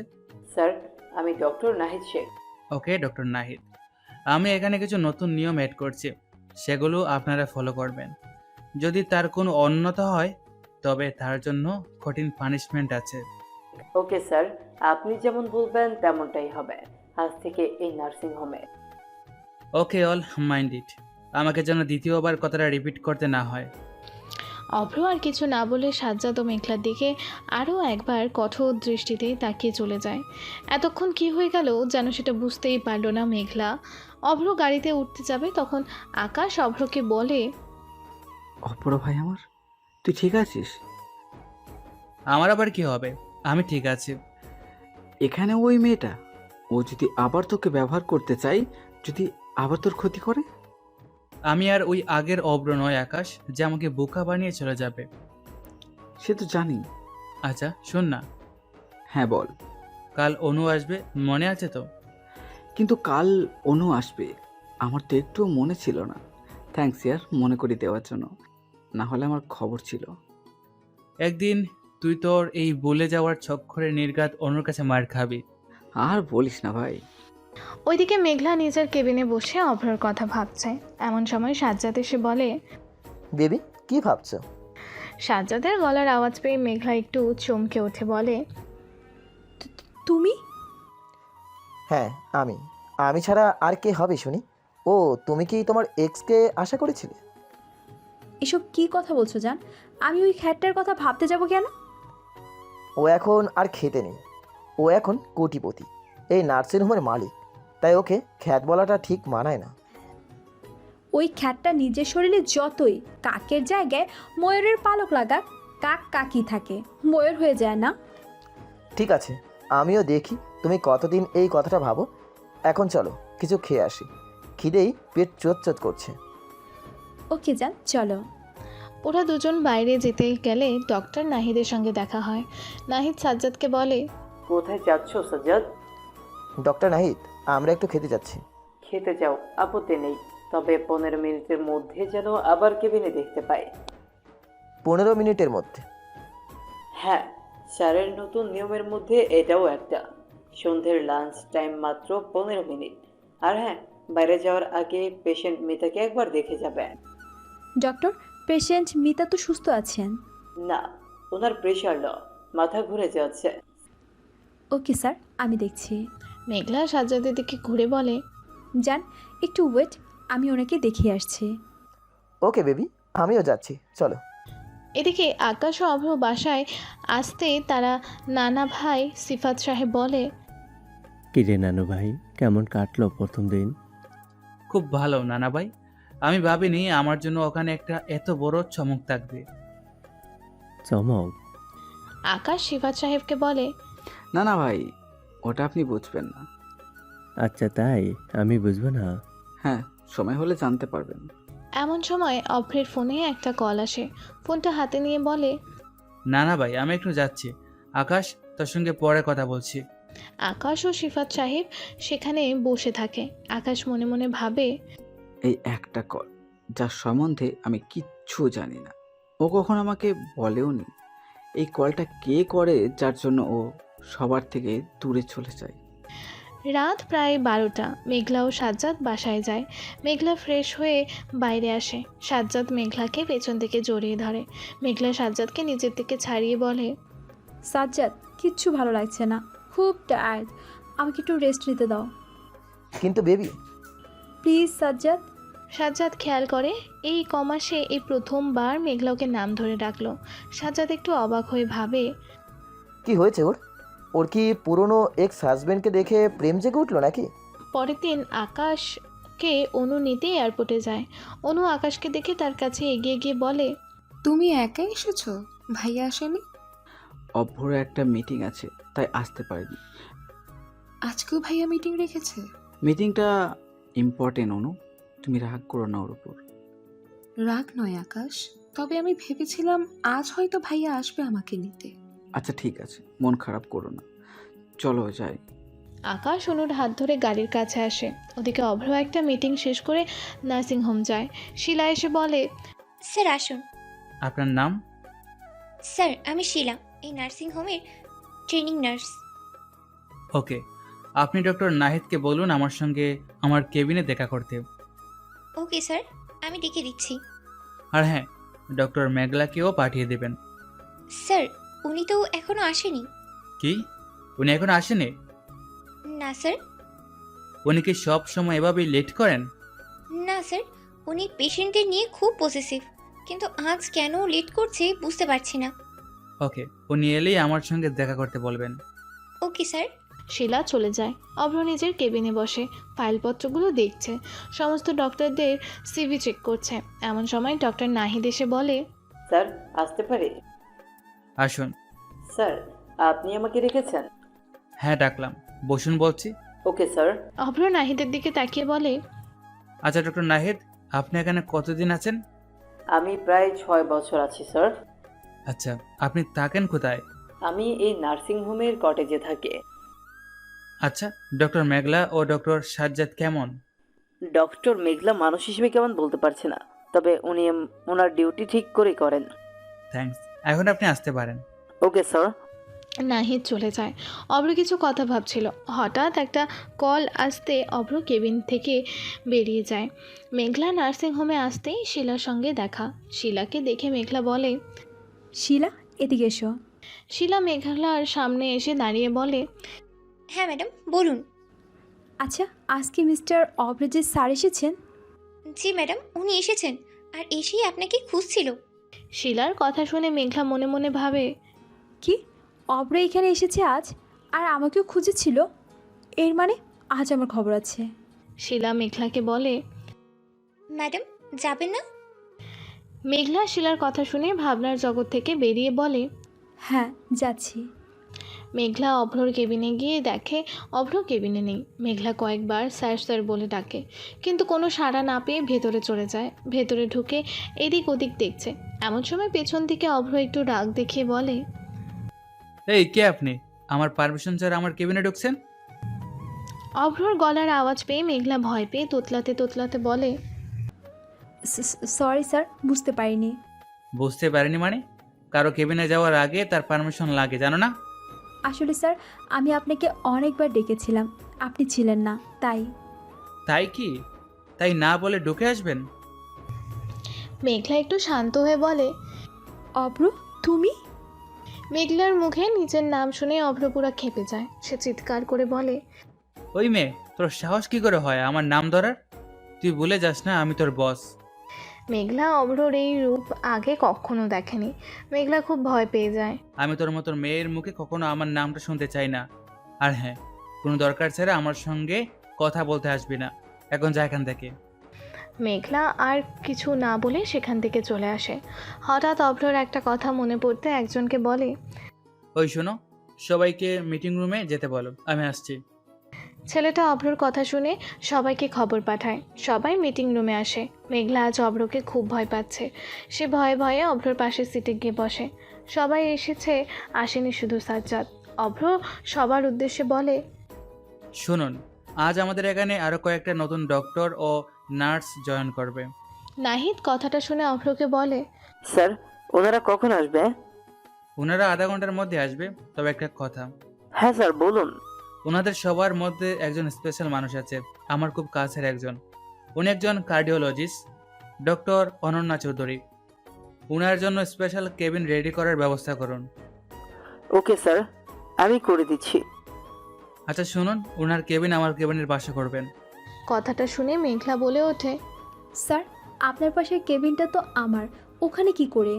স্যার, আমি ডক্টর নাহিদ শেখ।
ওকে ডক্টর নাহিদ, আমি এখানে কিছু নতুন নিয়ম এড করছি, সেগুলো আপনারা ফলো করবেন। যদি তার কোনো অন্যতা হয় তবে তার জন্য কঠিন পানিশমেন্ট আছে।
ওকে স্যার, আপনি যেমন বলবেন তেমনটাই হবে আজ থেকে এই নার্সিং হোমে।
ওকে, অল মাইন্ড ইট। আমাকে যেন দ্বিতীয়বার কথাটা রিপিট করতে না হয়।
অভ্র আর কিছু না বলে সাজ্জাদ ও মেঘলার দিকে আরও একবার কঠোর দৃষ্টিতে তাকিয়ে চলে যায়। এতক্ষণ কি হয়ে গেল যেন সেটা বুঝতেই পারল না মেঘলা। অভ্র গাড়িতে উঠতে যাবে তখন আকাশ অভ্রকে বলে,
অপর ভাই আমার, তুই ঠিক আছিস?
আমার আবার কি হবে? আমি ঠিক আছি।
এখানে ওই মেয়েটা, ও যদি আবার তোকে ব্যবহার করতে চাই, যদি আবার তোর ক্ষতি করে?
আমি আর ওই আগের অব্র নয় আকাশ, যে আমাকে বোকা বানিয়ে চলে যাবে।
সে তো জানি।
আচ্ছা শোন না।
হ্যাঁ বল।
কাল অনু আসবে, মনে আছে তো?
কিন্তু কাল অনু আসবে আমার তো একটুও মনে ছিল না। থ্যাঙ্কস ইয়ার মনে করে দেওয়ার জন্য, না হলে আমার খবর ছিল।
একদিন তুই তোর এই বলে যাওয়ার চক্করে নির্ঘাত অনুর কাছে মার খাবি।
আর বলিস না ভাই।
ওইদিকে মেঘলা নিজের কেবিনে বসে অভ্রর কথা ভাবছে। এমন সময় সাজ্জাদ এসে বলে,
বেবি কি ভাবছো?
সাজ্জাদের গলার আওয়াজ পেয়ে মেঘলা একটু চমকে উঠে বলে,
তুমি?
হ্যাঁ আমি ছাড়া আর কে হবে শুনি? ও, তুমি কি তোমার এক্সকে আশা করেছিলে?
এসব কি কথা বলছো জান? আমি ওই খ্যাটটার কথা ভাবতে যাব কেন?
ও এখন আর খেতে নেই, ও এখন কোটিপতি, এই নার্সিং হোমের মালিক, তাই ওকে খ্যাত বলাটা ঠিক মানায় না।
ওই খ্যাটটা নিজের শরীরে যতই কাকের জায়গায় ময়ূরের পালক লাগাক, কাক কাকই থাকে, ময়ূর হয়ে যায় না।
ঠিক আছে, আমিও দেখি তুমি কতদিন এই কথাটা ভাবো। এখন চলো কিছু খেয়ে আসি, খিদেই পেট চোট করছে।
ওকে যান, চলো।
ওরা দুজন বাইরে যেতে গেলে ডক্টর নাহিদের সঙ্গে দেখা হয়। নাহিদ সাজ্জাদকে বলে,
কোথায় যাচ্ছ সাজ্জাদ?
ডক্টর নাহিদ, আমরা একটু খেতে যাচ্ছি।
খেতে যাও, আপত্তি নেই, তবে 15 মিনিটের মধ্যে যেন আবার কেবিনে দেখতে পাই।
15 মিনিটের মধ্যে?
হ্যাঁ, স্যারের নতুন নিয়মের মধ্যে এটাও একটা। সন্ধ্যের লাঞ্চ টাইম মাত্র 15 মিনিট। আর হ্যাঁ, বাইরে যাওয়ার আগে পেশেন্ট মিতাকে একবার দেখে যাবেন।
ডক্টর, পেশেন্ট মিতা তো সুস্থ আছেন।
না, ওনার প্রেশার লো, মাথা ঘুরে যাচ্ছে।
ওকে স্যার, আমি দেখছি।
মেঘলা সাজ্জাদের দিকে ঘুরে বলে,
যান, একটু ওয়েট, আমি ওনাকে দেখিয়ে আসছি।
ওকে বেবি, আমিও যাচ্ছি, চলো।
এদিকে আকাশ ও অভ্র বাসায় আসতে তারা নানা ভাই সিফাত সাহেব বলে,
কি রে নানু ভাই, কেমন কাটলো প্রথম দিন?
খুব ভালো নানা ভাই, আমি ভাবিনি আমার জন্য ওখানে একটা এত বড় চমক থাকবে।
চমক?
আকাশ সিফাত সাহেবকে বলে,
না না ভাই, ওটা আপনি বুঝবেন না।
আচ্ছা তাই, আমি বুঝবো না?
হ্যাঁ, সময় হলে জানতে পারবেন।
এমন সময় অভ্রের ফোনে একটা কল আসে। ফোনটা হাতে নিয়ে বলে,
নানা ভাই, আমি একটু যাচ্ছি। আকাশ, তোর সঙ্গে পরে কথা বলছি।
আকাশ ও সিফাত সাহেব সেখানে বসে থাকে। আকাশ মনে মনে ভাবে,
এই একটা কল, যার সম্বন্ধে আমি কিচ্ছু জানি না, ও কখন আমাকে বলেও নি। এই কলটা কে করে যার জন্য ও সবার থেকে দূরে চলে যায়।
রাত প্রায় 12টা। মেঘলা ও সাজ্জাদ বাসায় যায়। মেঘলা ফ্রেশ হয়ে বাইরে আসে। সাজ্জাদ মেঘলাকে পেছন থেকে জড়িয়ে ধরে। মেঘলা সাজ্জাদকে নিজের থেকে ছাড়িয়ে বলে,
সাজ্জাদ, কিচ্ছু ভালো লাগছে না, খুব টায়ার্ড, আমাকে একটু রেস্ট নিতে দাও।
কিন্তু বেবি।
প্লিজ সাজ্জাদ।
সাজ্জাদ খেয়াল করে এই কমাসে এই প্রথমবার মেঘলা ওকে নাম ধরে ডাকলো। সাজ্জাদ একটু অবাক হয়ে ভাবে,
কি হয়েছে ওর? ওর কি পুরনো এক্স হাজবেন্ডকে দেখে প্রেম জেগে উঠলো নাকি?
পরের দিন আকাশকে অনু নিতে এয়ারপোর্টে যায়। অনু আকাশকে দেখে তার কাছে এগিয়ে গিয়ে বলে,
তুমি একাই এসেছো? ভাইয়া আসেনি?
অভ্র একটা মিটিং আছে, তাই আসতে পারিনি।
আজকেও ভাইয়া মিটিং রেখেছে?
মিটিংটা ইম্পর্টেন্ট অনু, তুমি রাগ করো না ওর উপর।
রাগ নয় আকাশ, তবে আমি ভেবেছিলাম আজ হয়তো ভাইয়া আসবে আমাকে নিতে।
আচ্ছা ঠিক আছে, মন খারাপ করো না, চলো যাই।
আকাশ অনুর হাত ধরে গাড়ির কাছে আসে। ওদিকে অভ্র একটা মিটিং শেষ করে নার্সিং হোম যায়। শিলা এসে বলে,
স্যার আসুন।
আপনার নাম?
স্যার, আমি শিলা, এই নার্সিং হোমের ট্রেনিং নার্স।
ওকে, আপনি ডক্টর নাহিদকে বলুন আমার সঙ্গে আমার কেবিনে দেখা করতে।
ওকে স্যার, আমি ডেকে দিচ্ছি।
আর হ্যাঁ, ডক্টর মেঘলাকেও পাঠিয়ে দেবেন।
স্যার, উনি তো এখনো আসেনি।
কি, উনি এখন আসেনি?
না স্যার।
উনি কি সব সময় এভাবেই লেট করেন?
না স্যার, উনি পেশেন্টদের নিয়ে খুব পসেসিভ, কিন্তু আজ কেন লেট করছে বুঝতে পারছি না।
ওকে, উনি এলেই আমার সঙ্গে দেখা করতে বলবেন।
Okay sir.
শিলা চলে যায়। অভ্র নিজের কেবিনে বসে ফাইলপত্রগুলো দেখছে। সমস্ত ডক্টরদের সিভি চেক করছে। এমন সময় ডক্টর নাহিদ এসে বলে,
স্যার, আসতে পারি?
আসুন।
স্যার, আপনি আমাকে রেখেছেন?
হ্যাঁ ডাকলাম, বসুন বলছি।
Okay sir.
অভ্র নাহিদের দিকে তাকিয়ে বলে,
আচ্ছা ডক্টর নাহিদ, আপনি এখানে কতদিন আছেন?
আমি প্রায় 6 বছর আছি স্যার।
আচ্ছা, আপনি থাকেন কোথায়?
আমি এই নার্সিং হোমের কটেজে থাকি।
আচ্ছা, ডক্টর মেঘলা ও ডক্টর সাজ্জাদ কেমন?
ডক্টর মেঘলা মানুষ হিসেবে কেমন বলতে পারছি না, তবে উনি ওনার ডিউটি ঠিক করেই করেন।
থ্যাঙ্কস, এখন আপনি আসতে পারেন।
Okay sir.
নাহিদ চলে যায়। অভ্র কিছু কথা ভাবছিল। হঠাৎ একটা কল আসতে অভ্র কেবিন থেকে বেরিয়ে যায়। মেঘলা নার্সিং হোমে আসতেই শিলার সঙ্গে দেখা। শিলাকে দেখে মেঘলা বলে,
শিলা, এদিকে এসো।
শিলা মেঘলার সামনে এসে দাঁড়িয়ে বলে,
হ্যাঁ ম্যাডাম, বলুন।
আচ্ছা, আজকে মিস্টার অভ্রজিৎ স্যার এসেছেন?
জি ম্যাডাম, উনি এসেছেন, আর এসেই আপনাকে খুঁজছিল।
শিলার কথা শুনে মেঘলা মনে মনে ভাবে,
কি, অভ্র এখানে এসেছে আজ আর আমাকেও খুঁজেছিল? এর মানে আজ আমার খবর আছে।
শিলা মেঘলাকে বলে,
ম্যাডাম যাবেন না?
মেঘলা শিলার কথা শুনে ভাবনার জগৎ থেকে বেরিয়ে বলে,
হ্যাঁ যাচ্ছি।
মেঘলা অভ্রর কেবিনে গিয়ে দেখে অভ্র কেবিনে নেই। মেঘলা কয়েকবার স্যার স্যার বলে ডাকে, কিন্তু কোনো সাড়া না পেয়ে ভেতরে চলে যায়। ভেতরে ঢুকে এদিক ওদিক দেখছে। এমন সময় পেছন থেকে অভ্র একটু রাগ দেখিয়ে বলে,
এই কে আপনি? আমার পারমিশন ছাড়া আমার কেবিনে ঢুকছেন?
অভ্রর গলার আওয়াজ পেয়ে মেঘলা ভয় পেয়ে তোতলাতে তোতলাতে বলে,
সরি স্যার, বুঝতে পারিনি।
বুঝতে পারিনি মানে? কারো কেবিনে যাওয়ার আগে তার পারমিশন লাগে, জানো না?
আসলে স্যার, আমি আপনাকে অনেকবার ডেকেছিলাম, আপনি ছিলেন না, তাই।
তাই কি? তাই না বলে ঢুকে আসবেন?
মেঘলা একটু শান্ত হয়ে বলে,
অভ্র তুমি?
মেঘলার মুখে নিজের নাম শুনে অভ্র পুরা খেপে যায়। সে চিৎকার করে বলে,
ওই মেয়ে, তোর সাহস কি করে হয় আমার নাম ধরার? তুই ভুলে যাস না আমি তোর বস।
মেঘলা অভ্রর এই রূপ আগে কখনো দেখেনি। মেঘলা খুব ভয় পেয়ে যায়।
আমি তোর মতো মেয়ের মুখে কখনো আমার নামটা শুনতে চাই না। আর হ্যাঁ, কোনো দরকার ছাড়া আমার সঙ্গে কথা বলতে আসবি না। এখন যা এখান থেকে।
মেঘলা আর কিছু না বলে সেখান থেকে চলে আসে। হঠাৎ অভ্রর একটা কথা মনে পড়তে একজনকে বলে,
ওই শোনো, সবাইকে মিটিং রুমে যেতে বলো, আমি আসছি।
ছেলেটা অভ্রর কথা শুনে সবাইকে খবর পাঠায়। সবাই মিটিং রুমে আসে। মেঘলা আজ অভ্রকে খুব ভয় পাচ্ছে। সে ভয়ে ভয়ে অভ্রর পাশের সিটে গিয়ে বসে। সবাই এসেছে, আসেনি শুধু সাজ্জাদ। অভ্র সবার উদ্দেশ্যে বলে,
শুনুন, আজ আমাদের এখানে আরও কয়েকটা নতুন ডক্টর ও নার্স জয়েন করবে।
নাহিদ কথাটা শুনে অভ্রকে বলে,
স্যার, ওনারা কখন আসবে?
ওনারা আধা ঘন্টার মধ্যে আসবে। তবে একটা কথা,
হ্যাঁ স্যার, বলুন।
ওনাদের সবার মধ্যে একজন স্পেশাল মানুষ আছে, আমার খুব কাছের একজন। উনি একজন কার্ডিওলজিস্ট, ডক্টর অনন্যা চৌধুরী। ওনার জন্য স্পেশাল কেবিন রেডি করার ব্যবস্থা করুন।
ওকে স্যার, আমি করে দিচ্ছি।
আচ্ছা শুনুন, ওনার কেবিন আমার কেবিনের পাশে করবেন।
কথাটা শুনে মেঘলা বলে ওঠে,
স্যার, আপনার পাশের কেবিনটা তো আমার, ওখানে কি করে?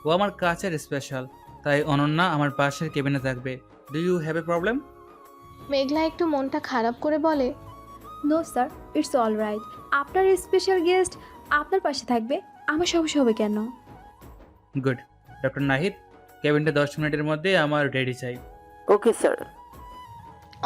ও আমার কাছের স্পেশাল, তাই অনন্যা আমার পাশের কেবিনে থাকবে। Do you have a problem?
Meghla একটু মনটা খারাপ করে বলে,
no sir, it's all right. আপনার স্পেশাল গেস্ট আপনার পাশে থাকবে, আমার সমস্যা হবে কেন?
গুড। ডক্টর নাহিদ, কেবিনটা 10 মিনিটের মধ্যে আমার রেডি চাই।
Okay sir.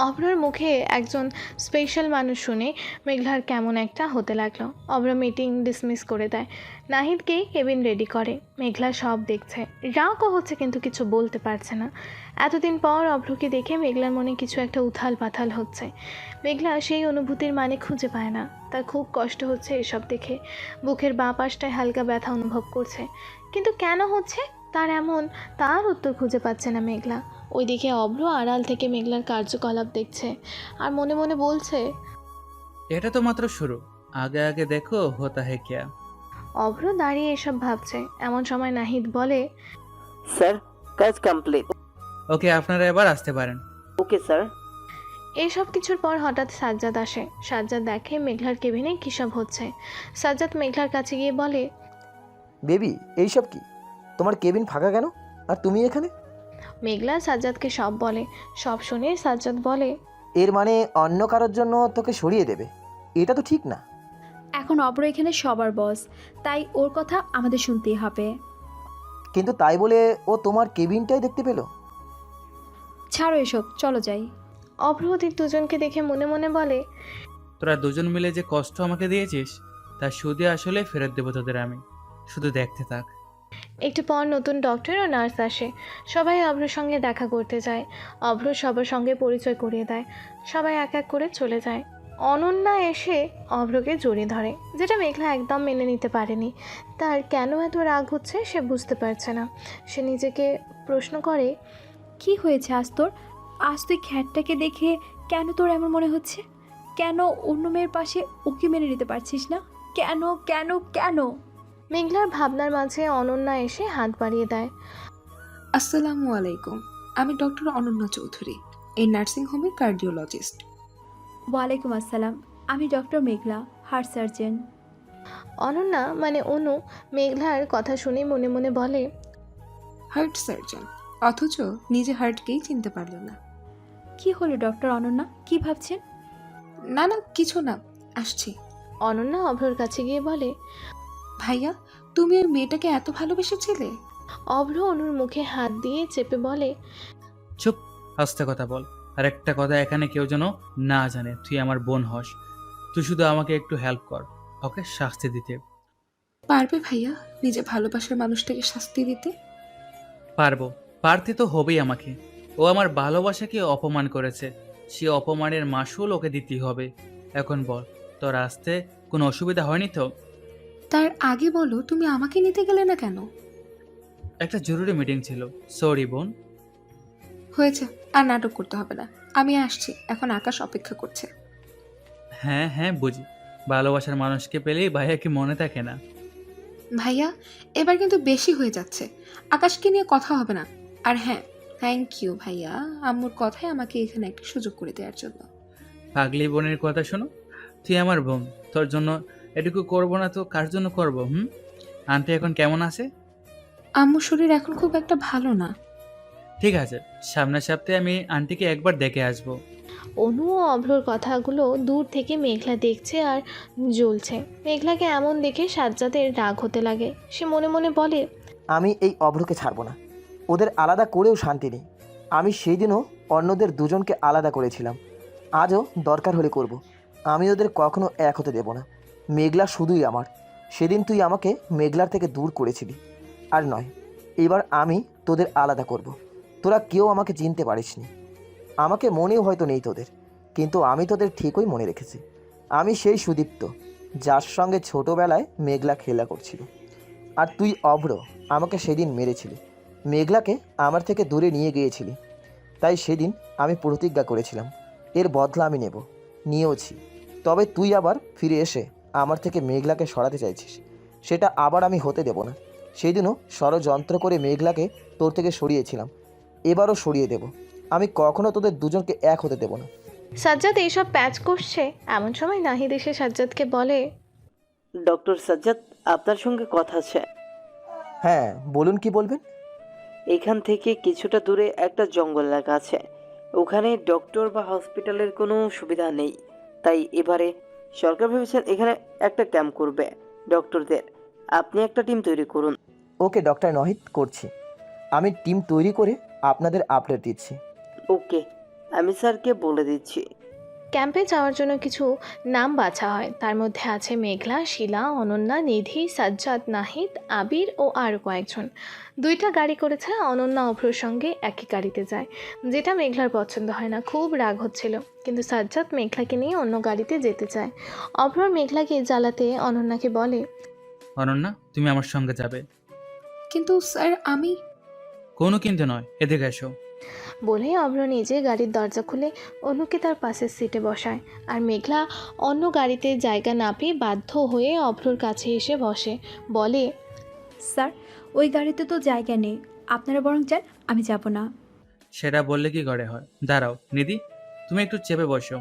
অভ্রর মুখে একজন স্পেশাল মানুষ শুনে মেঘলার কেমন একটা হতে লাগলো। অভ্র মিটিং ডিসমিস করে দেয়। নাহিদকেই কেবিন রেডি করে। মেঘলা সব দেখছে, রাগও হচ্ছে, কিন্তু কিছু বলতে পারছে না। এতদিন পর অভ্রকে দেখে মেঘলার মনে কিছু একটা উথাল পাথাল হচ্ছে। মেঘলা সেই অনুভূতির মানে খুঁজে পায় না। তার খুব কষ্ট হচ্ছে এসব দেখে। বুকের বাঁ পাশটায় হালকা ব্যথা অনুভব করছে, কিন্তু কেন হচ্ছে তার উত্তর খুঁজে পাচ্ছে না মেঘলা। ওইদিকে অভ্র আড়াল থেকে মেঘলার কার্যকলাপ দেখছে আর মনে মনে বলছে,
এটা তো মাত্র শুরু, আগে আগে দেখো হোতা হে কিয়া।
অভ্র দাঁড়িয়ে এসব ভাবছে। এমন সময় নাহিদ বলে,
স্যার, কাজ কমপ্লিট।
ওকে, আপনারা এবার আসতে পারেন।
Okay sir.
এইসব কিছুর পর হঠাৎ সাজ্জাদ আসে। সাজ্জাদ দেখে মেঘলার কেবিনে কী সব হচ্ছে। সাজ্জাদ মেঘলার কাছে গিয়ে বলে,
বেবি, এইসব কি? তোমার কেবিন ফাঁকা কেন? আর তুমি এখানে?
মেঘলা সাজ্জাদকে সব বলে। সব শুনে সাজ্জাদ বলে,
এর মানে অন্য কারোর জন্য তোকে সরিয়ে দেবে? এটা তো ঠিক না।
এখন অপর এখানে সবার বস, তাই ওর কথা আমাদের শুনতেই হবে।
কিন্তু তাই বলে ও তোমার কেবিনটাই দেখতে পেলো?
ছাড়ো এসব, চলো যাই।
অভ্র ওদের দুজনকে দেখে মনে মনে বলে,
তোরা দুজন মিলে যে কষ্ট আমাকে দিয়েছিস, তার সুদে আসলে ফেরত দেবো তোদের আমি। শুধু দেখতে থাক।
একটু পর নতুন ডক্টর ও নার্স আসে। সবাই অভ্রর সঙ্গে দেখা করতে যায়। অভ্র সবার সঙ্গে পরিচয় করিয়ে দেয়। সবাই এক এক করে চলে যায়। অনন্যা এসে অভ্রকে জড়িয়ে ধরে, যেটা মেঘলা একদম মেনে নিতে পারেনি। তার কেন এত রাগ হচ্ছে সে বুঝতে পারছে না। সে নিজেকে প্রশ্ন করে,
কি হয়েছে আজ তোর? আজ তুই খ্যাটটাকে দেখে কেন তোর এমন মনে হচ্ছে? কেন অন্য মেয়ের পাশে ওকে মেনে নিতে পারছিস না? কেন কেন কেন?
মেঘলার ভাবনার মাঝে অনন্যা এসে হাত বাড়িয়ে দেয়।
আসসালামু আলাইকুম, আমি ডক্টর অনন্যা চৌধুরী, এই নার্সিংহোমের কার্ডিওলজিস্ট।
ওয়ালাইকুম আসসালাম, আমি ডক্টর মেঘলা, হার্ট সার্জন।
অনন্যা মানে অনু মেঘলার কথা শুনে মনে মনে বলে,
হার্ট সার্জন, অথচ নিজে হার্টকেই চিনতে পারল না।
কি হলো ডক্টর অনন্যা, কি ভাবছেন?
না না, কিছু না, আসছি।
অনন্যা অভ্রর কাছে গিয়ে বলে,
ভাইয়া, তুমি ওই মেয়েটাকে এত ভালোবেসেছিলে?
অভ্র অনুর মুখে হাত দিয়ে চেপে বলে,
চুপ, আস্তে কথা বল। আর একটা কথা এখানে কেউ যেন না জানে তুই আমার বোন হস। তুই শুধু আমাকে একটু হেল্প কর ওকে শাস্তি দিতে।
পারবে ভাইয়া নিজে ভালোবাসার মানুষটাকে শাস্তি দিতে?
পারবো, পারতে তো হবেই আমাকে। ও আমার ভালোবাসাকে অপমান করেছে, সে অপমানের মাসুল ওকে দিতেই হবে। এখন বল, তোর আসতে কোনো অসুবিধা হয়নি তো?
তার আগে বলো তুমি আমাকে নিতে গেলে না কেন?
একটা জরুরি মিটিং ছিল, সরি বোন।
হয়েছে, আর নাটক করতে হবে না, আমি আসছি, এখন আকাশ অপেক্ষা করছে।
হ্যাঁ হ্যাঁ বুঝি, ভালোবাসার মানুষকে পেলেই ভাইয়া কি মনে থাকে না?
ভাইয়া এবার কিন্তু বেশি হয়ে যাচ্ছে, আকাশকে নিয়ে কথা হবে না। আর হ্যাঁ, থ্যাংক ইউ ভাইয়া আম্মুর কথায় আমাকে এখানে একটা সুযোগ করে দেওয়ার জন্য।
পাগলি বোনের কথা শোনো, তুই আমার বোন, তোর জন্য এটুকু করবো না তো কার জন্য করবো? আন্টি এখন কেমন আছে?
আম্মুর শরীর এখন খুব একটা ভালো না।
ঠিক আছে, সামনের সপ্তাহে আমি আন্টিকে একবার দেখে আসবো।
অনু ও অভ্রর কথাগুলো দূর থেকে মেঘলা দেখছে আর জ্বলছে। মেঘলাকে এমন দেখে সাজ্জাদের রাগ হতে লাগে। সে মনে মনে বলে,
আমি এই অভ্রকে ছাড়বো না, ওদের আলাদা করেও শান্তি নেই। আমি সেই দিনও অন্যদের দুজনকে আলাদা করেছিলাম, আজও দরকার হলে করব। আমি ওদের কখনো এক হতে দেব না। মেঘলা শুধুই আমার। সেদিন তুই আমাকে মেঘলার থেকে দূর করেছিলি, আর নয়, এবার আমি তোদের আলাদা করব। তোরা কেউ আমাকে চিনতে পারিসনি, আমাকে মনেও হয়তো নেই তোদের, কিন্তু আমি তোদের ঠিকই মনে রেখেছি। আমি সেই সুদীপ্ত যার সঙ্গে ছোটোবেলায় মেঘলা খেলা করছিল। আর তুই অভ্র আমাকে সেদিন মেরেছিলি, মেঘলাকে আমার থেকে দূরে নিয়ে গিয়েছিলি। তাই সেদিন আমি প্রতিজ্ঞা করেছিলাম এর বদলা আমি নেব, নিয়েওছি। তবে তুই আবার ফিরে এসে আমার থেকে মেঘলাকে সরাতে চাইছিস, সেটা আবার আমি হতে দেব না। সেদিনও ষড়যন্ত্র করে মেঘলাকে তোর থেকে সরিয়েছিলাম, এবারও সরিয়ে দেব। আমি কখনো তোদের দুজনকে এক হতে দেব না।
সাজ্জাদ এইসব প্যাচ করছে। এমন সময় নাহিদ এসে সাজ্জাদকে বলে,
ডক্টর সাজ্জাদ, আপনার সঙ্গে কথা আছে।
হ্যাঁ বলুন, কি বলবেন?
এখান থেকে কিছুটা দূরে একটা জঙ্গল এলাকা আছে, ওখানে ডক্টর বা হসপিটালের কোনো সুবিধা নেই। তাই এবারে সরকার ভেবেছেন এখানে একটা ক্যাম্প করবে ডক্টরদের। আপনি একটা টিম তৈরি করুন।
ওকে ডক্টর নাহিদ, করছি। আমি টিম তৈরি করে আপনাদের আপডেট দিচ্ছি।
ওকে, আমি স্যারকে বলে দিচ্ছি।
ক্যাম্পে যাওয়ার জন্য কিছু নাম বাছা হয়। তার মধ্যে আছে মেঘলা, শিলা, অনন্যা, নিধি, সাজ্জাদ, নাহিদ, আবির ও আরও কয়েকজন। 2টা গাড়ি করেছে। অনন্যা অভ্রর সঙ্গে একই গাড়িতে যায়, যেটা মেঘলার পছন্দ হয় না। খুব রাগ হচ্ছিল, কিন্তু সাজ্জাদ মেঘলাকে নিয়ে অন্য গাড়িতে যেতে চায়। অভ্রর মেঘলাকে জ্বালাতে অনন্যাকে বলে,
অনন্যা, তুমি আমার সঙ্গে যাবে।
কিন্তু স্যার আমি।
কোনো কিন্তু নয়, এদিকে এসো।
বলে অভ্র নিজে গাড়ির দরজা খুলে অনুকে তার পাশের সিটে বসায়। আর মেঘলা অন্য গাড়িতে জায়গা না পেয়ে বাধ্য হয়ে অভ্রর কাছে এসে বসে। বলে,
স্যার ওই গাড়িতে তো জায়গা নেই, আপনারা বরং যান, আমি যাব না।
সেটা বললে কি করে হয়? দাঁড়াও নিধি, তুমি একটু চেপে বসো,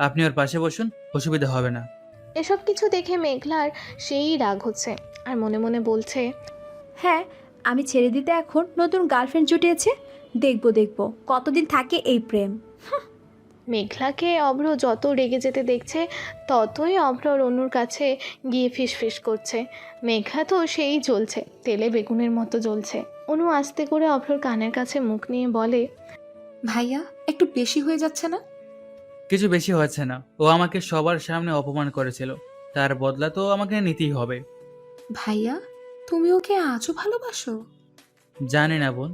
আপনি ওর পাশে বসুন, অসুবিধা হবে না।
এসব কিছু দেখে মেঘলার সেই রাগ হচ্ছে আর মনে মনে বলছে,
হ্যাঁ আমি ছেড়ে দিতে এখন নতুন গার্লফ্রেন্ড জুটিয়েছে, দেখবো কতদিন থাকে এই প্রেম।
মেঘলাকে অভ্র যত রেগে যেতে দেখছে ততই অভ্রর অনুর কাছে গিয়ে ফিসফিস করছে। মেঘলা তো সেই জ্বলছে, তেলে বেগুনের মতো জ্বলছে। অনু আস্তে করে অভ্রর কানের কাছে মুখ নিয়ে বলে,
ভাইয়া একটু বেশি হয়ে যাচ্ছে না?
কিছু বেশি হচ্ছে না, ও আমাকে সবার সামনে অপমান করেছিল, তার বদলা তো আমাকে নিতেই হবে।
ভাইয়া তুমি ওকে আজও ভালোবাসো?
জানি না বোন,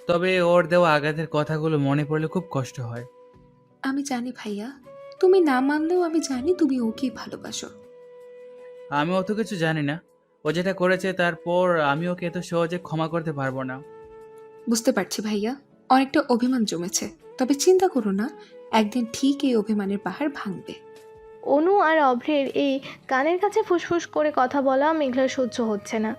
তবে ওর দেওয়া আঘাতের কথাগুলো মনে পড়লে খুব কষ্ট হয়।
আমি জানি ভাইয়া, তুমি না মানলেও আমি জানি তুমি ওকে ভালোবাসো।
আমি অত কিছু জানি না, ও যেটা করেছে তারপর আমি ওকে এত সহজে ক্ষমা করতে পারবো না।
বুঝতে পারছি ভাইয়া, অনেকটা অভিমান জমেছে, তবে চিন্তা করো না, একদিন ঠিক এই অভিমানের পাহাড় ভাঙবে।
অনু আর অভ্রের এই কানের কাছে ফুসফুস করে কথা বলা মেঘলার সহ্য হচ্ছে না।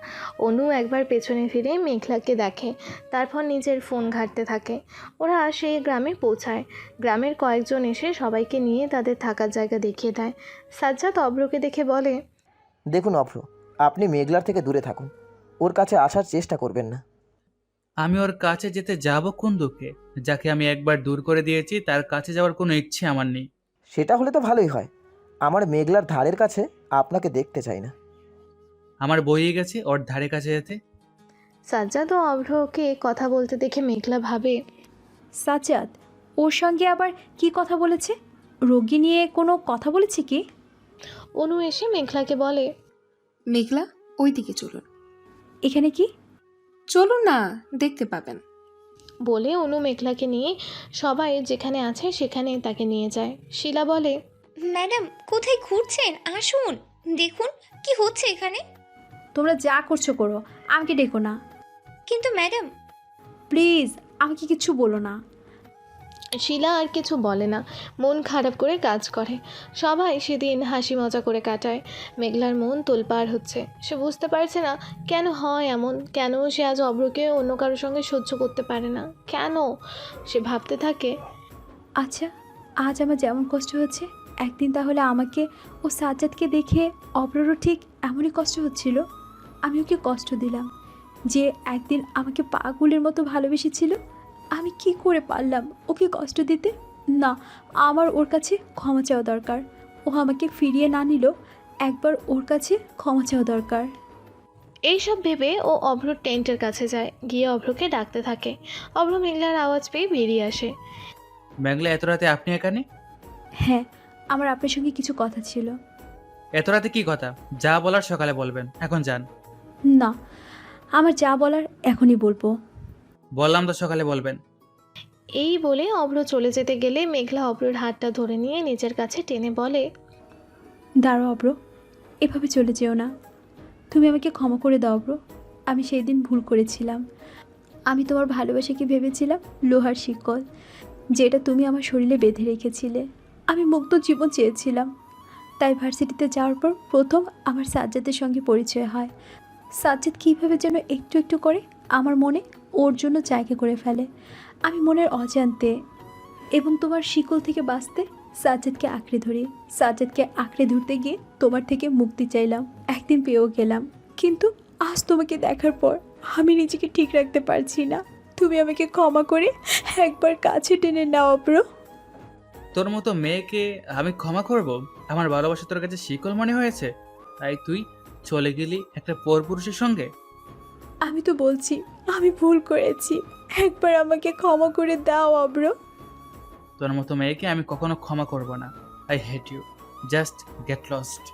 অনু একবার পেছনে ফিরে মেঘলাকে দেখে, তারপর নিজের ফোন ঘাঁটতে থাকে। ওরা সেই গ্রামে পৌঁছায়। গ্রামের কয়েকজন এসে সবাইকে নিয়ে তাদের থাকার জায়গা দেখিয়ে দেয়। সাজ্জাদ অভ্রকে দেখে বলে,
দেখুন অভ্র, আপনি মেঘলার থেকে দূরে থাকুন, ওর কাছে আসার চেষ্টা করবেন না।
আমি ওর কাছে যেতে যাব কোন দুঃখে? যাকে আমি একবার দূর করে দিয়েছি তার কাছে যাওয়ার কোনো ইচ্ছে আমার নেই।
সেটা হলে তো ভালোই হয়, আমার মেঘলার ধারের কাছে আপনাকে দেখতে চাই না।
আমার বইয়ে গেছে ওর ধারে কাছে যেতে।
সাজ্জাদ ও অভ্রকে কথা বলতে দেখে মেঘলা ভাবে,
সাজ্জাদ ওর সঙ্গে আবার কি কথা বলেছে? রোগী নিয়ে কোনো কথা বলেছে কি?
অনু এসে মেঘলাকে বলে,
মেঘলা ওই দিকে চলুন।
এখানে কি?
চলুন না, দেখতে পাবেন।
বলে অনু মেঘলাকে নিয়ে সবাই যেখানে আছে সেখানে তাকে নিয়ে যায়। শিলা বলে,
ম্যাডাম কোথায় ঘুরছেন? আসুন, দেখুন কি হচ্ছে এখানে।
তোমরা যা করছো করো, আমাকে ডেকো না
কিন্তু ম্যাডাম।
প্লিজ, আমাকে কিছু বলো না।
শিলা আর কিছু বলে না, মন খারাপ করে কাজ করে। সবাই সেদিন হাসি মজা করে কাটায়। মেঘলার মন তোলপাড় হচ্ছে। সে বুঝতে পারছে না কেন হয় এমন, কেন সে আজ অভ্রকে অন্য কারোর সঙ্গে সহ্য করতে পারে না, কেন। সে ভাবতে থাকে,
আচ্ছা, আজ আমার যেমন কষ্ট হচ্ছে, একদিন তাহলে আমাকে ও সাজ্জাদকে দেখে অব্ররও ঠিক এমনই কষ্ট হচ্ছিল। আমি ওকে কষ্ট দিলাম, যে একদিন আমাকে পাগলের মতো ভালোবেসেছিল। আমি কি করে পারলাম ওকে কষ্ট দিতে? না, আমার ওর কাছে ক্ষমা চাওয়া দরকার। ও আমাকে ফিরিয়ে না নিল, একবার ওর কাছে ক্ষমা চাওয়া দরকার।
এইসব ভেবে ও অভ্রর টেন্টের কাছে যায়, গিয়ে অভ্রকে ডাকতে থাকে। অভ্র মেঘলার আওয়াজ পেয়ে বেরিয়ে আসে।
মেঘলা, এত রাতে আপনি এখানে?
হ্যাঁ, আমার আপনার সঙ্গে কিছু কথা ছিল।
এত রাতে কি কথা? যা বলার সকালে বলবেন, এখন যান।
না, আমার যা বলার এখনই বলবো।
বললাম তো সকালে বলবেন।
এই বলে অভ্র চলে যেতে গেলে মেঘলা অভ্রর হাতটা ধরে নিয়ে নিজের কাছে টেনে বলে,
দাঁড়ো অব্র, এভাবে চলে যেও না। তুমি আমাকে ক্ষমা করে দাও অব্র। আমি সেই দিন ভুল করেছিলাম। আমি তোমার ভালোবাসাকে ভেবেছিলাম লোহার শিকল, যেটা তুমি আমার শরীরে বেঁধে রেখেছিলে। আমি মুক্ত জীবন চেয়েছিলাম। তাই ভার্সিটিতে যাওয়ার পর প্রথম আমার সাজ্জাদের সঙ্গে পরিচয় হয়। সাজ্জাদ কীভাবে যেন একটু একটু করে আমার মনে ওর জন্য জায়গা করে ফেলে। আমি মনের অজান্তে এবং তোমার শিকল থেকে বাঁচতে সাজ্জাদকে আঁকড়ে ধরি। সাজ্জাদকে আঁকড়ে ধরতে গিয়ে তোমার থেকে মুক্তি চাইলাম, একদিন পেয়েও গেলাম। কিন্তু আজ তোমাকে দেখার পর আমি নিজেকে ঠিক রাখতে পারছি না। তুমি আমাকে ক্ষমা করে একবার কাছে টেনে নাও অব্র।
তোর মতো মেয়েকে আমি ক্ষমা করব? আমার ভালোবাসা তোর কাছে শিকল মনে হয়েছে, তাই তুই চলে গেলি একটা পরপুরুষের সঙ্গে?
আমি তো বলছি আমি ভুল করেছি, একবার আমাকে ক্ষমা করে দাও অব্র।
তোর মতো মেয়েকে আমি কখনো ক্ষমা করব না। I hate you, just get lost.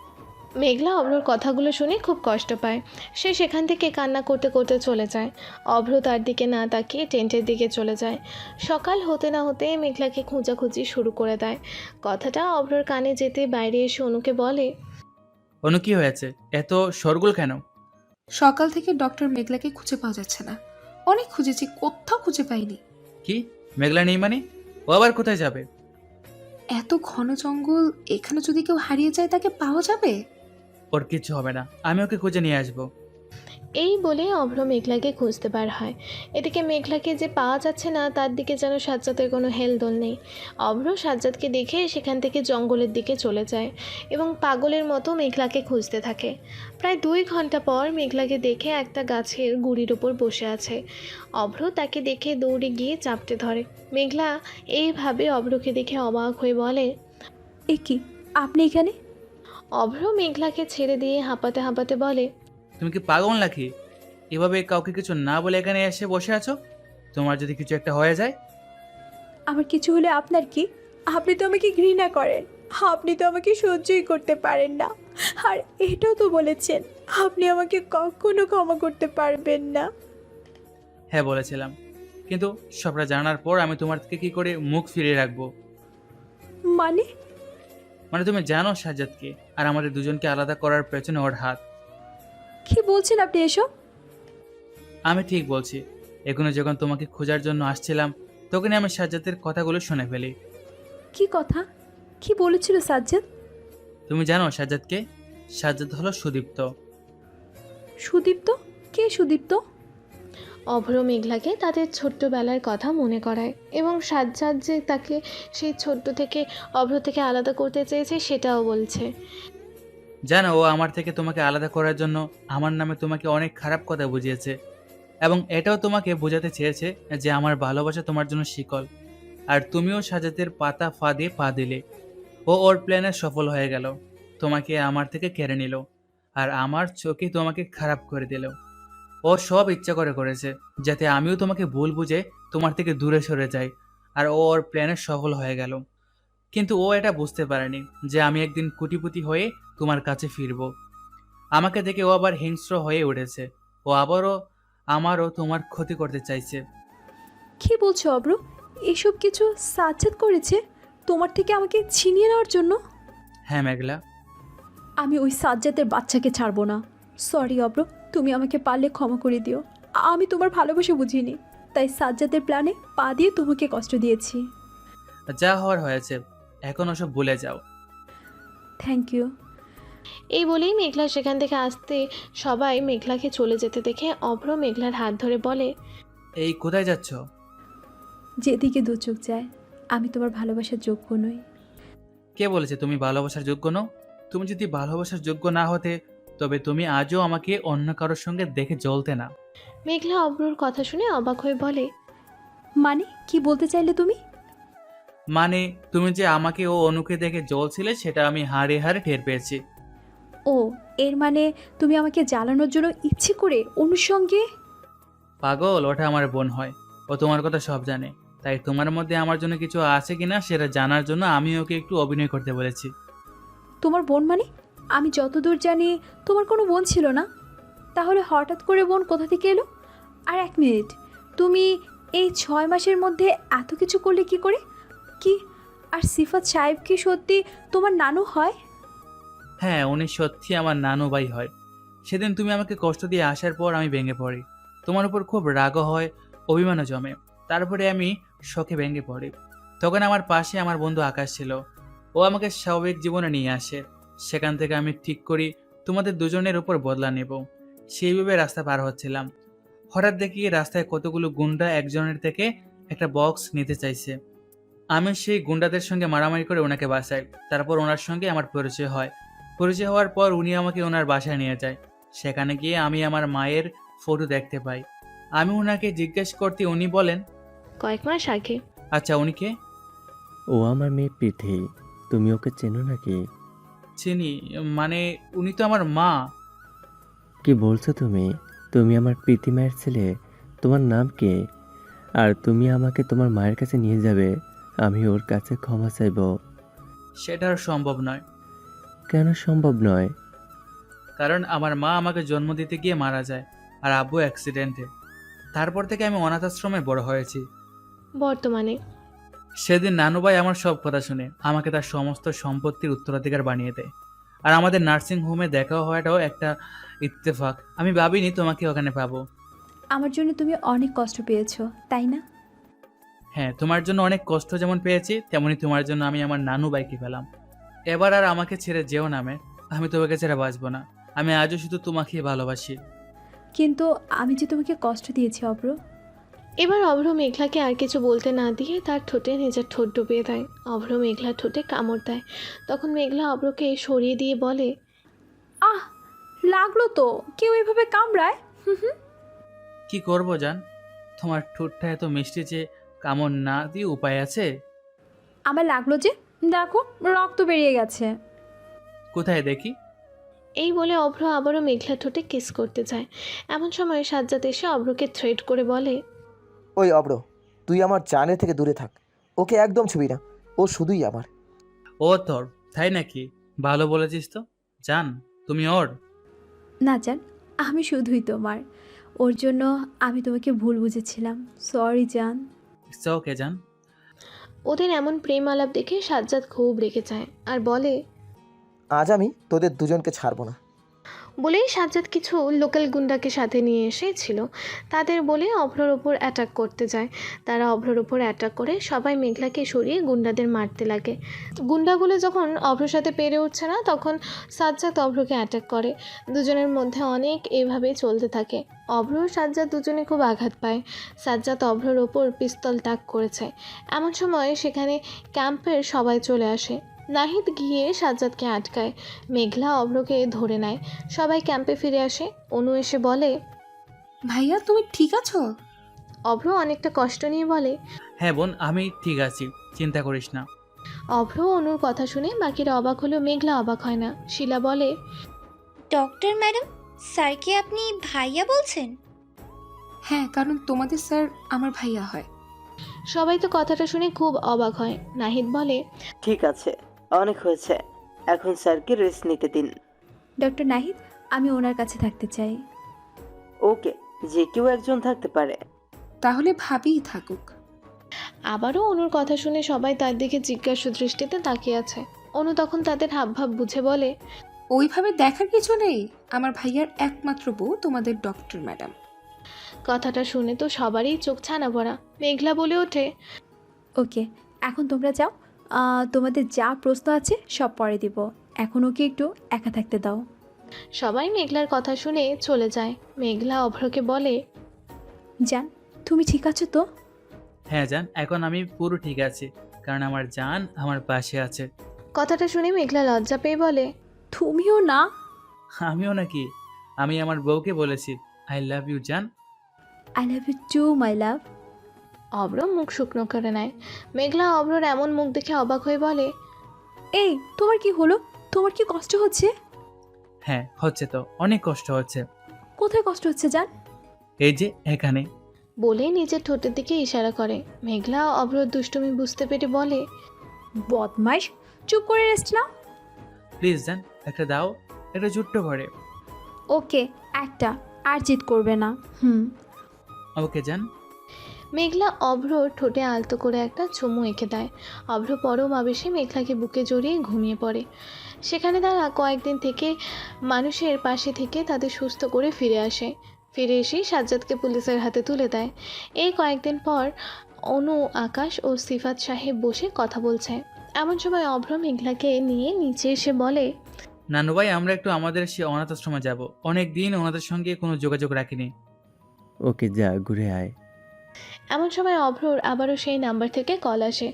Meghla অভ্রর কথাগুলো শুনে খুব কষ্ট পায়। সে সেখান থেকে কান্না করতে করতে চলে যায়। অভ্র তার দিকে না তাকিয়ে টেন্টের দিকে চলে যায়। সকাল হতে না হতে মেঘলাকে খোঁজাখুঁজি শুরু করে দেয়। কথাটা অভ্রর কানে যেতে বাইরে এসে অনুকে বলে,
অনু, কি হয়েছে? এত শোরগোল কেন?
সকাল থেকে ডক্টর মেঘলাকে খুঁজে পাওয়া যাচ্ছে না। অনেক খুঁজেছি, কোথাও খুঁজে পাইনি।
কি, মেঘলা নেই মানে? ও আবার কোথায় যাবে?
এত ঘন জঙ্গল, এখানে যদি কেউ হারিয়ে যায় তাকে পাওয়া যাবে?
ওর কিচ্ছু হবে না, আমি ওকে খুঁজে নিয়ে আসবো।
এই বলে অভ্র মেঘলাকে খুঁজতে বার হয়। এদিকে মেঘলাকে যে পাওয়া যাচ্ছে না তার দিকে যেন সাজ্জাদের কোনো হেলদোল নেই। অভ্র সাজ্জাদকে দেখে সেখান থেকে জঙ্গলের দিকে চলে যায় এবং পাগলের মতো মেঘলাকে খুঁজতে থাকে। প্রায় 2 ঘন্টা পর মেঘলাকে দেখে একটা গাছের গুঁড়ির ওপর বসে আছে। অভ্র তাকে দেখে দৌড়ে গিয়ে চাপতে ধরে। মেঘলা এইভাবে অভ্রকে দেখে অবাক হয়ে বলে,
এ কি, আপনি এখানে?
অভ্র মেঘলাকে ছেড়ে দিয়ে হাঁপাতে হাঁপাতে বলে,
তুমি কি পাগল নাকি? এভাবে কাউকে কিছু না বলে এখানে এসে বসে আছো? তোমার যদি কিছু একটা হয়ে যায়?
আমার কিছু হলে আপনার কি? আপনি তো আমাকে ঘৃণা করেন, আপনি তো আমাকে সহ্যই করতে পারেন না। আর এটাও তো বলেছেন আপনি আমাকে কখনো ক্ষমা করতে পারবেন না।
হ্যাঁ বলেছিলাম, কিন্তু সবটা জানার পর আমি তোমার থেকে কি করে মুখ ফিরিয়ে রাখবো?
মানে
তুমি জানো সাজ্জাদকে আর আমাদের দুজনকে আলাদা করার পেছনে ওর হাত।
কি বলছেন আপনি এসব?
আমি ঠিক বলছি। এখনো যখন তোমাকে খোঁজার জন্য আসছিলাম তখনই আমি সাজ্জাদের কথাগুলো শুনে ফেলি।
কি কথা? কি বলেছিল সাজ্জাদ?
তুমি জানো সাজ্জাদকে? সাজ্জাদ হলো সুদীপ্ত।
সুদীপ্ত? কে সুদীপ্ত?
অভ্র মেঘলাকে তাদের ছোট্টবেলার কথা মনে করায় এবং সাজ্জাদ যে তাকে সেই ছোট্ট থেকে অভ্র থেকে আলাদা করতে চেয়েছে সেটাও বলছে।
জানো, ও আমার থেকে তোমাকে আলাদা করার জন্য আমার নামে তোমাকে অনেক খারাপ কথা বুঝিয়েছে এবং এটাও তোমাকে বোঝাতে চেয়েছে যে আমার ভালোবাসা তোমার জন্য শিকল, আর তুমিও সাজ্জাদের পাতা দিয়ে পা দিলে। ও ওর প্ল্যানে সফল হয়ে গেল, তোমাকে আমার থেকে কেড়ে নিল আর আমার চোখে তোমাকে খারাপ করে দিল। ও সব ইচ্ছা করে করেছে যাতে আমিও তোমাকে ভুল বুঝে তোমার থেকে দূরে সরে যাই আর ও ওর প্ল্যানে সফল হয়ে গেল। কিন্তু ও এটা বুঝতে পারেনি যে আমি একদিন কোটিপতি হয়ে তোমার কাছে ফিরব। আমাকে দেখে ও আবার হিংস্র হয়ে উঠেছে। ও আবারও আমারও তোমার ক্ষতি করতে চাইছে।
কি বলছো অব্র? এসব কিছু সাজ্জাদ করেছে তোমার থেকে আমাকে ছিনিয়ে নেওয়ার জন্য?
হ্যাঁ মেঘলা।
আমি ওই সাজ্জাদের বাচ্চাকে ছাড়বো না। সরি অব্র, তুমি আমাকে পারলে ক্ষমা করে দিও। আমি তোমার ভালোবাসা বুঝিনি, তাই সাজ্জাদের প্ল্যানে পা দিয়ে তোমাকে কষ্ট দিয়েছি।
যা হওয়ার হয়েছে, এখন ওসব ভুলে যাও।
Thank you.
এই বলেই মেঘলা সেখান থেকে আসতে সবাই মেঘলাকে চলে যেতে দেখে অভ্র মেঘলার হাত ধরে বলে,
এই কোথায় যাচ্ছ?
যেদিকে দু চোখ যায়। আমি তোমার ভালোবাসার যোগ্য নই।
কে বলেছে তুমি ভালোবাসার যোগ্য নও? তুমি যদি ভালোবাসার যোগ্য না হতে তবে তুমি আজও আমাকে অন্য কারোর সঙ্গে দেখে জ্বলতে না।
মেঘলা অভ্রর কথা শুনে অবাক হয়ে বলে,
মানে কি বলতে চাইলে তুমি?
মানে তুমি যে আমাকে ও অনুকে দেখে জ্বলছিলে সেটা আমি হাড়ে হাড়ে টের পেয়েছি।
ও, এর মানে তুমি আমাকে জ্বালানোর জন্য ইচ্ছে করে অনুর সঙ্গে?
পাগল, ওটা আমার বোন হয়। ও তোমার কথা সব জানে, তাই তোমার মধ্যে আমার জন্য কিছু আছে কিনা সেটা জানার জন্য আমি ওকে একটু অভিনয় করতে বলেছি।
তোমার বোন মানে? আমি যতদূর জানি তোমার কোনো বোন ছিল না। তাহলে হঠাৎ করে বোন কোথা থেকে এলো? আর এক মিনিট, তুমি এই 6 মাসের মধ্যে এত কিছু করলে কি করে? কি আর সিফাত সাহেব কি সত্যি তোমার নানু হয়?
হ্যাঁ, উনি সত্যি আমার নানু ভাই হয়। সেদিন তুমি আমাকে কষ্ট দিয়ে আসার পর আমি ভেঙে পড়ি। তোমার উপর খুব রাগও হয়, অভিমানও জমে। তারপরে আমি শোকে ভেঙে পড়ি। তখন আমার পাশে আমার বন্ধু আকাশ ছিল। ও আমাকে স্বাভাবিক জীবনে নিয়ে আসে। সেখান থেকে আমি ঠিক করি তোমাদের দুজনের উপর বদলা নেব। সেইভাবে রাস্তা পার হচ্ছিলাম, হঠাৎ দেখি রাস্তায় কতগুলো গুন্ডা একজনের থেকে একটা বক্স নিতে চাইছে। আমি সেই গুন্ডাদের সঙ্গে মারামারি করে ওনাকে বাঁচাই। তারপর ওনার সঙ্গে আমার পরিচয় হয়। পরিচয় হওয়ার পর উনি আমাকে ওনার বাসায় নিয়ে যায়। সেখানে গিয়ে আমি আমার মায়ের ফটো দেখতে পাই। আমি ওনাকে জিজ্ঞেস করতে উনি বলেন,
কয়েক মাস আগে।
আচ্ছা, উনি কে?
ও আমার মেয়ে প্রীতি। তুমি ওকে চেনো নাকি?
চিনি, মানে উনি তো আমার মা।
কি বলছো তুমি? তুমি আমার প্রীতি মায়ের ছেলে। তোমার নাম কি? আর তুমি আমাকে তোমার মায়ের কাছে নিয়ে যাবে? আমি ওর কাছে ক্ষমা চাইব।
সেটা আর সম্ভব নয়।
কেন সম্ভব নয়?
কারণ আমার মা আমাকে জন্ম দিতে গিয়ে মারা যায়, আর আব্বু অ্যাক্সিডেন্টে। তারপর থেকে আমি অনাথ আশ্রমে বড় হয়েছি।
বর্তমানে
সেদিন নানুভাই আমার সব কথা শুনে আমাকে তার সমস্ত সম্পত্তির উত্তরাধিকার বানিয়ে দেয়। আর আমাদের নার্সিং হোমে দেখা হওয়াটাও একটা ইত্তেফাক। আমি ভাবিনি তোমাকে ওখানে পাবো।
আমার জন্য তুমি অনেক কষ্ট পেয়েছো, তাই না?
হ্যাঁ, তোমার জন্য অনেক কষ্ট যেমন পেয়েছি, তেমনি তোমার জন্য আমি আমার নানু ভাইকে পেলাম। এবার আর আমাকে ছেড়ে যেও না মে। আমি তোমাকে ছেড়ে বাঁচবো না। আমি আজও শুধু তোমাকেই ভালোবাসি।
কিন্তু আমি যে তোমাকে কষ্ট দিয়েছি অব্র।
এবার অভ্র মেঘলাকে আর কিছু বলতে না দিয়ে তার ঠোঁটে নিজের ঠোঁট ডুবিয়ে দেয়। অভ্র মেঘলার ঠোঁটে কামড় দেয়। তখন মেঘলা অভ্রকে সরিয়ে দিয়ে বলে,
আহ, লাগলো তো। কেউ এভাবে কামড়ায়?
কি করব জান, তোমার ঠোঁটটা এত মিষ্টি যে কামড় না দিয়ে উপায় আছে?
আমার লাগলো যে, দেখো রক্ত বেরিয়ে গেছে।
কোথায় দেখি?
এই বলে অভ্র আবারও মেঘলা ঠোঁটে কিস করতে চায়। এমন সময় সাজ্জাদ এসে অভ্রকে থ্রেট করে বলে,
ওই অব্র, তুই আমার জানের থেকে দূরে থাক। ওকে একদম ছুবি না, ও শুধুই আমার।
ও তোর, তাই নাকি? ভালো বলেছিস তো। জান, তুমি ওর?
না জান, আমি শুধুই তোমার। ওর জন্য আমি তোমাকে ভুল বুঝেছিলাম। সরি জান।
ওকে জান।
ওদের এমন প্রেম আলাপ দেখে সাজ্জাদ খুব রেগে যায় আর বলে,
আজ আমি তোদের দুজনকে ছাড়বো না।
বলেই সাজ্জাদ কিছু লোকাল গুন্ডাকে সাথে নিয়ে এসেছিল। তাদের বলে অভ্রর ওপর অ্যাটাক করতে যায়। তারা অভ্রর ওপর অ্যাটাক করে সবাই মেঘলাকে সরিয়ে গুন্ডাদের মারতে লাগে। গুন্ডাগুলো যখন অভ্রর সাথে পেরে উঠছে না, তখন সাজ্জাদ অভ্রকে অ্যাটাক করে। দুজনের মধ্যে অনেক এভাবেই চলতে থাকে। অভ্র ও সাজ্জাদ দুজনে খুব আঘাত পায়। সাজ্জাদ অভ্রর ওপর পিস্তল তাক করেছে। এমন সময় সেখানে ক্যাম্পের সবাই চলে আসে। নাহিদ গিয়ে সাজ্জাদকে আটকায়। মেঘলা অভ্রকে ধরে নেয়। সবাই ক্যাম্পে ফিরে আসে। অনু এসে বলে,
ভাইয়া তুমি ঠিক আছো?
অভ্র অনেকটা কষ্ট নিয়ে বলে,
হ্যাঁ বোন, আমি ঠিক আছি, চিন্তা করিস না।
অভ্র অনুর কথা শুনে বাকিরা অবাক হলেও মেঘলা অবাক হয় না। শিলা বলে,
ডক্টর ম্যাডাম, স্যারকে আপনি ভাইয়া বলছেন?
হ্যাঁ, কারণ তোমাদের স্যার আমার ভাইয়া হয়।
সবাই তো কথাটা শুনে খুব অবাক হয়। নাহিদ বলে,
ঠিক আছে, অনেক হয়েছে, এখন স্যারকে রেস্ট নিতে দিন।
ডক্টর নাহিদ, আমি ওনার কাছে থাকতে চাই।
ওকে, যে কেউ একজন থাকতে পারে।
তাহলে ভাবিই থাকুক।
আবারও অনুর কথা শুনে সবাই তার দিকে জিজ্ঞাসু দৃষ্টিতে তাকিয়ে আছে। অনু তখন তাদের হাবভাব বুঝে বলে,
ওইভাবে দেখার কিছু নেই, আমার ভাইয়ার একমাত্র বউ তোমাদের ডক্টর ম্যাডাম।
কথাটা শুনে তো সবারই চোখ ছানা পড়া। মেঘলা বলে ওঠে,
ওকে, এখন তোমরা যাও। তোমাদের যা প্রশ্ন আছে সব পরে দিব, এখন ওকে একটু একা থাকতে দাও।
সবাই মেঘলার কথা শুনে চলে যায়। মেঘলা অভ্রকে বলে,
জান, তুমি ঠিক আছো তো?
হ্যাঁ জান, এখন আমি পুরো ঠিক আছি, কারণ আমার জান আমার পাশে আছে।
কথাটা শুনে মেঘলা লজ্জা পেয়ে বলে,
তুমিও না?
আমিও নাকি? আমি আমার বউকে বলেছি আই লাভ ইউ জান।
I love you too my love.
Abhra মুখ শুকনো করে নেয়। মেঘলা অভ্রর এমন মুখ দেখে অবাক হয়ে বলে,
এই তোমার কি হলো? তোমার কি কষ্ট হচ্ছে?
হ্যাঁ হচ্ছে তো, অনেক কষ্ট হচ্ছে।
কোথায় কষ্ট হচ্ছে জান?
এই যে এখানে।
বলে নিজের ঠোঁটের দিকে ইশারা করে। মেঘলা অভ্রর দুষ্টুমি বুঝতে পেরে বলে,
বদমাইশ, চুপ করে রেস্ট নাও।
প্লিজ জান, একটা দাও, একটা ছোট্ট করে।
ওকে, একটা, আর জিদ করবে না।
ওকে জান।
মেঘলা অভ্রর ঠোঁটে আলতো করে একটা চুমু এঁকে দেয়। অভ্র পরম আবেশে মেঘলাকে বুকে জড়িয়ে ঘুমিয়ে পড়ে। সেখানে তারা কয়েকদিন থেকে মানুষের পাশে থেকে তাদের সুস্থ করে ফিরে আসে। ফিরে এসেই সাজ্জাদকে পুলিশের হাতে তুলে দেয়। এই কয়েকদিন পর অনু, আকাশ ও সিফাত সাহেব বসে কথা বলছে। এমন সময় অভ্র মেঘলাকে নিয়ে নিচে এসে বলে,
নানু ভাই, আমরা একটু আমাদের সে অনাথ আশ্রমে যাব, অনেক দিন ওনাদের সঙ্গে কোনো যোগাযোগ রাখিনি।
ওকে, যা ঘুরে আয়।
এমন সময় অভ্রর আবারও সেই নাম্বার থেকে কল আসে।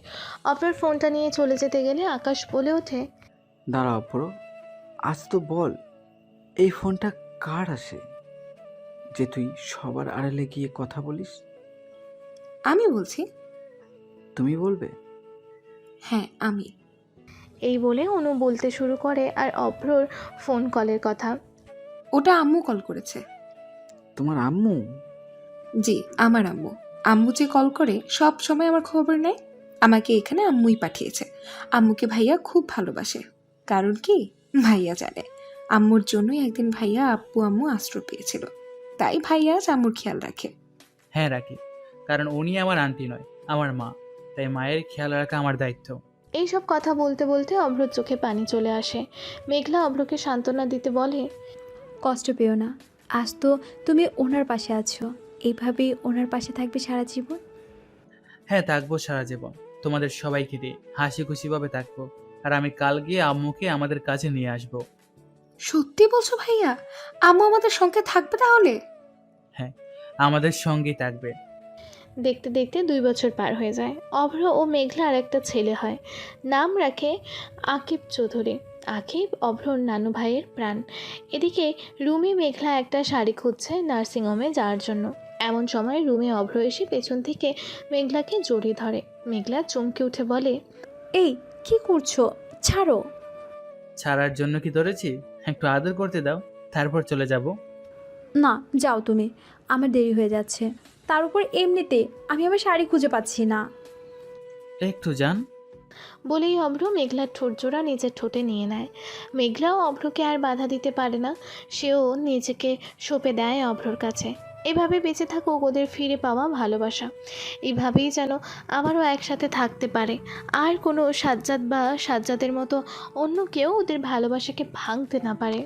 অভ্রর ফোনটা নিয়ে চলে যেতে গেলে আকাশ বলে ওঠে,
দাঁড়া অপর, আজ তো বল, এই ফোনটা কার আসে যে তুই সবার আড়ালে গিয়ে কথা বলিস?
আমি বলছি।
তুমি বলবে?
হ্যাঁ আমি।
এই বলে অনু বলতে শুরু করে আর অভ্রর ফোন কলের কথা।
ওটা আম্মু কল করেছে।
তোমার আম্মু?
জি, আমার আম্মু। আম্মু যে কল করে সব সময় আমার খবর নেয়, আমাকে এখানে আম্মুই পাঠিয়েছে। আম্মুকে ভাইয়া খুব ভালোবাসে। কারণ কি, ভাইয়া জানে আম্মুর জন্যই একদিন ভাইয়া আব্বু আম্মু আশ্রয় পেয়েছিল, তাই ভাইয়া আজ আম্মুর খেয়াল রাখে।
হ্যাঁ রাখি, কারণ উনি আমার আন্টি নয়, আমার মা, তাই মায়ের খেয়াল রাখা আমার দায়িত্ব।
এইসব কথা বলতে বলতে অভ্রর চোখে পানি চলে আসে। মেঘলা অভ্রকে সান্ত্বনা দিতে বলে,
কষ্ট পেও না, আজ তো তুমি ওনার পাশে আছো, এইভাবেই ওনার পাশে থাকবে সারা জীবন।
হ্যাঁ থাকবো সারা জীবন, তোমাদের সবাইকে দিয়ে হাসি খুশিভাবে থাকবো। আর আমি কাল গিয়ে আম্মুকে আমাদের কাছে নিয়ে আসবো।
সত্যি বলছো ভাইয়া? আম্মু আমাদের সঙ্গে থাকবে তাহলে?
হ্যাঁ, আমাদের সঙ্গেই থাকবে।
দেখতে দেখতে 2 বছর পার হয়ে যায়। অভ্র ও মেঘলার একটা ছেলে হয়। নাম রাখে আকিব চৌধুরী। আকিব অভ্রর নানু ভাইয়ের প্রাণ। এদিকে রুমি মেঘলা একটা শাড়ি খুঁজছে নার্সিংহোমে যাওয়ার জন্য। এমন সময় রুমি অভ্র এসে পেছন থেকে মেঘলাকে জড়িয়ে ধরে। মেঘলা চমকে উঠে বলে,
এই কি করছো? ছাড়ো।
ছাড়ার জন্য কি ধরেছি? একটু আদর করতে দাও, তারপর চলে যাব।
না, যাও তুমি, আমার দেরি হয়ে যাচ্ছে। তার উপর এমনিতে আমি আমার শাড়ি খুঁজে পাচ্ছি না।
একটু যান।
বলেই অভ্র মেঘলার ঠোঁট জোড়া নিজের ঠোঁটে নিয়ে নেয়। মেঘলাও অভ্রকে আর বাধা দিতে পারে না। সেও নিজেকে সঁপে দেয় অভ্রর কাছে। এভাবে বেঁচে থাকুক ওদের ফিরে পাওয়া ভালোবাসা। এইভাবেই যেন আবারও একসাথে থাকতে পারে। আর কোনো সাজ্জাদ বা সাজ্জাদের মতো অন্য কেউ ওদের ভালোবাসাকে ভাঙতে না পারে।